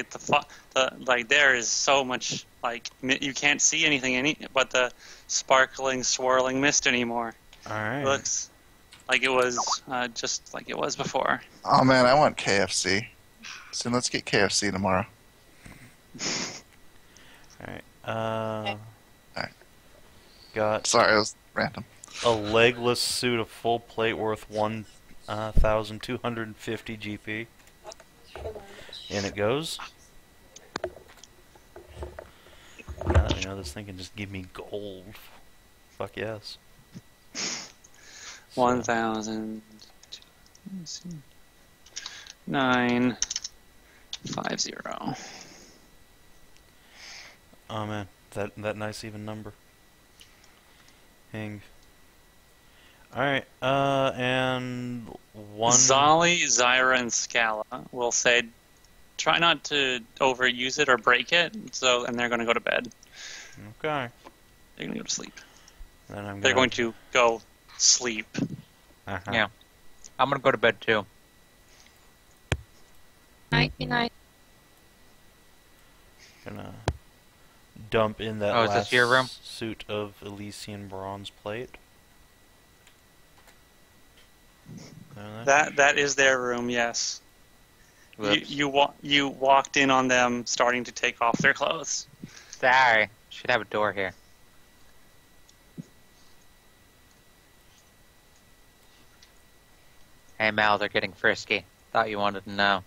like there is so much like you can't see anything but the sparkling, swirling mist anymore. All right. It looks like it was just like it was before. Oh, man, I want KFC. So let's get KFC tomorrow. All right. Alright. Got Sorry, it was random. a legless suit of full plate worth 1,250 GP. In it goes. Now that we know this thing can just give me gold. Fuck yes. 1,950. Oh man, that nice even number. Hang. Alright, and one... Zali, Zyra, and Scala will say, try not to overuse it or break it, and they're going to go to bed. Okay. They're going to go to sleep. Then They're going to go sleep. Uh-huh. Yeah. I'm gonna go to bed too. Nighty night. Gonna dump in that Oh, is last this your room? suit of Elysian bronze plate. That is their room, yes. You walked in on them starting to take off their clothes. Sorry. Should have a door here. Hey Mal, they're getting frisky. Thought you wanted to know.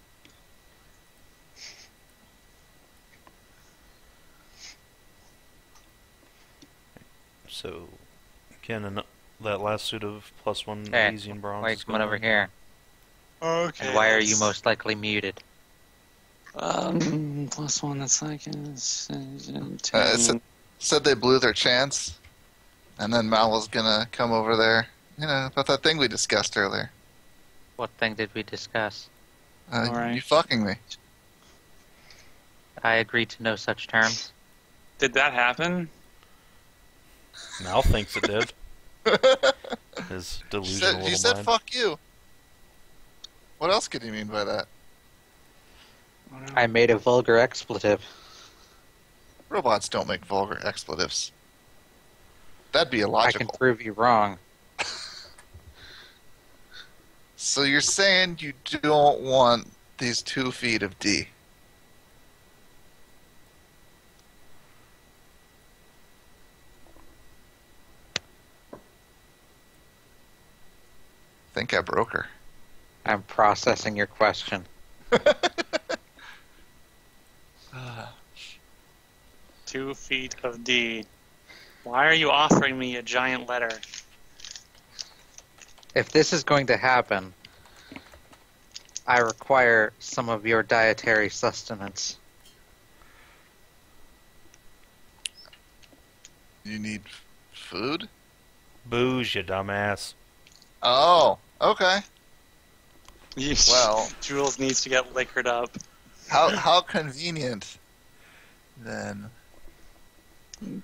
So, again, that last suit of +1 Hey, Elysian bronze. wait, is come on over going. here. Okay. And why are you most likely muted? +1, that's like... Said they blew their chance, and then Mal was gonna come over there. You know, about that thing we discussed earlier. What thing did we discuss? Alright. You fucking me. I agreed to no such terms. Did that happen? Mal thinks it did. His delusional You little said mind. fuck you. What else could you mean by that? I made a vulgar expletive. Robots don't make vulgar expletives. That'd be I illogical. can prove you wrong. So you're saying you don't want these 2 feet of D? I think I broke her. I'm processing your question. 2 feet of D. Why are you offering me a giant letter? If this is going to happen, I require some of your dietary sustenance. You need food? Booze, you dumbass. Oh, okay. Well, Jules needs to get liquored up. how convenient. Then.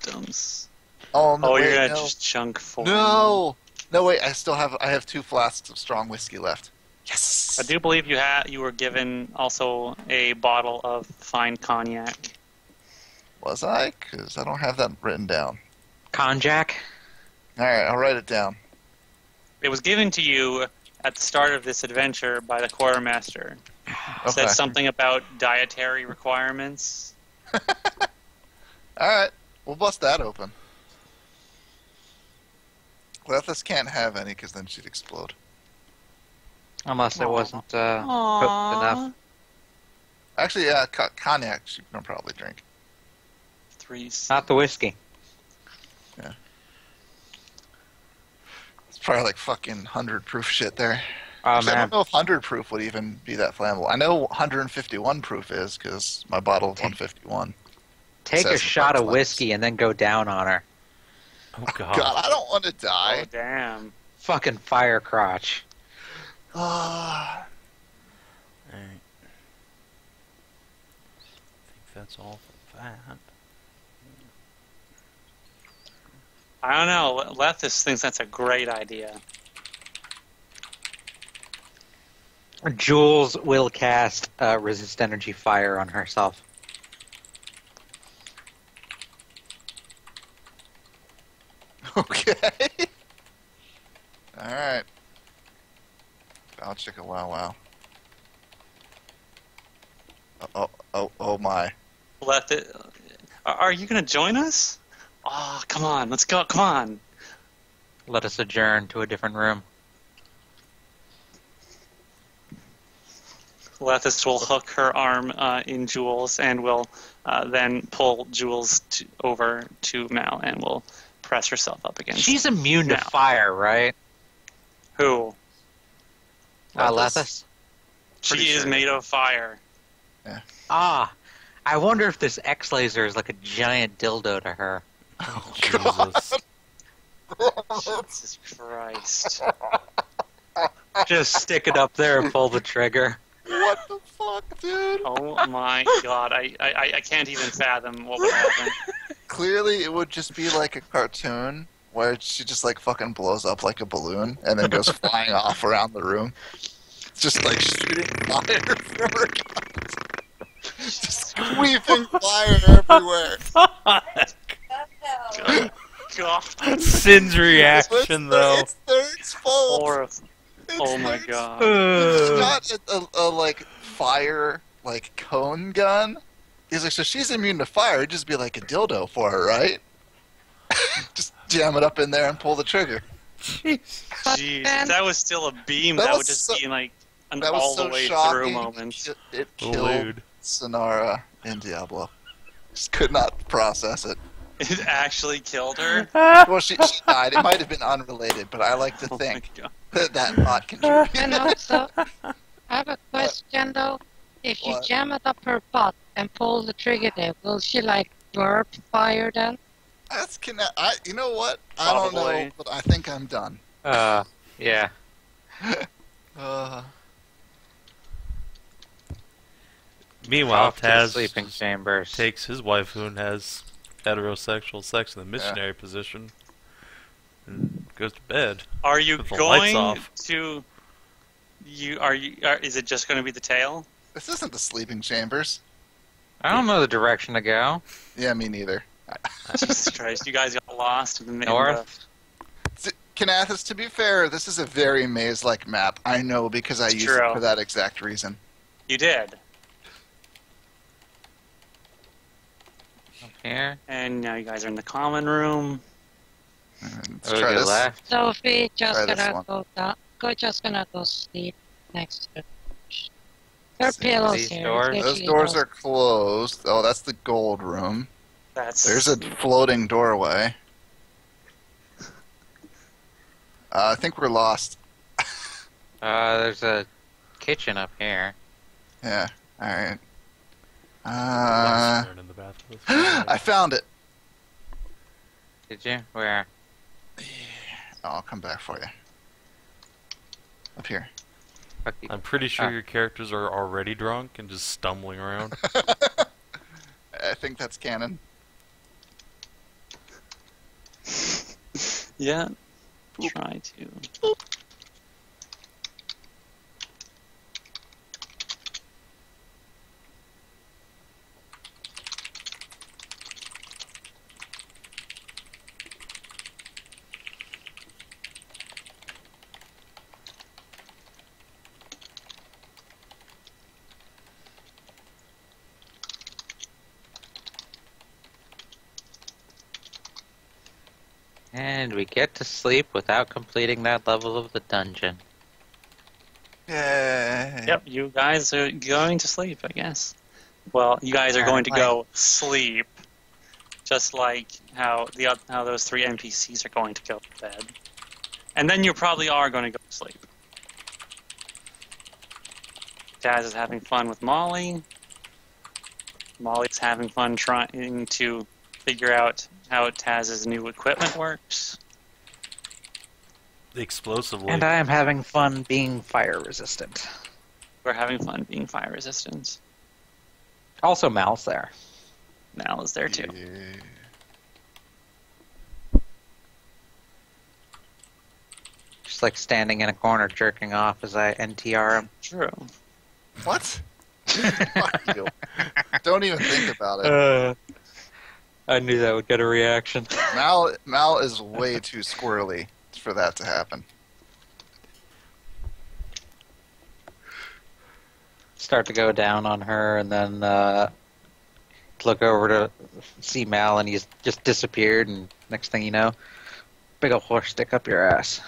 Dumps. Oh no! Oh, wait, you're gonna no. just chunk for No, no wait. I have 2 flasks of strong whiskey left. Yes. I do believe you were given also a bottle of fine cognac. Was I? Because I don't have that written down. Konjac? All right, I'll write it down. It was given to you at the start of this adventure by the quartermaster. It Okay. said something about dietary requirements. All right, we'll bust that open. Kinathis can't have any because then she'd explode. Unless it Aw. wasn't cooked Aww. enough. Actually, yeah, cognac she can probably drink. 3. Not the whiskey. It's probably like fucking 100 proof shit there. Oh Actually, I man. don't know if 100 proof would even be that flammable. I know 151 proof is because my bottle is 151. Take a Says shot of Flex. whiskey and then go down on her. Oh god. God, I don't want to Oh, die. damn. Fucking fire crotch. Ah. Alright. I think that's all for that. I don't know. Lethis thinks that's a great idea. Jules will cast resist energy fire on herself. Okay. All right. Bow chicka wow wow. Oh my. Are you going to join us? Oh, come on. Let's go. Come on. let us adjourn to a different room. Lethis will hook her arm in Jules and will then pull Jules over to Mal and will press herself up against. She's immune to Mal. fire, right? Who? Lethis? Pretty She is sure. made of fire. Ah, I wonder if this X laser is like a giant dildo to her. Oh, Jesus. Jesus Christ. Just stick it up there and pull the trigger. What the fuck, dude? Oh my god, I can't even fathom what would happen. Clearly, it would just be like a cartoon where she just like fucking blows up like a balloon and then goes flying off around the room. Just like shooting fire from her guns. Just weaving fire everywhere. What the hell? God. Sin's reaction, though. It's Third's fault. Horrible. It's Oh my Third's god. It's not a like fire like cone gun. He's like, so she's immune to fire. It'd just be like a dildo for her, right? Just jam it up in there and pull the trigger. Jeez, if that was still a beam, That that, was would just so- be like an That was all so the way shocking. through moment. It killed Lewd. Sonara in Diablo. Just could not process it. It actually killed her. Well, she died. It might have been unrelated, but I like to Oh my think god. that thought contributed. And also, I have a question though. If you What? jam it up her butt and pull the trigger there, will she like burp fire then? That's you know what? I don't know, Probably. but I think I'm done. Yeah. Meanwhile, Off to the Taz sleeping chambers. takes his waifu and has heterosexual sex in the missionary position and goes to bed. Are you With the lights going off. to? Is it just going to be the tail? This isn't the sleeping chambers. I don't know the direction to go. Yeah, me neither. Jesus Christ! You guys got lost in the North? Kinathis, to be fair, this is a very maze-like map. I know because I It's used true. it for that exact reason. You did, Up here. and now you guys are in the common room. Let's Oh, we try go this. Sophie Try just this gonna one. go down. Just gonna go sleep next to the There are pillows These here. doors? It's Those actually doors doors. are closed. Oh, that's the gold room. That's There's a floating doorway. I think we're lost. There's a kitchen up here. Yeah. All right. Last in the bathroom. I found it. Did you? Where? I'll come back for you. Up here. Fuck you. I'm pretty sure Ah. your characters are already drunk and just stumbling around. I think that's canon. yeah. Try to. And we get to sleep without completing that level of the dungeon. Yay. Yep, you guys are going to sleep, I guess. Well, you guys are going to go sleep, just like how those three NPCs are going to go to bed, and then you probably are going to go to sleep. Taz is having fun with Molly. Molly's having fun trying to figure out how Taz's new equipment works. Explosively. And I am having fun being fire resistant. We're having fun being fire resistant. Also, Mal's there. Mal is there too. Yeah. Just like standing in a corner jerking off as I NTR him. True. What? Fuck you. Don't even think about it. I knew that would get a reaction. Mal is way too squirrely for that to happen. Start to go down on her, and then look over to see Mal, and he's just disappeared. And next thing you know, big ol' horse stick up your ass.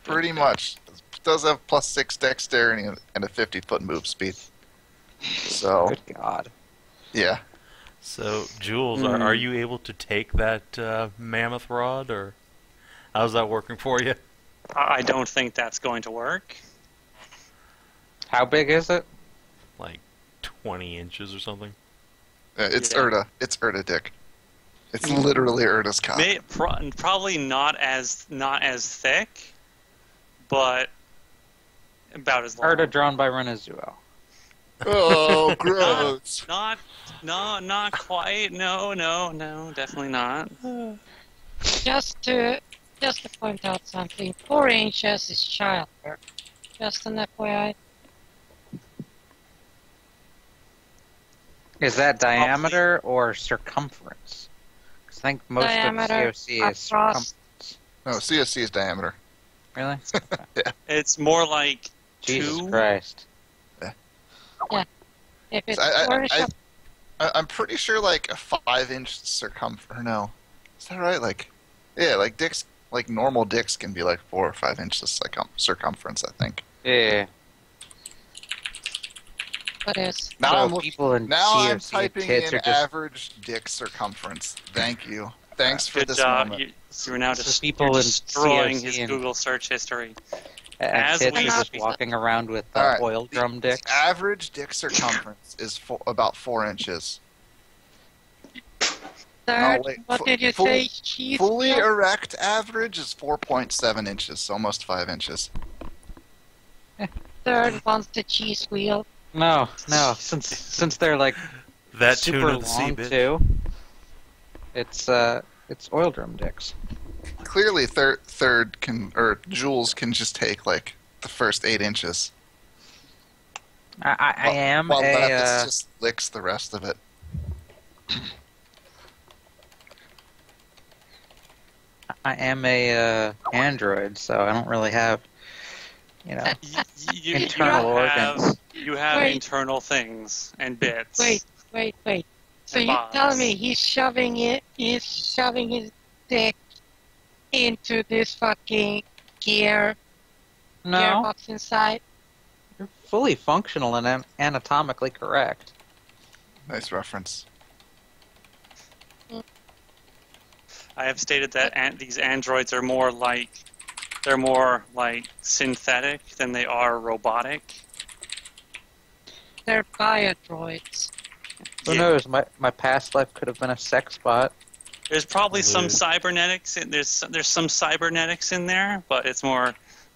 Pretty much. It does have +6 dexterity and a 50-foot move speed. So, Good God. yeah. So, Jules, are you able to take that mammoth rod, or how's that working for you? I don't think that's going to work. How big is it? Like 20 inches or something? It's Yeah. Hedrah. It's Hedrah dick. It's literally Hedrah's cock. Probably not as thick, but about as long. Hedrah drawn by Renezuel. Oh, gross. Not quite. No, definitely not. Just to point out something, 4 inches is childbirth. Just an FYI. Is that diameter or circumference? 'Cause I think most Diameter of COC is across. circumference. No, CSC is diameter. Really? It's more like Jesus 2. Christ. If it's I- 4 inches, I'm pretty sure like a 5-inch circumference. No, is that right? Like, yeah, like dicks, like normal dicks can be like 4 or 5 inches circumference. I think. Yeah. what is? Now So I'm people in I'm COC typing tits in are just average dick circumference. Thank you. Thanks for Good this job. moment. You're now So just people you're in destroying COC his and- Google search history. and As tits we are just speak. walking around with All right. oil drum The dicks. average dick circumference is about 4 inches. Third, wait, what did you full- say? Cheese Fully wheel? erect average is 4.7 inches, so almost 5 inches. Third wants the cheese wheel. No. Since they're like That super tune of the sea, long bitch. too. It's oil drum dicks. Clearly, third can, or Jules can just take like the first 8 inches. I am while a Lepis just licks the rest of it. android, so I don't really have You internal organs. You have Wait. internal things and bits. Wait. So And you bombs. tell me he's shoving his dick into this fucking No, gearbox inside? you're fully functional and anatomically correct. Nice reference. I have stated that these androids are more like synthetic than they are robotic. They're biodroids. Who Yeah. knows? My past life could have been a sex bot. There's probably some Lewd. cybernetics. There's some cybernetics in there, but it's more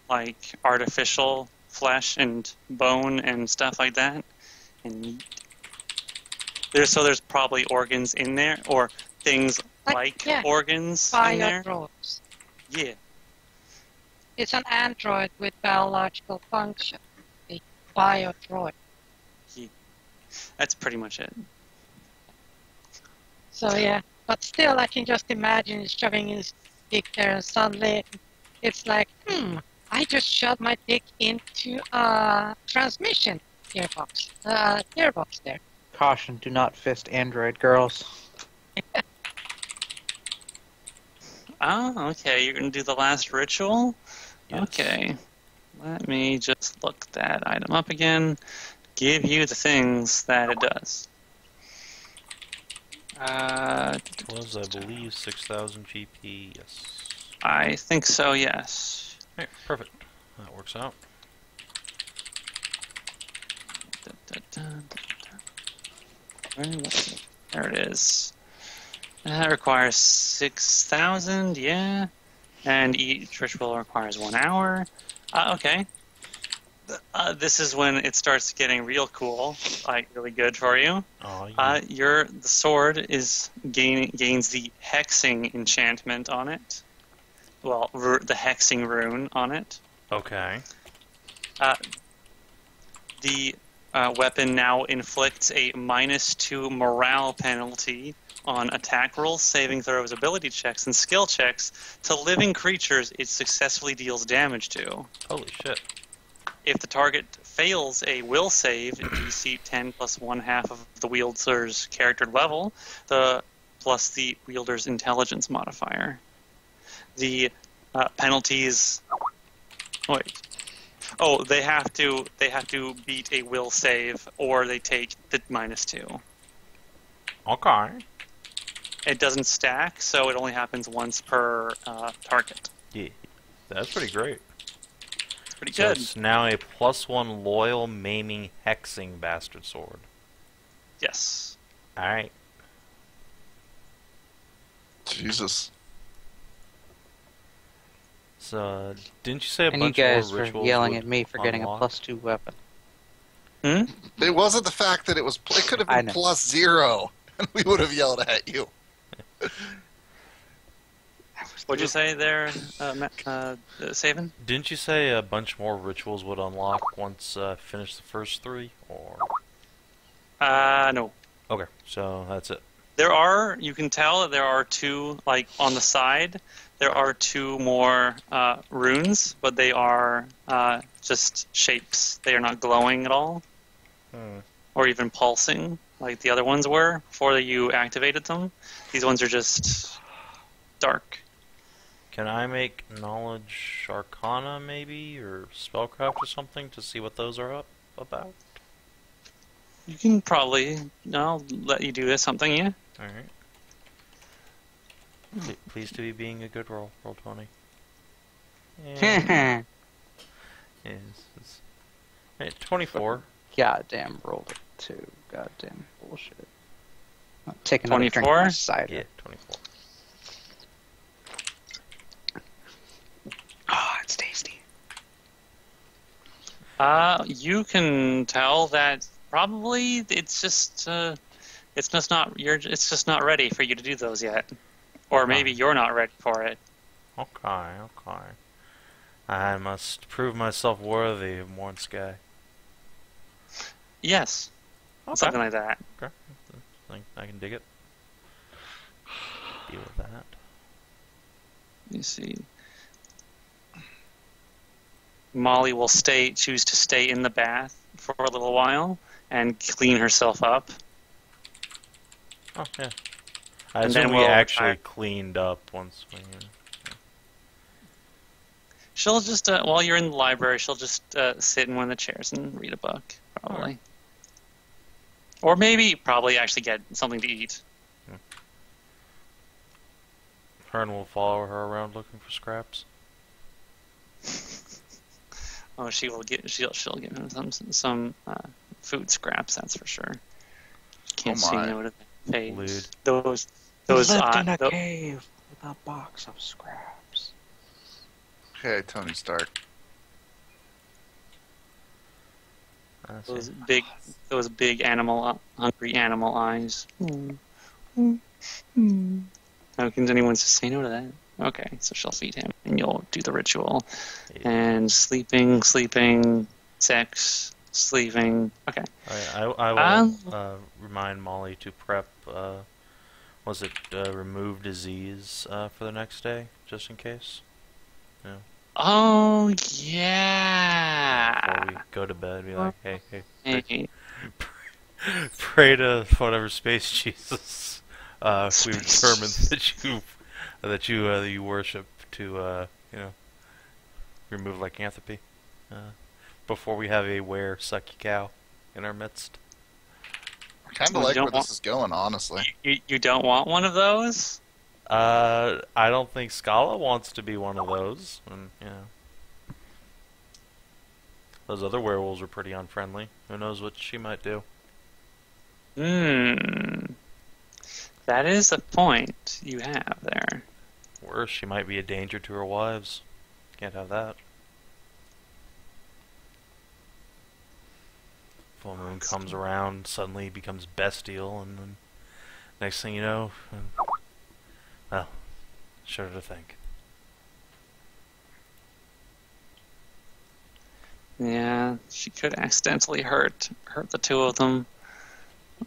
like artificial flesh and bone and stuff like that. And meat. There's probably organs in there, or things like yeah, organs in there. biodroids. Yeah. It's an android with biological function. A biodroid. That's pretty much it. So yeah, but still, I can just imagine shoving his dick there, and suddenly it's like, I just shoved my dick into a transmission gearbox. Gearbox there. Caution: do not fist android girls. Oh, okay. You're gonna do the last ritual. Yes. Okay. Let me just look that item up again. Give you the things that it does. It was, I believe, 6,000 GP, yes. I think so, yes. Alright, perfect. That works out. Where was it? There it is. That requires 6,000, yeah. And each ritual requires 1 hour. Okay. This is when it starts getting real cool, like really good for you. Oh, The sword is gains the hexing enchantment on it. Well, the hexing rune on it. okay. The weapon now inflicts a -2 morale penalty on attack rolls, saving throws, ability checks, and skill checks to living creatures it successfully deals damage to. Holy shit. If the target fails a will save, DC 10 plus 1/2 of the wielder's character level, plus the wielder's intelligence modifier. the penalties. Wait. Oh, they have to beat a will save, or they take the -2. Okay. It doesn't stack, so it only happens once per target. Yeah, that's pretty great. It's pretty So good. it's now a +1 loyal, maiming, hexing bastard sword. Yes. Alright. Jesus. So, didn't you say a And you bunch guys more were rituals yelling would at me for getting a unlock? +2 weapon. Hmm? It wasn't the fact that it was. It could have I been know. +0, and we would have yelled at you. What'd you say there, Savin? Didn't you say a bunch more rituals would unlock once finish the first 3? Or No. okay, so that's it. There are, you can tell that there are 2, like, on the side, there are 2 more runes, but they are just shapes. They are not glowing at all, or even pulsing, like the other ones were, before you activated them. These ones are just dark. Can I make knowledge arcana maybe, or spellcraft or something to see what those are about? You can probably, I'll let you do something, yeah? Alright. Pleased to be being a good roll. Roll 20. And Alright, 24. Goddamn rolled it too. Goddamn bullshit. I'm taking another drink 24? from cider. Yeah, 24. Oh, it's tasty. You can tell that probably it's just not ready for you to do those yet, or maybe you're not ready for it. Okay. I must prove myself worthy of Mornsky. Yes, Okay. something like that. Okay. I can dig it. Deal with that. You see, Molly will choose to stay in the bath for a little while and clean herself up. Oh, yeah. I And assume then we we'll actually retire. cleaned up once we... She'll just, while you're in the library, she'll just sit in one of the chairs and read a book, probably. Alright. Or maybe probably actually get something to eat. Fern will follow her around looking for scraps. Oh, she'll give him some food scraps, that's for sure. Can't Oh say my. no to that page. Lewd. Those He lived in a tho- cave with a box of scraps. Okay, Tony Stark. those big hungry animal eyes. How can anyone say no to that? Okay, so she'll feed him, and you'll do the ritual. And sleeping, sex, sleeping. Okay. I will remind Molly to prep, remove disease for the next day, just in case. Yeah. Oh, yeah. Before we go to bed, be like, hey, Hey. pray to whatever space Jesus we've determined that you worship to remove lycanthropy before we have a sucky cow in our midst. I kind Well, of you like don't where this is going, honestly. You don't want one of those? I don't think Scala wants to be one of those, and those other werewolves are pretty unfriendly. Who knows what she might do? That is a point you have there. Worse, she might be a danger to her wives. Can't have that. Full moon comes around, suddenly becomes bestial, and then next thing you know, well, shudder to think. Yeah, she could accidentally hurt the two of them.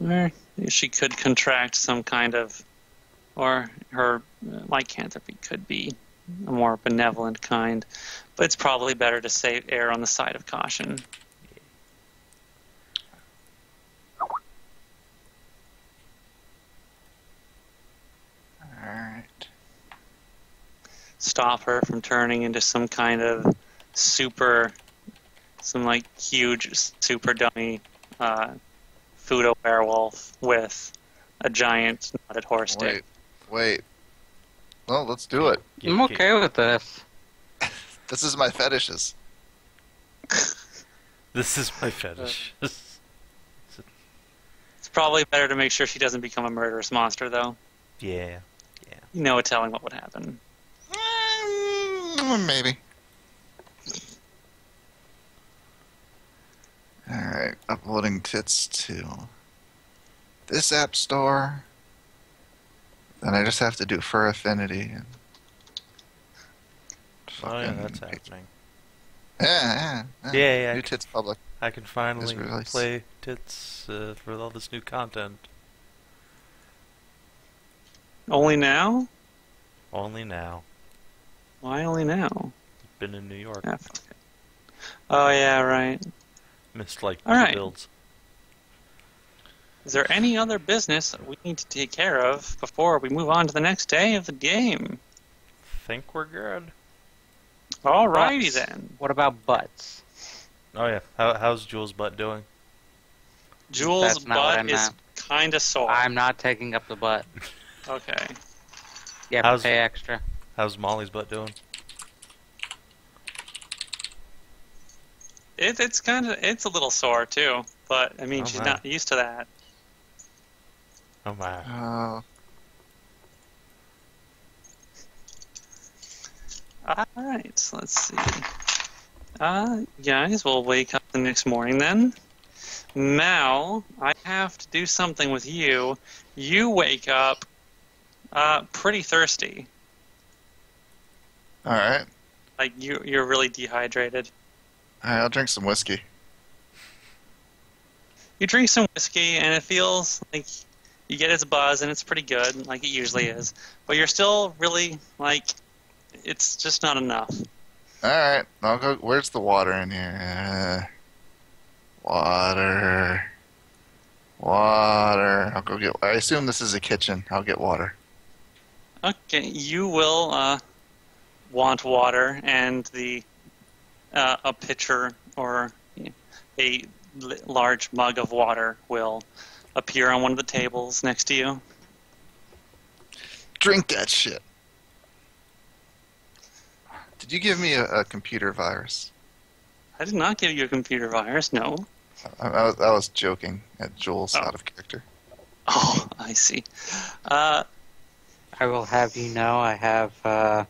Or she could contract some kind of, or her lycanthropy could be a more benevolent kind. But it's probably better to err on the side of caution. Alright. stop her from turning into some kind of huge super dummy Fudo werewolf with a giant knotted horse dick. Wait. Well, let's do it. I'm okay with this. This is my fetishes. This is my fetish. It's probably better to make sure she doesn't become a murderous monster, though. Yeah. No telling what would happen. Maybe. Alright, uploading tits to this app store. Then I just have to do Fur Affinity. And Oh yeah, that's happening. Yeah. Yeah. New tits public. I can finally Is released. play tits for all this new content. Only now? Only now. Why only now? Been in New York. Ah, fuck it. Oh, yeah, right. Missed like All right. builds. Is there any other business we need to take care of before we move on to the next day of the game? Think we're good. Alrighty Butts. then. What about butts? Oh yeah. How's Jules' butt doing? Jules' That's not what I butt is meant. kind of sore. I'm not taking up the butt. Okay. Yeah, How's- pay extra. How's Molly's butt doing? It's a little sore too, but I mean Oh, she's my. not used to that. Oh my. Alright, so let's see. Guys, we'll wake up the next morning then. Now, I have to do something with you. You wake up pretty thirsty. Alright. Like, you're really dehydrated. Alright, I'll drink some whiskey. You drink some whiskey, and it feels like you get its buzz, and it's pretty good, like it usually is. But you're still really, like, it's just not enough. Alright, I'll go. Where's the water in here? Water. I'll go get. I assume this is a kitchen. I'll get water. Okay, you will want water, and a pitcher or a large mug of water will appear on one of the tables next to you. Drink that shit. Did you give me a computer virus? I did not give you a computer virus, no. I was joking at Jules, Oh. out of character. Oh, I see. I will have you know I have, I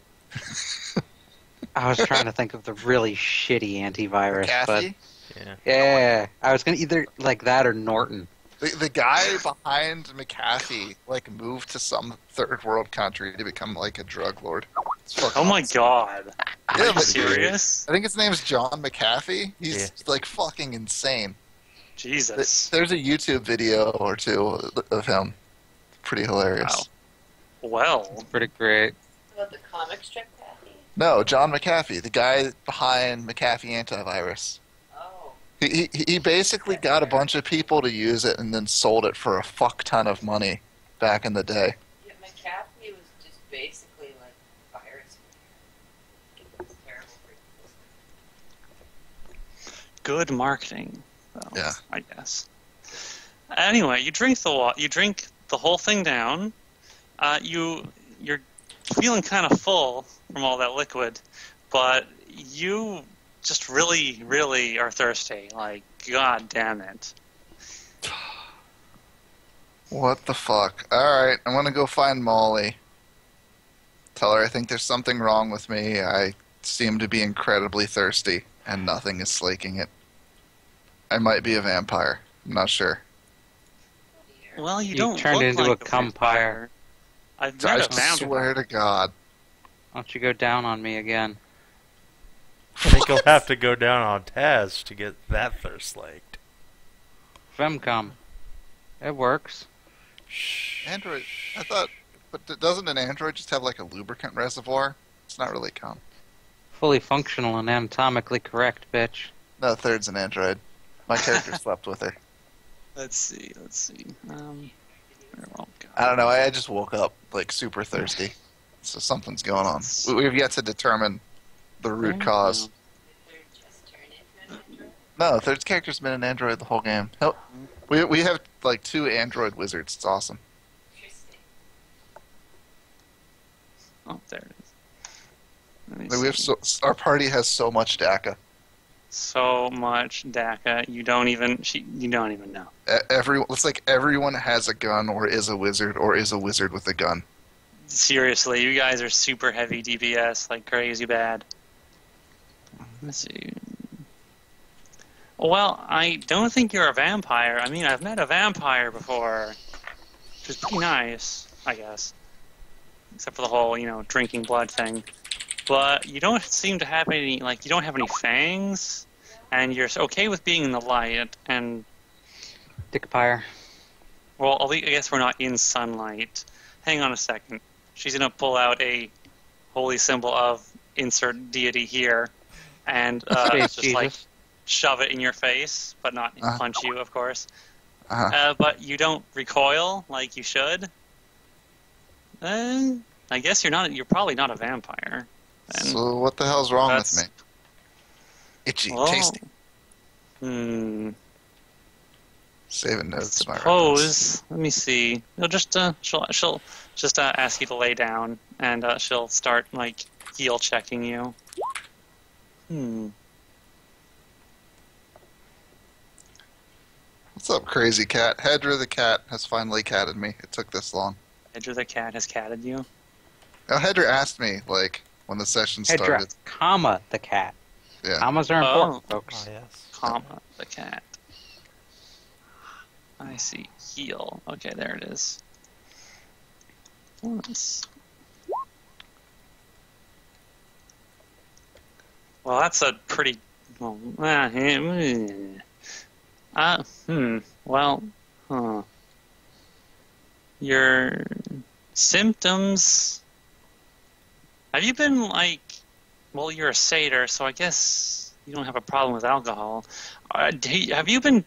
was trying to think of the really shitty antivirus, Kathy? Yeah. but yeah, I was gonna either like that or Norton. The guy behind McAfee moved to some third world country to become like a drug lord. It's fucking Oh my awesome. god. Are Yeah, you but- serious? I think his name's John McAfee. He's Yeah. fucking insane. Jesus. There's a YouTube video or two of him. Pretty hilarious. Wow. Well, Pretty great. About the comic strip, Kathy? No, John McAfee, the guy behind McAfee Antivirus. Oh. He basically got a bunch of people to use it and then sold it for a fuck ton of money back in the day. Yeah, McAfee was just basically like a virus. It was terrible for good marketing. Well, Yeah. I guess. Anyway, you drink the whole thing down. You're feeling kind of full from all that liquid, but you just really, really are thirsty. Like, god damn it. What the fuck? Alright, I'm gonna go find Molly. Tell her I think there's something wrong with me. I seem to be incredibly thirsty, and nothing is slaking it. I might be a vampire. I'm not sure. Well, you You don't turned look into like a cumpire. I've I read a vampire. swear to God. Why don't you go down on me again? I think you'll have to go down on Taz to get that thirst slaked. Femcom. It works. Shh. Android, I thought, but doesn't an android just have like a lubricant reservoir? It's not really cum. Fully functional and anatomically correct, bitch. No, third's an android. My character slept with her. Let's see. Where will it go? I don't know. I just woke up like super thirsty. So something's going on. We've yet to determine the root cause. Did Third just turn into an android? No, third character's been an android the whole game. Hell, we have like 2 android wizards. It's awesome. Interesting. Oh, there it is. Let me Like, we have see. our party has so much DACA. So much DACA. You don't even know. It's like everyone has a gun or is a wizard with a gun. Seriously, you guys are super heavy DPS, like crazy bad. Let's see. Well, I don't think you're a vampire. I mean, I've met a vampire before, which is pretty nice, I guess. Except for the whole, drinking blood thing. But you don't seem to have any, you don't have any fangs, and you're okay with being in the light, and, Dickpire. well, at least, I guess we're not in sunlight. Hang on a second. She's going to pull out a holy symbol of insert deity here, and Space just, Jesus. shove it in your face, but not Uh-huh. punch you, of course. Uh-huh. But you don't recoil like you should. I guess you're probably not a vampire. Then. So what the hell's wrong with That's- me? Itchy, Well, tasty. Saving notes. My reference. Suppose. Let me see. She'll just ask you to lay down, and she'll start heal checking you. What's up, crazy cat? Hedrah the cat has finally catted me. It took this long. Hedrah the cat has catted you. Now, Hedrah asked me, when the session Hedrah, started. comma, the cat. Yeah. Commas are important, folks. Oh, yes. Comma the cat. I see. Heal. Okay, there it is. Nice. Well, that's a pretty. Well, Well, Your symptoms. Have you been well, you're a satyr, so I guess you don't have a problem with alcohol. Have you been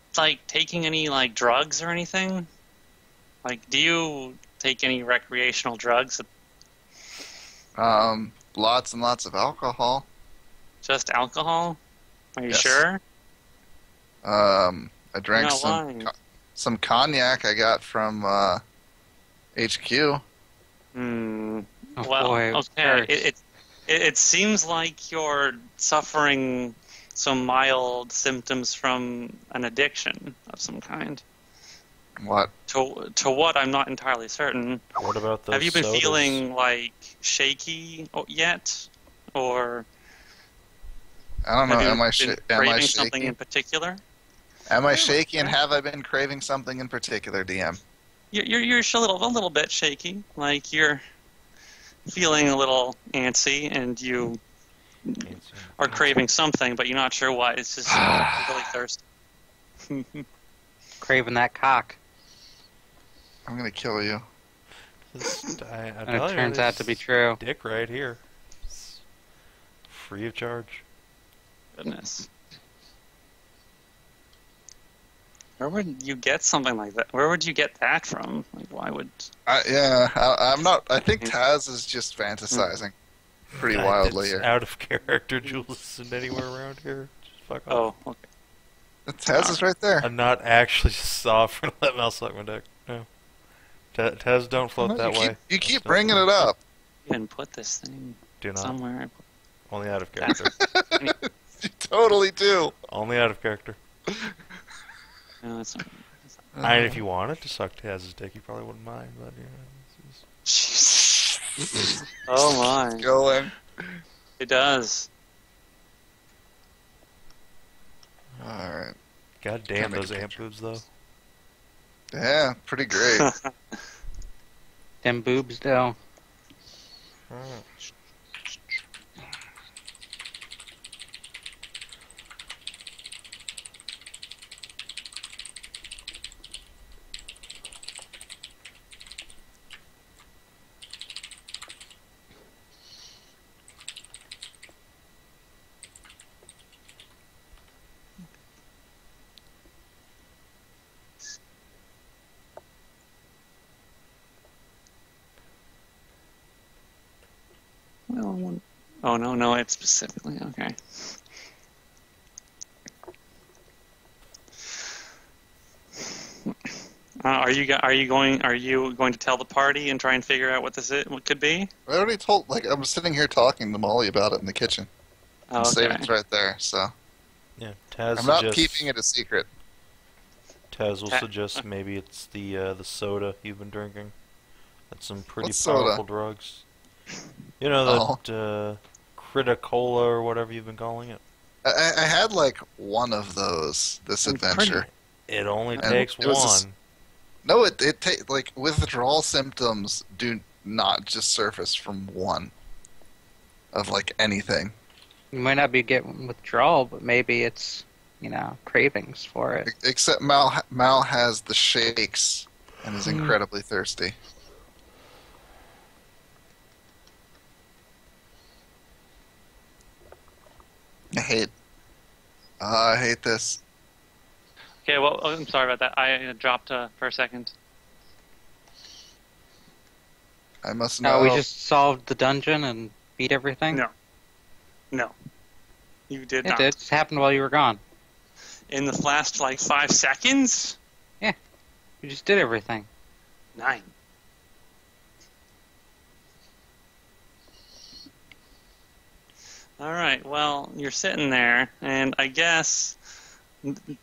taking any drugs or anything? Do you take any recreational drugs? Lots and lots of alcohol. Just alcohol? Are you Yes. sure? I drank You're not lying. some cognac I got from HQ. Oh, Well, boy, okay. It seems like you're suffering some mild symptoms from an addiction of some kind. What? To what, I'm not entirely certain. What about those Have you been sodas? feeling shaky yet, or I don't know. have you Am I been am I craving something shaky? in particular? Am I shaky? And have I been craving something in particular, DM? You're a little bit shaky, you're feeling a little antsy, and you are craving something, but you're not sure what. It's just you're really thirsty. Craving that cock. I'm gonna kill you. I And tell it you, turns out to be this true. Dick right here. It's free of charge. Goodness. Where would you get something like that? Where would you get that from? Why would... I'm not. I think Taz is just fantasizing pretty wildly It's here. out of character. Jules isn't anywhere around here. Just fuck off. Oh, okay. Taz is right there. I'm not actually soft for that mouse suck my dick. No. Taz, don't float that way. You keep bringing it up. Even put this thing Do not. somewhere. Only out of character. You totally do. Only out of character. No, it's not. I mean, if you wanted to suck Taz's dick, you probably wouldn't mind, but Oh my. Going. It does. All right. God damn Can't make those a amp boobs, though. Yeah, pretty great. Them boobs, though. Oh no, it's specifically okay. Are you going to tell the party and try and figure out what what could be? I already told. Like, I'm sitting here talking to Molly about it in the kitchen. Oh, And okay. Savin's right there, so Yeah, Taz I'm not suggests, keeping it a secret. Taz will suggest maybe it's the soda you've been drinking. That's some pretty What soda? powerful drugs. You know that Criticola or whatever you've been calling it. I had like one of those this adventure. It only And takes it was one. No, it like withdrawal symptoms do not just surface from one of like anything. You might not be getting withdrawal, but maybe it's, cravings for it. Except Mal has the shakes and is incredibly thirsty. I hate this. Okay, well, I'm sorry about that. I dropped for a second. I must know. No, we just solved the dungeon and beat everything? No. You did It not. did. It just happened while you were gone. In the last, 5 seconds? We just did everything. 9. Alright, well, you're sitting there, and I guess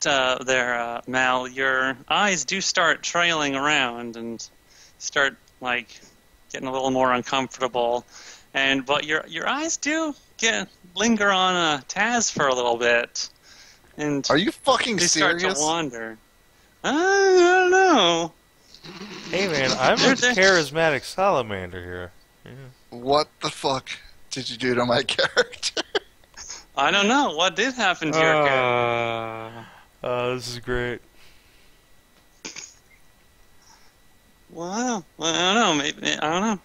Mal, your eyes do start trailing around and start, getting a little more uncomfortable. But your eyes do linger on Taz for a little bit. And Are you fucking they start serious? to wander. I don't know. Hey man, I'm a charismatic salamander here. Yeah. What the fuck did you do to my character? I don't know. What did happen to your character? This is great. Well, I don't know. Maybe I don't know.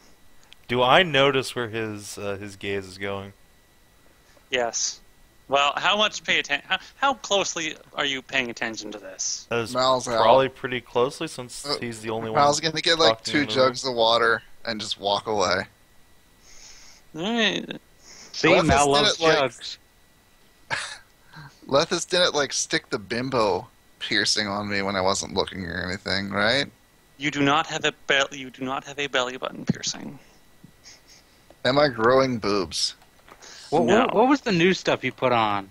Do I notice where his gaze is going? Yes. Well, how much pay attention? How closely are you paying attention to this? That is Mal's out. probably pretty closely since he's the only one. Mal's gonna get talking 2 in the jugs of water and just walk away. All right. See, Lethus Mal did loves it, jugs. Lethus didn't stick the bimbo piercing on me when I wasn't looking or anything, right? You do not have a belly button piercing. Am I growing boobs? No. What was the new stuff you put on?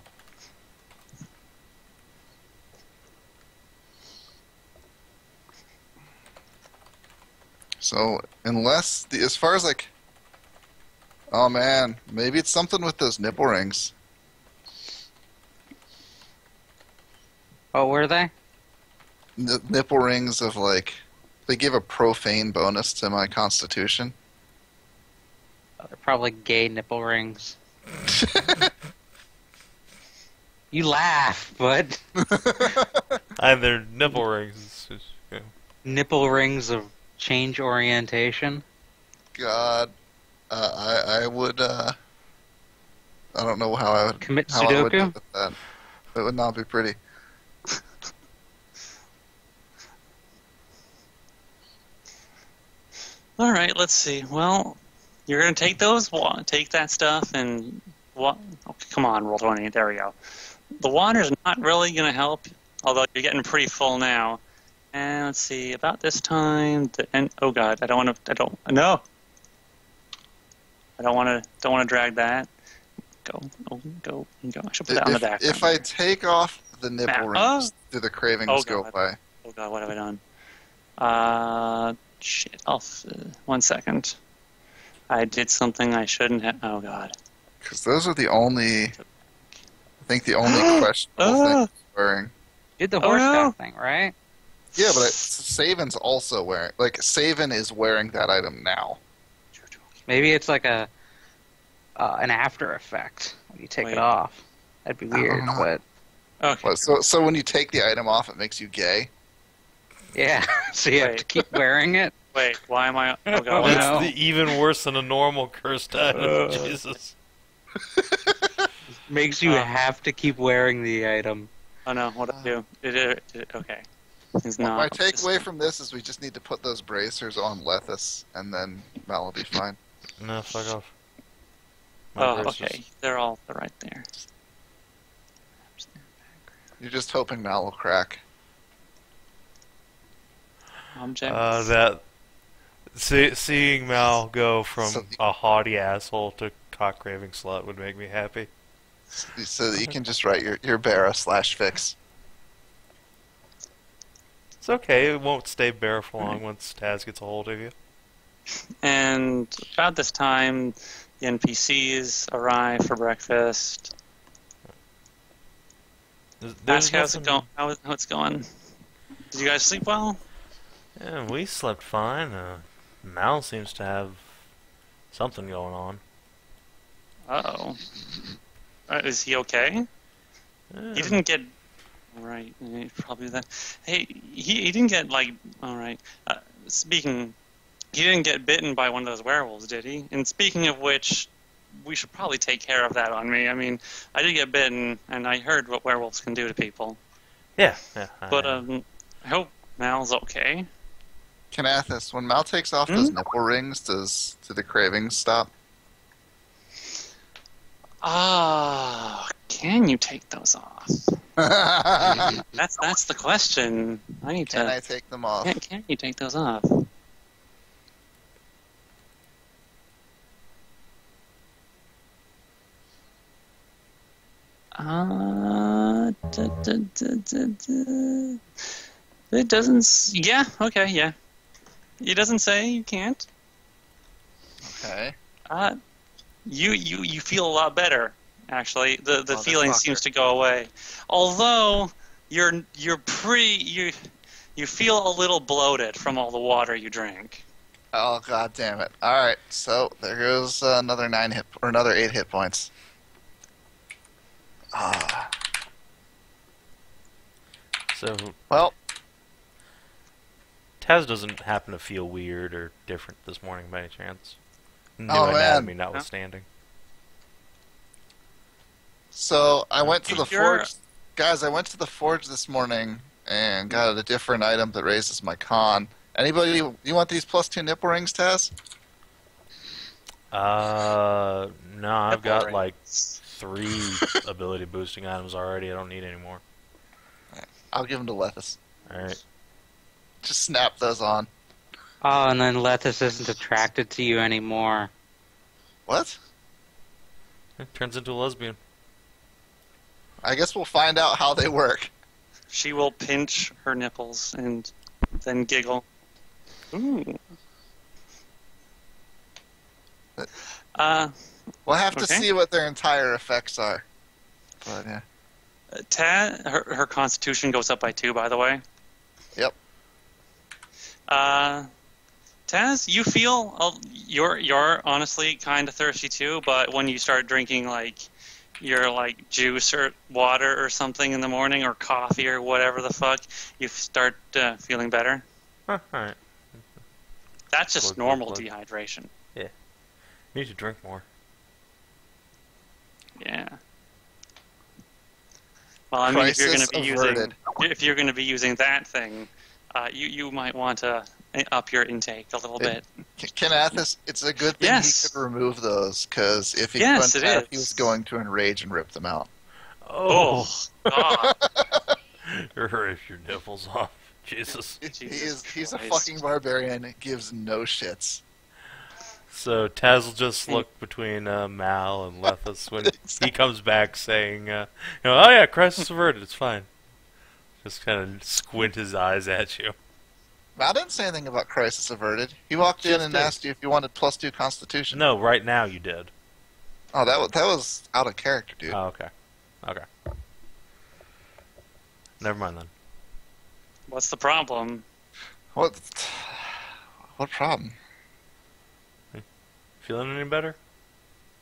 So unless as far as oh man, maybe it's something with those nipple rings. What were they? Nipple rings of they give a profane bonus to my constitution. Oh, they're probably gay nipple rings. You laugh, but And they're nipple rings. It's just, nipple rings of change orientation. God, I would. I don't know how I would Commit how I would Sudoku? deal with that. It would not be pretty. All right. Let's see. Well, you're gonna take take that stuff and what? Okay, come on, roll 20. There we go. The water's not really gonna help, although you're getting pretty full now. And let's see. About this time, oh god, I don't want to drag that. Go. I should put that on the back. If I take off the nipple rings, do the cravings go God. away? Oh god, what have I done? Shit. 1 second. I did something I shouldn't have. Oh god. Because those are the only. I think the only questionable things wearing. Did the horseback thing, right? Yeah, but Savin's also wearing. Savin is wearing that item now. Maybe it's like an after effect when you take Wait. it off. That'd be weird, know. but Okay. What, so when you take the item off, it makes you gay? yeah. So you have Wait. to keep wearing it. Wait. Why am I? Oh Oh, god. It's no. even worse than a normal cursed item. Jesus. Makes you have to keep wearing the item. Oh no. What do I do? Okay. It's not. My takeaway from this is we just need to put those bracers on Lethus, and then Mal will be fine. No, fuck off. Oh, Grace okay. is- They're right there. You're just hoping Mal will crack. Objects. Seeing Mal go from So- a haughty asshole to cock-craving slut would make me happy. So that you can just write your Barra/fix. It's okay, it won't stay bare for long once Taz gets a hold of you. And about this time, the NPCs arrive for breakfast. There's Ask how's it nothing- going? How it's going? Did you guys sleep well? Yeah, we slept fine. Mal seems to have something going on. Uh-oh. Is he okay? He didn't get... Right, probably that. Hey, he didn't get, like... Alright. Speaking... He didn't get bitten by one of those werewolves, did he? And speaking of which, we should probably take care of that on me. I mean, I did get bitten, and I heard what werewolves can do to people. Yeah. But, I hope Mal's okay. Kinathis, when Mal takes off those nipple rings, do the cravings stop? Can you take those off? Can That's the question. I need to... I take them off? Can you take those off? It doesn't... Yeah, okay, yeah. It doesn't say you can't. Okay. You feel a lot better, actually. The feeling fucker. seems to go away. Although you feel a little bloated from all the water you drink. Oh, god damn it. Alright, so there goes another 8 hit points. So, Well, Taz doesn't happen to feel weird or different this morning by any chance. New Oh, man. anatomy notwithstanding. so I went to You the sure? forge. Guys, I went to the forge this morning and got a different item that raises my con. Anybody, you want these +2 nipple rings, Taz? No, I've Nipple got rings. like 3 ability boosting items already. I don't need any more. I'll give them to Lethis. Alright. Just snap those on. Oh, and then Lethis isn't attracted to you anymore. What? It turns into a lesbian. I guess we'll find out how they work. She will pinch her nipples and then giggle. Ooh. We'll have to Okay. see what their entire effects are. But yeah. Her constitution goes up by 2, by the way. Yep. Taz, you feel you're honestly kind of thirsty too, but when you start drinking like your like juice or water or something in the morning or coffee or whatever the fuck, you start feeling better. Huh, alright. That's just Glug, normal glug, glug. dehydration. Need to drink more. Yeah. Well, I mean, Crisis averted. if you're going to be using that thing, you might want to up your intake a little bit. Kinathis, it's a good thing Yes. he could remove those, because if he Yes, couldn't it have, is. he was going to enrage and rip them out. Oh, God. Rip your nipples off. Jesus. He's a Christ. fucking barbarian that gives no shits. So Taz will just look between Mal and Lethis when he comes back saying, oh yeah, crisis averted, it's fine. Just kind of squint his eyes at you. I didn't say anything about crisis averted. He walked in Just and did. asked you if you wanted +2 constitution. No, right now you did. Oh, that was out of character, dude. Oh, okay. Okay. Never mind then. What's the problem? What problem? Feeling any better?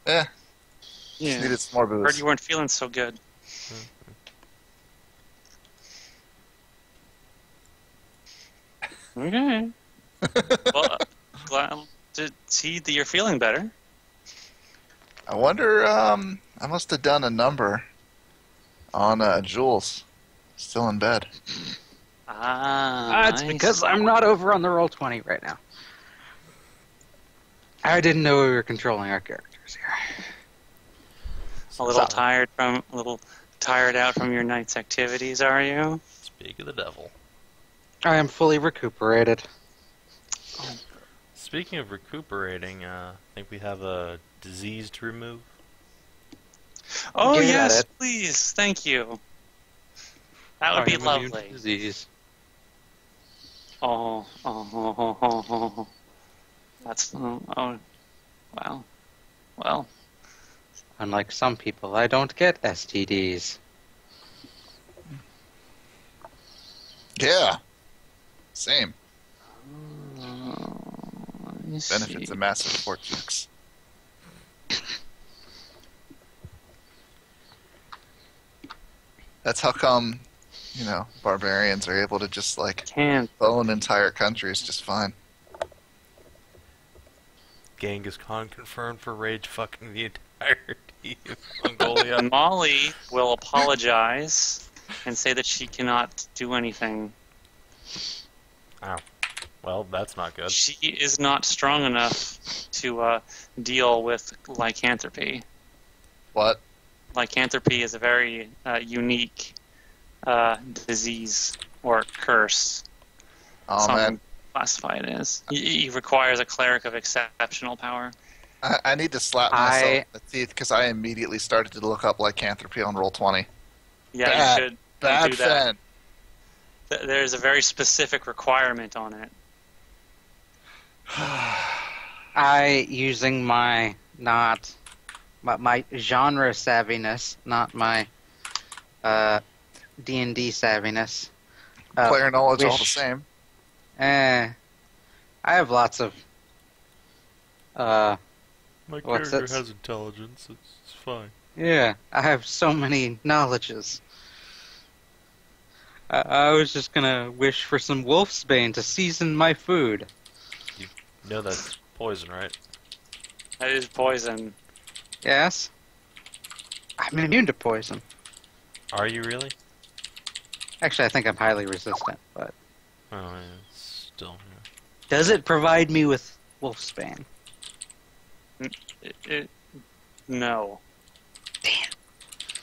Yeah. Just needed some more Heard booze. you weren't feeling so good. Okay. Well, glad to see that you're feeling better. I wonder, I must have done a number on Jules. Still in bed. It's because I'm not over on the Roll20 right now. I didn't know we were controlling our characters here. A little Solid. tired out from your night's activities, are you? Speak of the devil. I am fully recuperated. Speaking of recuperating, I think we have a disease to remove. Oh Get at yes, it. please, thank you. That I would be am immune to lovely. disease. Oh. That's well. Unlike some people, I don't get STDs. Yeah. Same. Let me Benefits see. of massive vortex. That's how come, barbarians are able to just, Can't. own entire countries just fine. Genghis Khan confirmed for rage fucking the entirety of Mongolia. Molly will apologize and say that she cannot do anything. Ow. Well, that's not good. She is not strong enough to deal with lycanthropy. What? Lycanthropy is a very unique disease or curse. Oh, Some man. classify it as. He requires a cleric of exceptional power. I need to slap myself in the teeth because I immediately started to look up lycanthropy on Roll20. Yeah, Bad. you should. Bad Don't do that. Fen. There's a very specific requirement on it. I, using my genre savviness, not my D&D savviness. Player knowledge all the wish- same. I have lots of My What's character that? has intelligence. It's fine. yeah, I have so many knowledges. I was just gonna wish for some wolfsbane to season my food. You know that's poison, right? That is poison. Yes? I'm immune to poison. Are you really? Actually, I think I'm highly resistant, but... Oh, yeah, still. Yeah. Does it provide me with wolfsbane? No. Damn.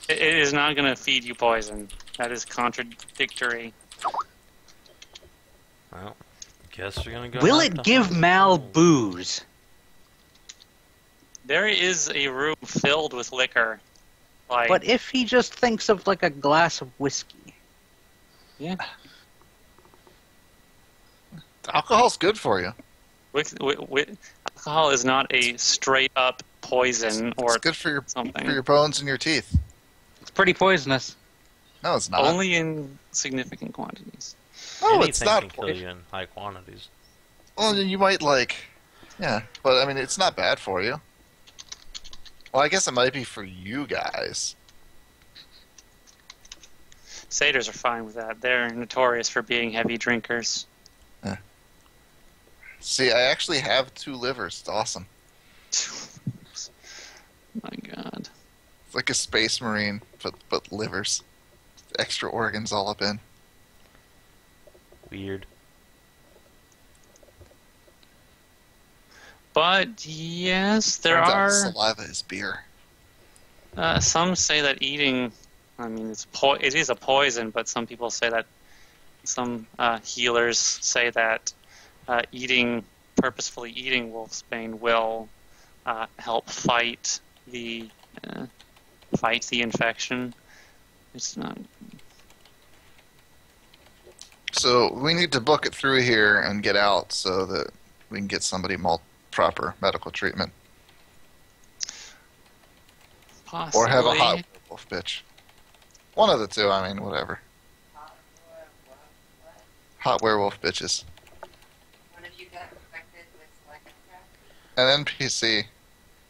It is not going to feed you poison. That is contradictory. Well, guess you're gonna go. Will have it to give hunt. Mal booze? There is a room filled with liquor. Like, But if he just thinks of like a glass of whiskey. yeah, Alcohol's good for you. alcohol is not a straight up poison or It's good for your something. bones and your teeth. It's pretty poisonous. No, it's not. Only in significant quantities. No, Anything it's not. can kill you in high quantities. Well, then you might yeah, but I mean, it's not bad for you. Well, I guess it might be for you guys. Satyrs are fine with that. They're notorious for being heavy drinkers. See, I actually have 2 livers. It's awesome. My God. It's like a space marine, but livers. Extra organs all up in. Weird. But yes, there Turns out are. saliva is beer. Some say that eating. I mean, it is a poison, but some people say that. Some healers say that purposefully eating wolfsbane will help fight the infection. It's not. So we need to book it through here and get out so that we can get somebody proper medical treatment. Possibly. Or have a hot werewolf bitch. One of the two, I mean, whatever. Hot werewolf bitches. One of you got infected with lycanthropy? An NPC.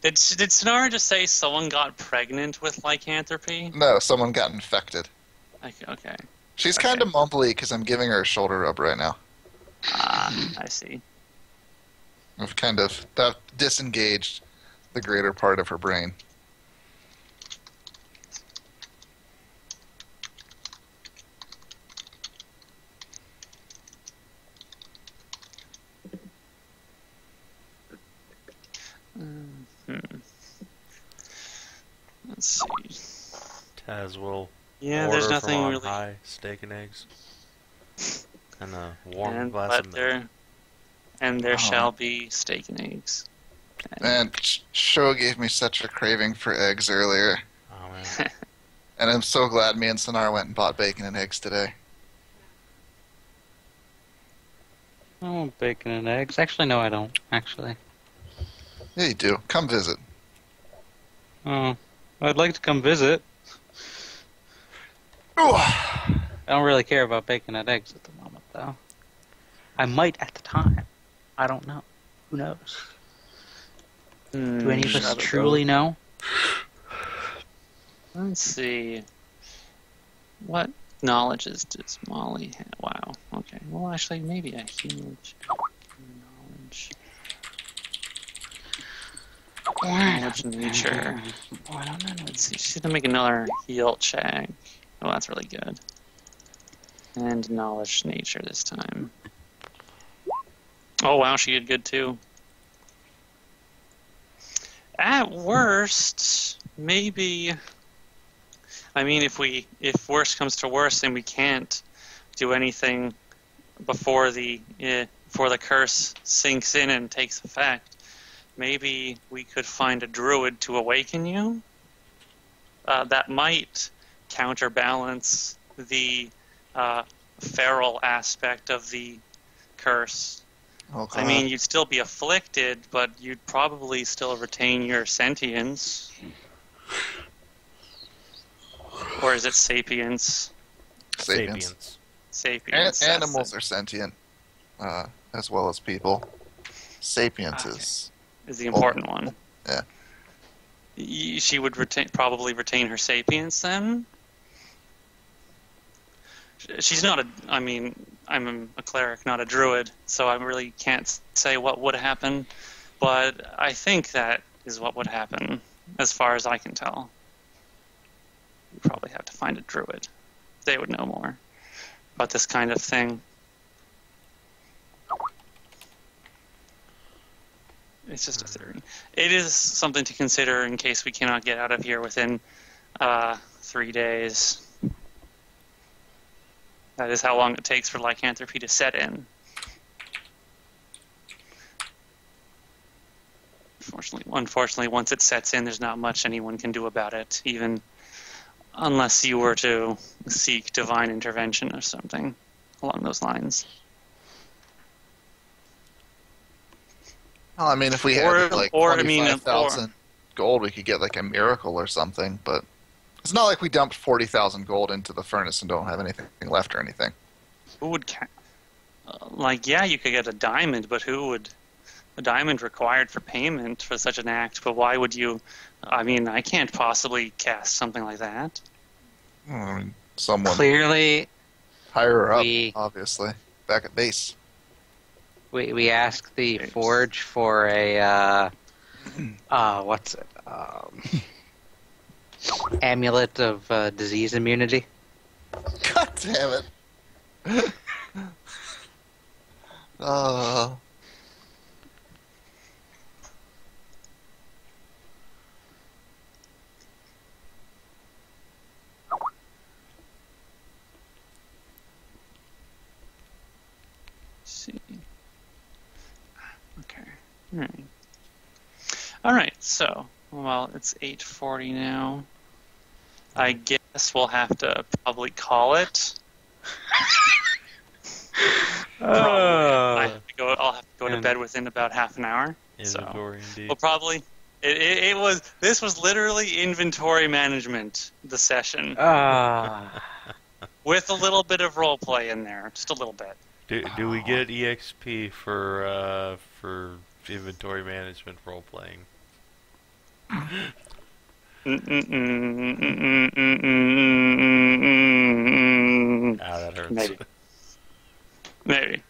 Did Sonara just say someone got pregnant with lycanthropy? No, someone got infected. Okay. She's Okay. kind of mumbly because I'm giving her a shoulder rub right now. I see. I've kind of disengaged the greater part of her brain. Let's see. Taz will Yeah, order there's nothing from on really. high steak and eggs. And a warm And glass but of milk. there Oh. shall be steak and eggs. Okay. Man, Sho gave me such a craving for eggs earlier. Oh man. And I'm so glad me and Sonar went and bought bacon and eggs today. I want bacon and eggs. Actually, no, I don't. Actually. Yeah, you do. Come visit. Oh, I'd like to come visit. Ooh. I don't really care about bacon and eggs at the moment, though. I might at the time. I don't know. Who knows? Do any of us Shadow truly know? Let's see. What knowledges does Molly have? Wow. Okay. Well, actually, maybe a huge knowledge. Knowledge nature. I don't know. Let's see. She's gonna make another heal check. Oh, that's really good. And knowledge nature this time. Oh wow, she did good too. At worst, maybe. I mean, if worst comes to worst, and we can't do anything before the curse sinks in and takes effect, maybe we could find a druid to awaken you. That might counterbalance the feral aspect of the curse. Oh, I mean, you'd still be afflicted, but you'd probably still retain your sentience. Or is it sapience? Sapiens. Sapience. Animals are sentient, as well as people. Sapiens Okay. is the important one. Yeah. She would probably retain her sapience then. She's not I mean, I'm a cleric, not a druid, so I really can't say what would happen. But I think that is what would happen, as far as I can tell. You probably have to find a druid. They would know more about this kind of thing. It's just a theory. It is something to consider in case we cannot get out of here within 3 days. That is how long it takes for lycanthropy to set in. Unfortunately, once it sets in, there's not much anyone can do about it, even unless you were to seek divine intervention or something along those lines. Well, I mean, if we had like 25,000 gold, we could get like a miracle or something. But it's not like we dumped 40,000 gold into the furnace and don't have anything left or anything. Who would, yeah, you could get a diamond, but who would? A diamond required for payment for such an act, but why would you? I mean, I can't possibly cast something like that. I mean, someone Clearly, higher up, we- obviously, back at base. we asked the forge for a what's it? Amulet of disease immunity. God damn it! See. Okay. All right. So, well, it's 8:40 now. I guess we'll have to probably call it. I'll have to go to bed within about half an hour. Inventory, indeed. We'll probably. It was. This was literally inventory management. The session with a little bit of role play in there, just a little bit. Do we get EXP for inventory management role playing? That hurts. Maybe.